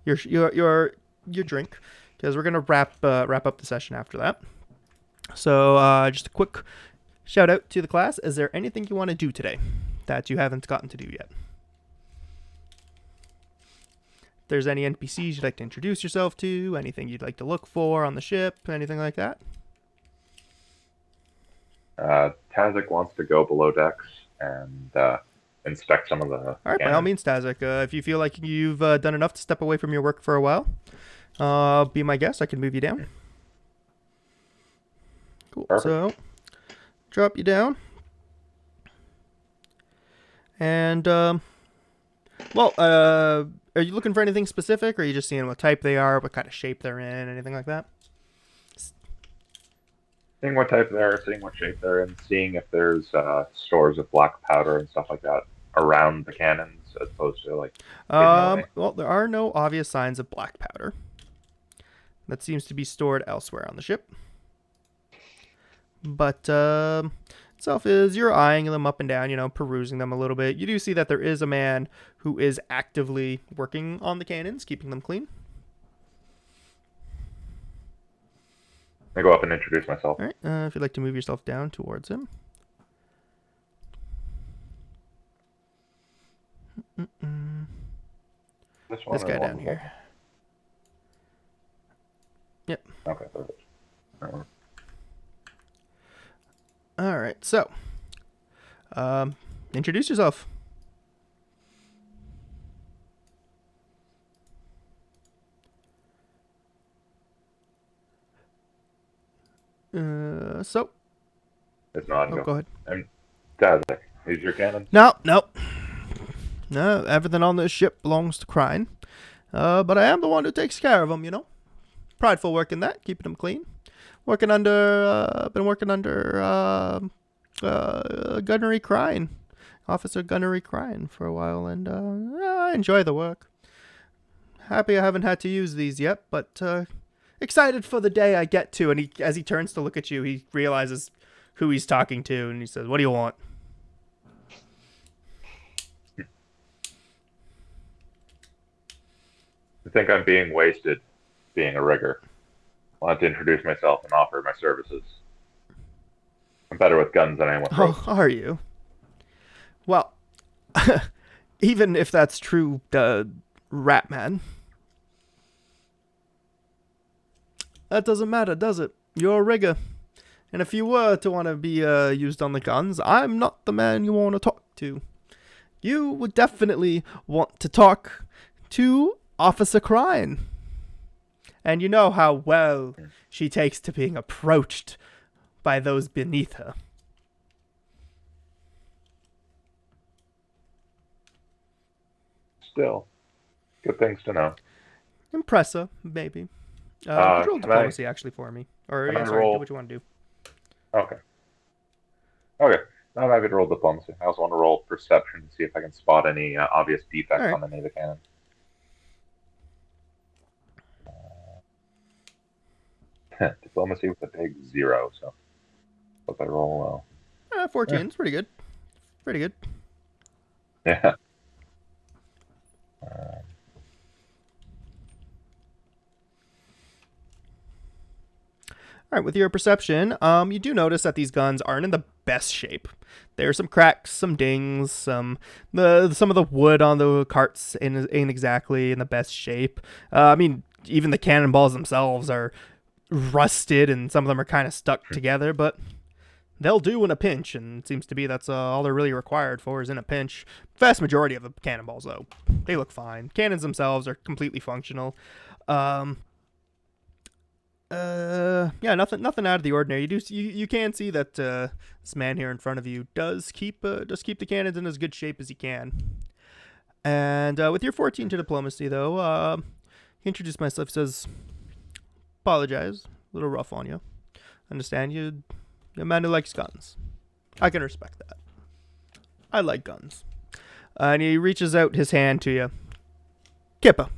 Speaker 1: drink, because we're gonna wrap up the session after that. So just a quick shout out to the class. Is there anything you want to do today that you haven't gotten to do yet? If there's any NPCs you'd like to introduce yourself to, anything you'd like to look for on the ship, anything like that?
Speaker 3: Tazik wants to go below decks and inspect some of the.
Speaker 1: All right, by all means, Tazik. If you feel like you've done enough to step away from your work for a while, be my guest. I can move you down. Cool.
Speaker 3: Perfect.
Speaker 1: So, drop you down. And, are you looking for anything specific, or are you just seeing what type they are, what kind of shape they're in, anything like that?
Speaker 3: Seeing what type they're, seeing what shape they're in, seeing if there's stores of black powder and stuff like that around the cannons, as opposed to like.
Speaker 1: Well, there are no obvious signs of black powder. That seems to be stored elsewhere on the ship. But itself is you're eyeing them up and down, perusing them a little bit. You do see that there is a man who is actively working on the cannons, keeping them clean.
Speaker 3: I go up and introduce myself.
Speaker 1: All right, if you'd like to move yourself down towards him. This guy down here. Yep.
Speaker 3: Okay, perfect.
Speaker 1: All right, so introduce yourself.
Speaker 3: It's not.
Speaker 1: Go ahead.
Speaker 3: I'm Tazik. Is your cannon?
Speaker 1: No. Everything on this ship belongs to Crine. But I am the one who takes care of them, Prideful work in that, keeping them clean. Been working under Gunnery Crine, Officer Gunnery Crine for a while, and I enjoy the work. Happy I haven't had to use these yet, but excited for the day I get to. And as he turns to look at you, he realizes who he's talking to, and he says, "What do you want?"
Speaker 3: I think I'm being wasted being a rigger. I want to introduce myself and offer my services. I'm better with guns than I am with ropes.
Speaker 1: Oh, are you? Well, even if that's true, Ratman, that doesn't matter, does it? You're a rigger. And if you were to want to be used on the guns, I'm not the man you want to talk to. You would definitely want to talk to Officer Crine. And you know how well she takes to being approached by those beneath her.
Speaker 3: Still, good things to know.
Speaker 1: Impress her, maybe. Roll diplomacy actually for me. Or do what you want to do.
Speaker 3: Okay. I'm happy to roll diplomacy. I also want to roll perception to see if I can spot any obvious defects on the native cannon. Diplomacy with a big 0, so hope I roll well.
Speaker 1: 14 is pretty good. Pretty good.
Speaker 3: Yeah.
Speaker 1: All right, with your perception, you do notice that these guns aren't in the best shape. There are some cracks, some dings, some of the wood on the carts ain't exactly in the best shape. I mean, even the cannonballs themselves are rusted, and some of them are kind of stuck together, but they'll do in a pinch, and it seems to be that's all they're really required for is in a pinch. Vast majority of the cannonballs, though, they look fine. Cannons themselves are completely functional. Yeah, nothing out of the ordinary. You can see that this man here in front of you does keep the cannons in as good shape as he can. And with your 14 to diplomacy, though, he introduced myself. Says, apologize, a little rough on you. Understand you're a man who likes guns. I can respect that. I like guns. And he reaches out his hand to you. Kippa.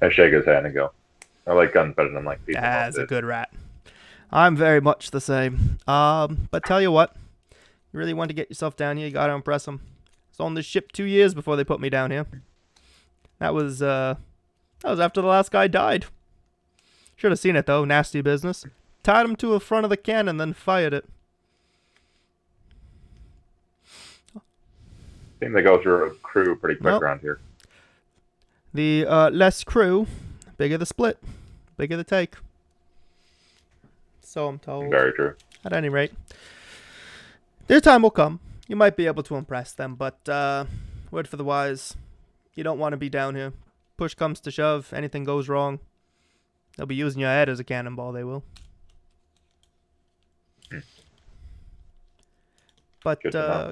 Speaker 3: I shake his hand and go, I like guns better than like people.
Speaker 1: That's a good rat. I'm very much the same. But tell you what, you really want to get yourself down here, you gotta impress them. I was on this ship 2 years before they put me down here. That was after the last guy died. Should have seen it though, nasty business. Tied him to the front of the cannon, then fired it.
Speaker 3: Seem to go through a crew pretty quick around here.
Speaker 1: The less crew, bigger the split, bigger the take. So I'm told.
Speaker 3: Very true.
Speaker 1: At any rate, their time will come. You might be able to impress them, but word for the wise, you don't want to be down here. Push comes to shove, anything goes wrong, they'll be using your head as a cannonball, they will. But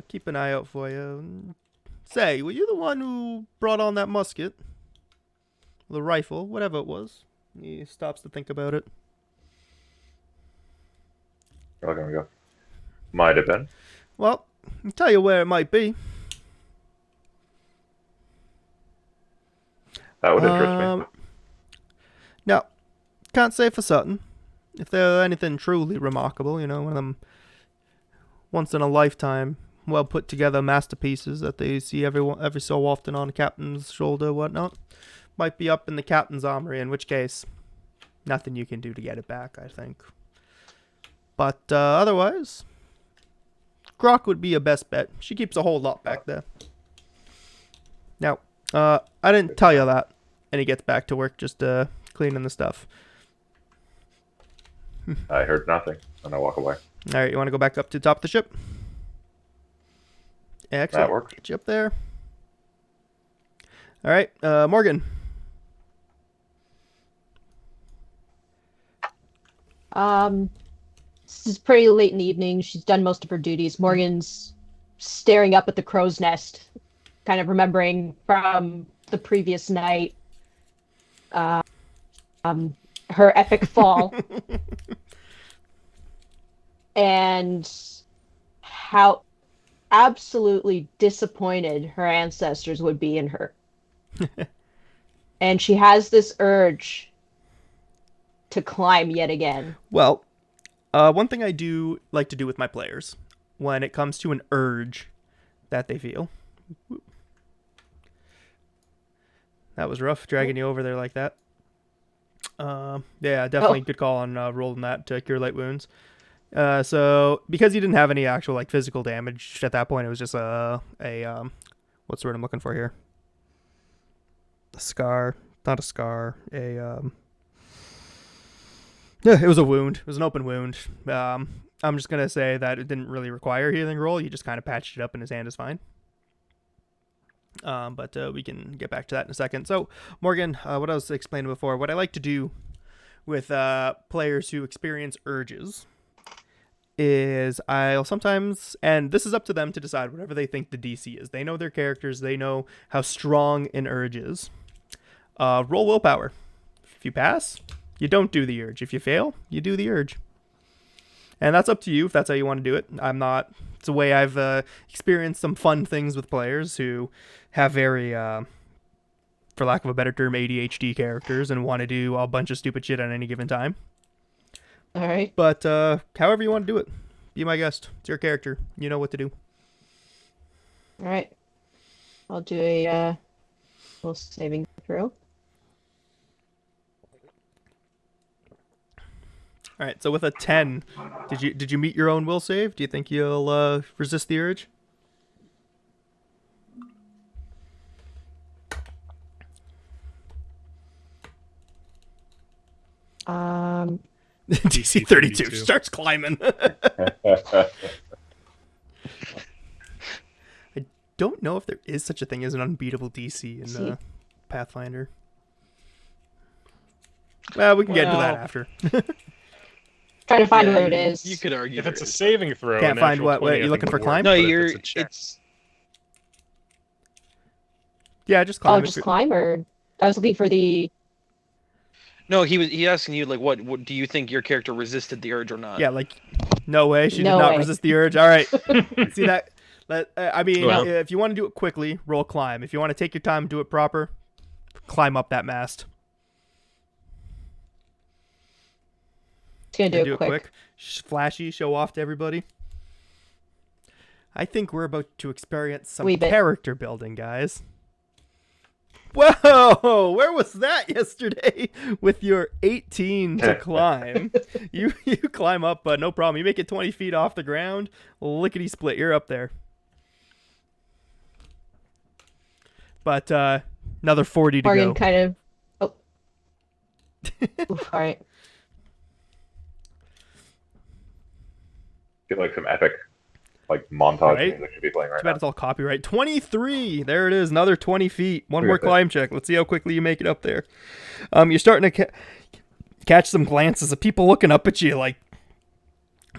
Speaker 1: keep an eye out for you. Say, were you the one who brought on that musket? The rifle, whatever it was. He stops to think about it.
Speaker 3: We're gonna go. Might have been.
Speaker 1: Well, I'll tell you where it might be.
Speaker 3: That would interest me.
Speaker 1: Now, can't say for certain. If they're anything truly remarkable, one of them once in a lifetime, well put together masterpieces that they see every so often on a captain's shoulder, whatnot, might be up in the captain's armory. In which case, nothing you can do to get it back, I think. But otherwise, Grok would be your best bet. She keeps a whole lot back there. Now, I didn't tell you that. And he gets back to work just cleaning the stuff.
Speaker 3: I heard nothing, and I walk away.
Speaker 1: All right, you want to go back up to the top of the ship? Excellent.
Speaker 3: That works.
Speaker 1: Get you up there. All right, Morgan.
Speaker 2: This is pretty late in the evening. She's done most of her duties. Morgan's staring up at the crow's nest, kind of remembering from the previous night her epic fall and how absolutely disappointed her ancestors would be in her. And she has this urge to climb yet again.
Speaker 1: Well, one thing I do like to do with my players when it comes to an urge that they feel. That was rough, dragging you over there like that. Yeah, definitely good call on rolling that to cure light wounds. So because you didn't have any actual like physical damage at that point, it was just a what's the word I'm looking for here? A scar, not a scar. Yeah, it was a wound. It was an open wound. I'm just gonna say that it didn't really require a healing roll. You just kind of patched it up, and his hand is fine. But we can get back to that in a second. So, Morgan, what I was explaining before, what I like to do with players who experience urges is I'll sometimes, and this is up to them to decide whatever they think the DC is. They know their characters. They know how strong an urge is. Roll willpower. If you pass, you don't do the urge. If you fail, you do the urge. And that's up to you if that's how you want to do it. It's a way I've experienced some fun things with players who have very, for lack of a better term, ADHD characters and want to do a bunch of stupid shit on any given time.
Speaker 2: All right.
Speaker 1: But however you want to do it, be my guest. It's your character. You know what to do.
Speaker 2: All right. I'll do a little saving throw.
Speaker 1: All right, so with a 10, did you meet your own will save? Do you think you'll resist the urge? DC 32 starts climbing. I don't know if there is such a thing as an unbeatable DC in Pathfinder. Well, we can get into that after.
Speaker 2: Trying to find where it is.
Speaker 4: You could argue
Speaker 6: If it's a saving throw,
Speaker 1: Can't
Speaker 6: a
Speaker 1: find
Speaker 6: natural
Speaker 1: what?
Speaker 6: 20,
Speaker 1: Wait, you
Speaker 6: I
Speaker 1: looking
Speaker 6: think
Speaker 1: for
Speaker 6: would
Speaker 1: climb?
Speaker 6: work,
Speaker 4: No,
Speaker 6: but if
Speaker 4: you're.
Speaker 6: it's a check-
Speaker 4: It's
Speaker 1: Yeah, just climb.
Speaker 2: Oh, just climb, or I was looking for the.
Speaker 4: no. He asking you like, what do you think your character resisted the urge or not?
Speaker 1: Yeah, like, no way. She
Speaker 2: No
Speaker 1: did not
Speaker 2: way.
Speaker 1: resist the urge. All right. See that? I mean,
Speaker 6: Well-
Speaker 1: if you want to do it quickly, roll climb. If you want to take your time and do it proper, climb up that mast.
Speaker 2: It's gonna do it quick.
Speaker 1: Flashy, show off to everybody. I think we're about to experience some
Speaker 2: Wee bit.
Speaker 1: character building, guys. Whoa! Where was that yesterday? With your 18 to climb, you climb up, no problem. You make it 20 feet off the ground. Lickety split, you're up there. But another 40 to
Speaker 2: Morgan
Speaker 1: go.
Speaker 2: kind of. Oh. Oof, all right.
Speaker 3: Get like some epic, like montage
Speaker 1: Right?
Speaker 3: music should be playing right
Speaker 1: Too bad
Speaker 3: now.
Speaker 1: it's all copyright. 23. There it is. Another 20 feet. One
Speaker 3: Look
Speaker 1: more
Speaker 3: at that.
Speaker 1: climb check. Let's see how quickly you make it up there. You're starting to catch some glances of people looking up at you like,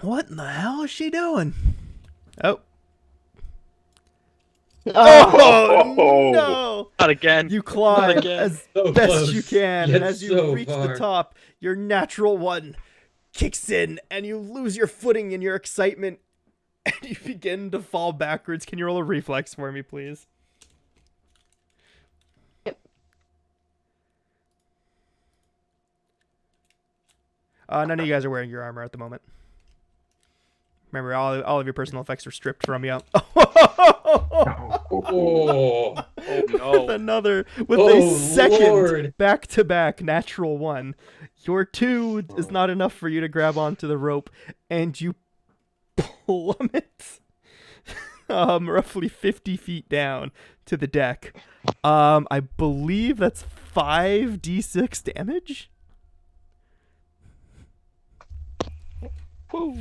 Speaker 1: what in the hell is she doing? Oh.
Speaker 3: Oh,
Speaker 1: no.
Speaker 4: Not again.
Speaker 1: You climb
Speaker 4: again.
Speaker 1: as
Speaker 5: So
Speaker 1: best
Speaker 5: close,
Speaker 1: you can,
Speaker 5: yet
Speaker 1: and as you
Speaker 5: so
Speaker 1: reach the
Speaker 5: far.
Speaker 1: top, your natural one kicks in, and you lose your footing in your excitement, and you begin to fall backwards. Can you roll a reflex for me, please?
Speaker 2: Yep.
Speaker 1: None of you guys are wearing your armor at the moment. Remember, all of your personal effects are stripped from you.
Speaker 5: Oh,
Speaker 1: With
Speaker 5: Oh,
Speaker 1: a second
Speaker 5: Lord.
Speaker 1: back-to-back natural one, your 2 is not enough for you to grab onto the rope, and you plummet roughly 50 feet down to the deck. I believe that's 5d6 damage.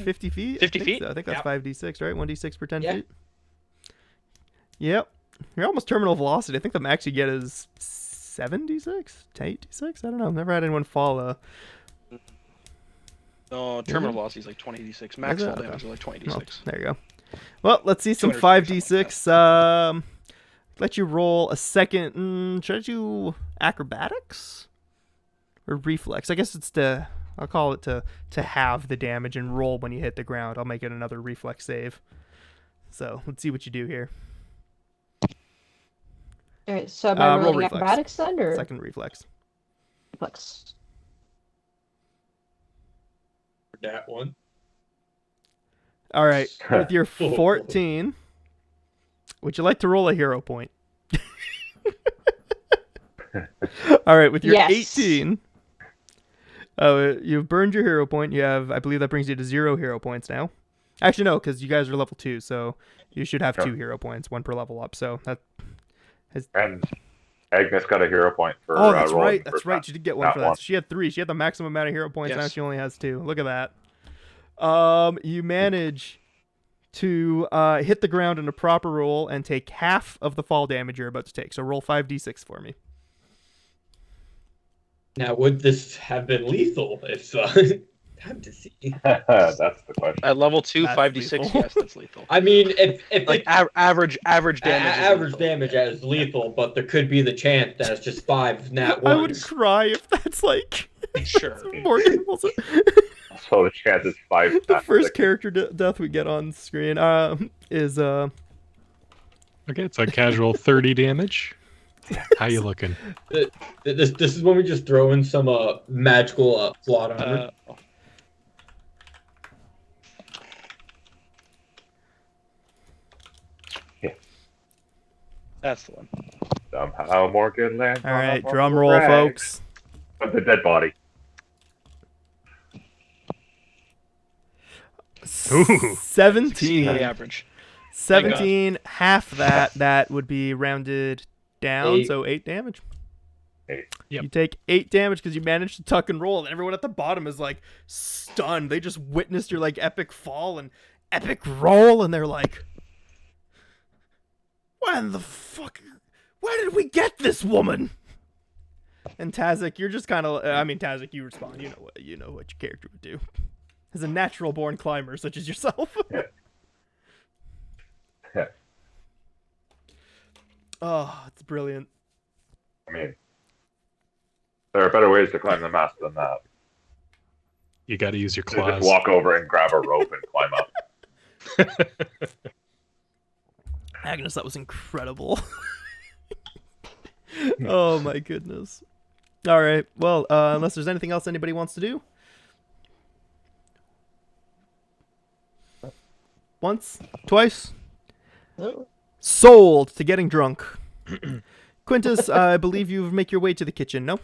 Speaker 1: 50 feet?
Speaker 4: 50
Speaker 1: I think
Speaker 4: feet?
Speaker 1: so. I think that's
Speaker 5: Yep.
Speaker 1: 5d6, right? 1d6 per 10
Speaker 5: Yeah.
Speaker 1: feet? Yep. You're almost terminal velocity. I think the max you get is 7d6? 8d6? I don't know. I've never had anyone fall
Speaker 4: No, terminal velocity is like 20d6. Maximal
Speaker 1: Okay.
Speaker 4: damage is like
Speaker 1: Well,
Speaker 4: 20d6.
Speaker 1: there you go. Well, let's see some
Speaker 4: 200
Speaker 1: 5d6. Let you roll a second. Should I do acrobatics or reflex? I guess it's I'll call it to have the damage and roll when you hit the ground. I'll make it another reflex save. So let's see what you do here.
Speaker 2: All right. So am I
Speaker 1: Roll
Speaker 2: rolling
Speaker 1: reflex.
Speaker 2: acrobatics then, or
Speaker 1: Second reflex.
Speaker 2: reflex?
Speaker 5: that one.
Speaker 1: All right. With your 14, would you like to roll a hero point? All right. With your
Speaker 2: Yes.
Speaker 1: 18, you've burned your hero point. You have, I believe that brings you to 0 hero points now. Actually, no, because you guys are level 2, so you should have
Speaker 3: Yeah.
Speaker 1: 2 hero points, 1 per level up. So that.
Speaker 3: And Agnes got a hero point for
Speaker 1: Oh, that's
Speaker 3: rolling
Speaker 1: right.
Speaker 3: the
Speaker 1: That's
Speaker 3: first
Speaker 1: right.
Speaker 3: time.
Speaker 1: She did get one
Speaker 3: Not
Speaker 1: for that.
Speaker 3: one.
Speaker 1: So she had 3. She had the maximum amount of hero points. Now
Speaker 4: Yes.
Speaker 1: she only has 2. Look at that. You manage to hit the ground in a proper roll and take half of the fall damage you're about to take. So roll 5d6 for me.
Speaker 5: Now, would this have been lethal? If so, time to see.
Speaker 3: That's the question.
Speaker 4: At level 2,
Speaker 1: That's
Speaker 4: 5d6,
Speaker 1: lethal.
Speaker 4: yes, that's lethal.
Speaker 5: I mean, if
Speaker 4: Like
Speaker 5: it,
Speaker 4: average damage. is
Speaker 5: average
Speaker 4: lethal.
Speaker 5: damage as lethal, but there could be the chance that it's just 5 nat
Speaker 1: I would
Speaker 5: ones.
Speaker 1: cry if that's like
Speaker 4: Sure.
Speaker 1: Morgan rolls it.
Speaker 3: So the chance is 5.
Speaker 1: The
Speaker 3: not
Speaker 1: first
Speaker 3: 6.
Speaker 1: character death we get on screen is
Speaker 6: Okay, it's a casual 30 damage. How you looking?
Speaker 5: This is when we just throw in some magical plot armor.
Speaker 4: That's the one.
Speaker 3: Somehow Morgan lands.
Speaker 1: all
Speaker 3: on a
Speaker 1: right.
Speaker 3: bubble
Speaker 1: Drum roll,
Speaker 3: rag.
Speaker 1: folks.
Speaker 3: But the dead body.
Speaker 6: Ooh.
Speaker 1: 17.
Speaker 4: The average.
Speaker 1: 17, half that would be rounded down,
Speaker 5: 8.
Speaker 1: so 8 damage.
Speaker 3: 8.
Speaker 6: Yep.
Speaker 1: You take 8 damage because you managed to tuck and roll, and everyone at the bottom is like stunned. They just witnessed your like epic fall and epic roll, and they're like, when the fuck, where did we get this woman? And Tazik, you're just kind of, Tazik, you respond. You know what your character would do. As a natural born climber such as yourself.
Speaker 3: Yeah.
Speaker 1: Oh, it's brilliant.
Speaker 3: I mean, there are better ways to climb the mast than that.
Speaker 6: You got to use your
Speaker 3: You
Speaker 6: claws.
Speaker 3: just walk over and grab a rope and climb up.
Speaker 1: Agnes, that was incredible. Oh my goodness. All right. Well, unless there's anything else anybody wants to do. Once, twice. Sold to getting drunk. Quintus, I believe you make your way to the kitchen, no?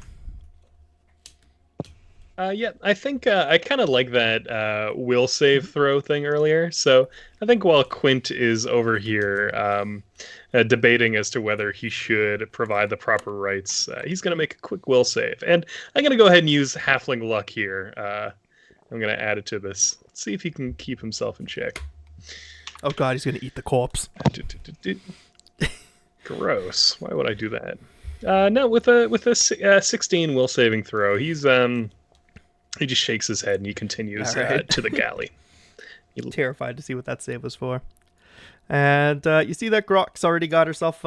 Speaker 6: Yeah, I think I kind of like that will save throw thing earlier. So I think while Quint is over here debating as to whether he should provide the proper rights, he's going to make a quick will save. And I'm going to go ahead and use Halfling Luck here. I'm going to add it to this. See if he can keep himself in check.
Speaker 1: Oh god, he's gonna eat the corpse.
Speaker 6: Gross. Why would I do that? No, with a 16 will saving throw, he's he just shakes his head and he continues
Speaker 1: All right.
Speaker 6: to the galley.
Speaker 1: Terrified to see what that save was for. And you see that Grok's already got herself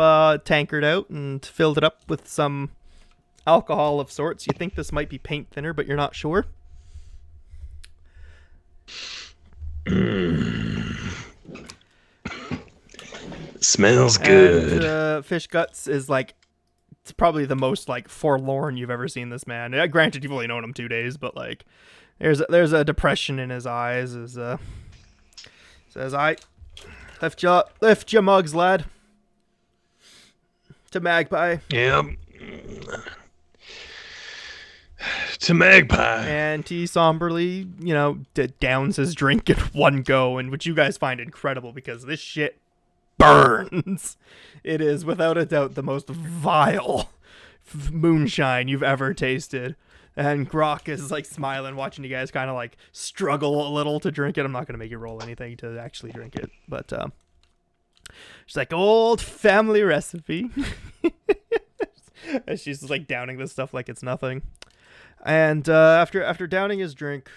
Speaker 1: tankard out and filled it up with some alcohol of sorts. You think this might be paint thinner, but you're not sure.
Speaker 6: Smells
Speaker 1: And, Fish Guts is like, it's probably the most like forlorn you've ever seen this man. Granted, you've only known him 2 days, but like, there's a depression in his eyes. As says, "I lift your mugs, lad." To Magpie.
Speaker 6: Yep. To Magpie.
Speaker 1: And he somberly, downs his drink in one go, and which you guys find incredible because this shit burns. It is without a doubt the most vile moonshine you've ever tasted. And Grok is like smiling, watching you guys kind of like struggle a little to drink it. I'm not going to make you roll anything to actually drink it, but she's like, old family recipe. And she's just like downing this stuff like it's nothing. And after downing his drink,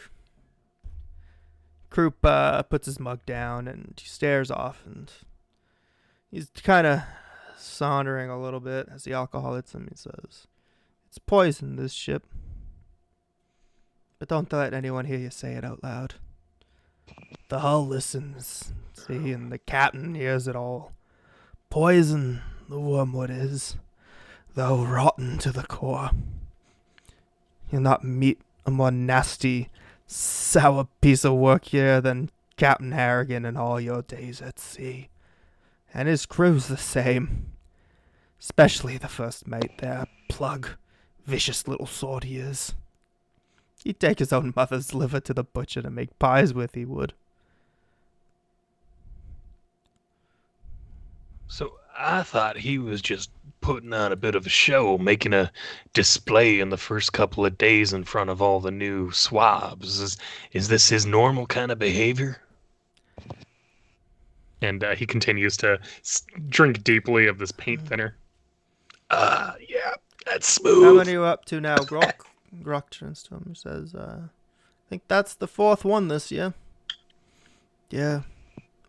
Speaker 1: Croup puts his mug down and he stares off, and he's kind of sauntering a little bit as the alcohol hits him. He says, "It's poison, this ship. But don't let anyone hear you say it out loud. The hull listens, see, and the captain hears it all. Poison, the wormwood is, though rotten to the core. You'll not meet a more nasty, sour piece of work here than Captain Harrigan in all your days at sea. And his crew's the same. Especially the first mate there, Plug. Vicious little sort he is. He'd take his own mother's liver to the butcher to make pies with, he would."
Speaker 8: So I thought he was just putting on a bit of a show, making a display in the first couple of days in front of all the new swabs. Is this his normal kind of behavior?
Speaker 6: And he continues to drink deeply of this paint thinner.
Speaker 8: Yeah, that's
Speaker 1: How
Speaker 8: smooth.
Speaker 1: many are you up to now, Grok? Grok turns to him and says, I think that's the 4th one this year. Yeah,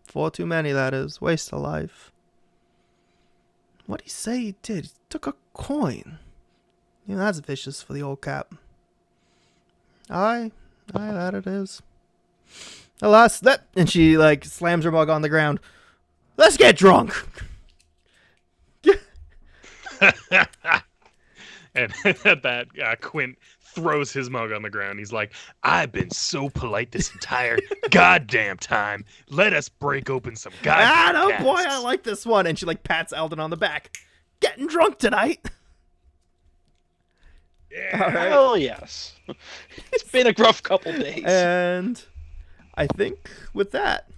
Speaker 1: 4 too many, that is. Waste of life. What'd he say he did? He took a coin. That's vicious for the old cap. Aye, that it is. Alas, that... And she, like, slams her mug on the ground. Let's get drunk!
Speaker 6: And at that, Quint throws his mug on the ground. He's like,
Speaker 8: I've been so polite this entire goddamn time. Let us break open some goddamn
Speaker 1: oh
Speaker 8: casks.
Speaker 1: boy, I like this one. And she, like, pats Eldon on the back. Getting drunk tonight.
Speaker 4: Hell yes. It's been a rough couple days.
Speaker 1: And I think with that,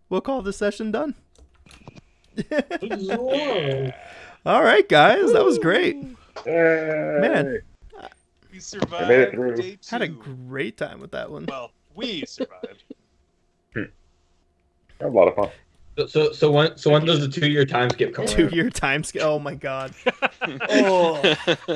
Speaker 1: we'll call this session done. All right, guys, that was great. Man,
Speaker 6: We survived.
Speaker 9: I made it through.
Speaker 6: Day 2.
Speaker 1: had a great time with that one.
Speaker 6: Well, we survived.
Speaker 9: Had a lot of fun.
Speaker 5: So when does the 2-year time skip come around?
Speaker 1: 2-year time scale. Oh my god.
Speaker 8: Oh,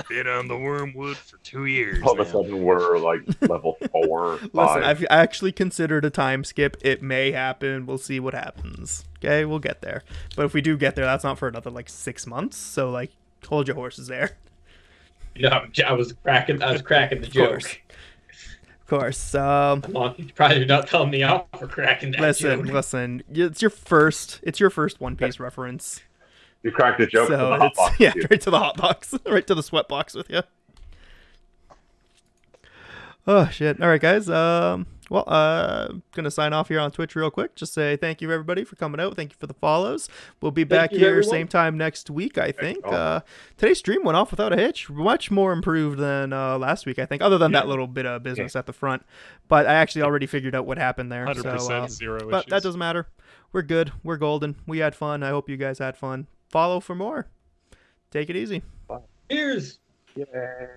Speaker 8: been on the wormwood for 2 years.
Speaker 9: All of a
Speaker 8: now.
Speaker 9: sudden, we're like level 4, 5.
Speaker 1: Listen, I've actually considered a time skip. It may happen. We'll see what happens. Okay, we'll get there. But if we do get there, that's not for another like 6 months. So like, hold your horses there.
Speaker 5: No, I was cracking the joke.
Speaker 1: Of course.
Speaker 5: I'm probably not telling me off for cracking that joke.
Speaker 1: Listen. It's your first One Piece reference.
Speaker 9: You cracked a joke to the
Speaker 1: So
Speaker 9: hot
Speaker 1: it's
Speaker 9: box.
Speaker 1: yeah, right to the hot box, right to the sweat box with you. Oh shit! All right, guys. Gonna sign off here on Twitch real quick. Just say thank you everybody for coming out. Thank you for the follows. We'll be back
Speaker 5: you,
Speaker 1: here
Speaker 5: everyone.
Speaker 1: same time next week. I think.
Speaker 9: Oh.
Speaker 1: Today's stream went off without a hitch. Much more improved than last week. I think, other than that little bit of business at the front. But I actually already figured out what happened there.
Speaker 6: 100%
Speaker 1: So,
Speaker 6: zero
Speaker 1: but
Speaker 6: issues.
Speaker 1: that doesn't matter. We're good. We're golden. We had fun. I hope you guys had fun. Follow for more. Take it easy.
Speaker 5: Cheers.
Speaker 9: Yeah.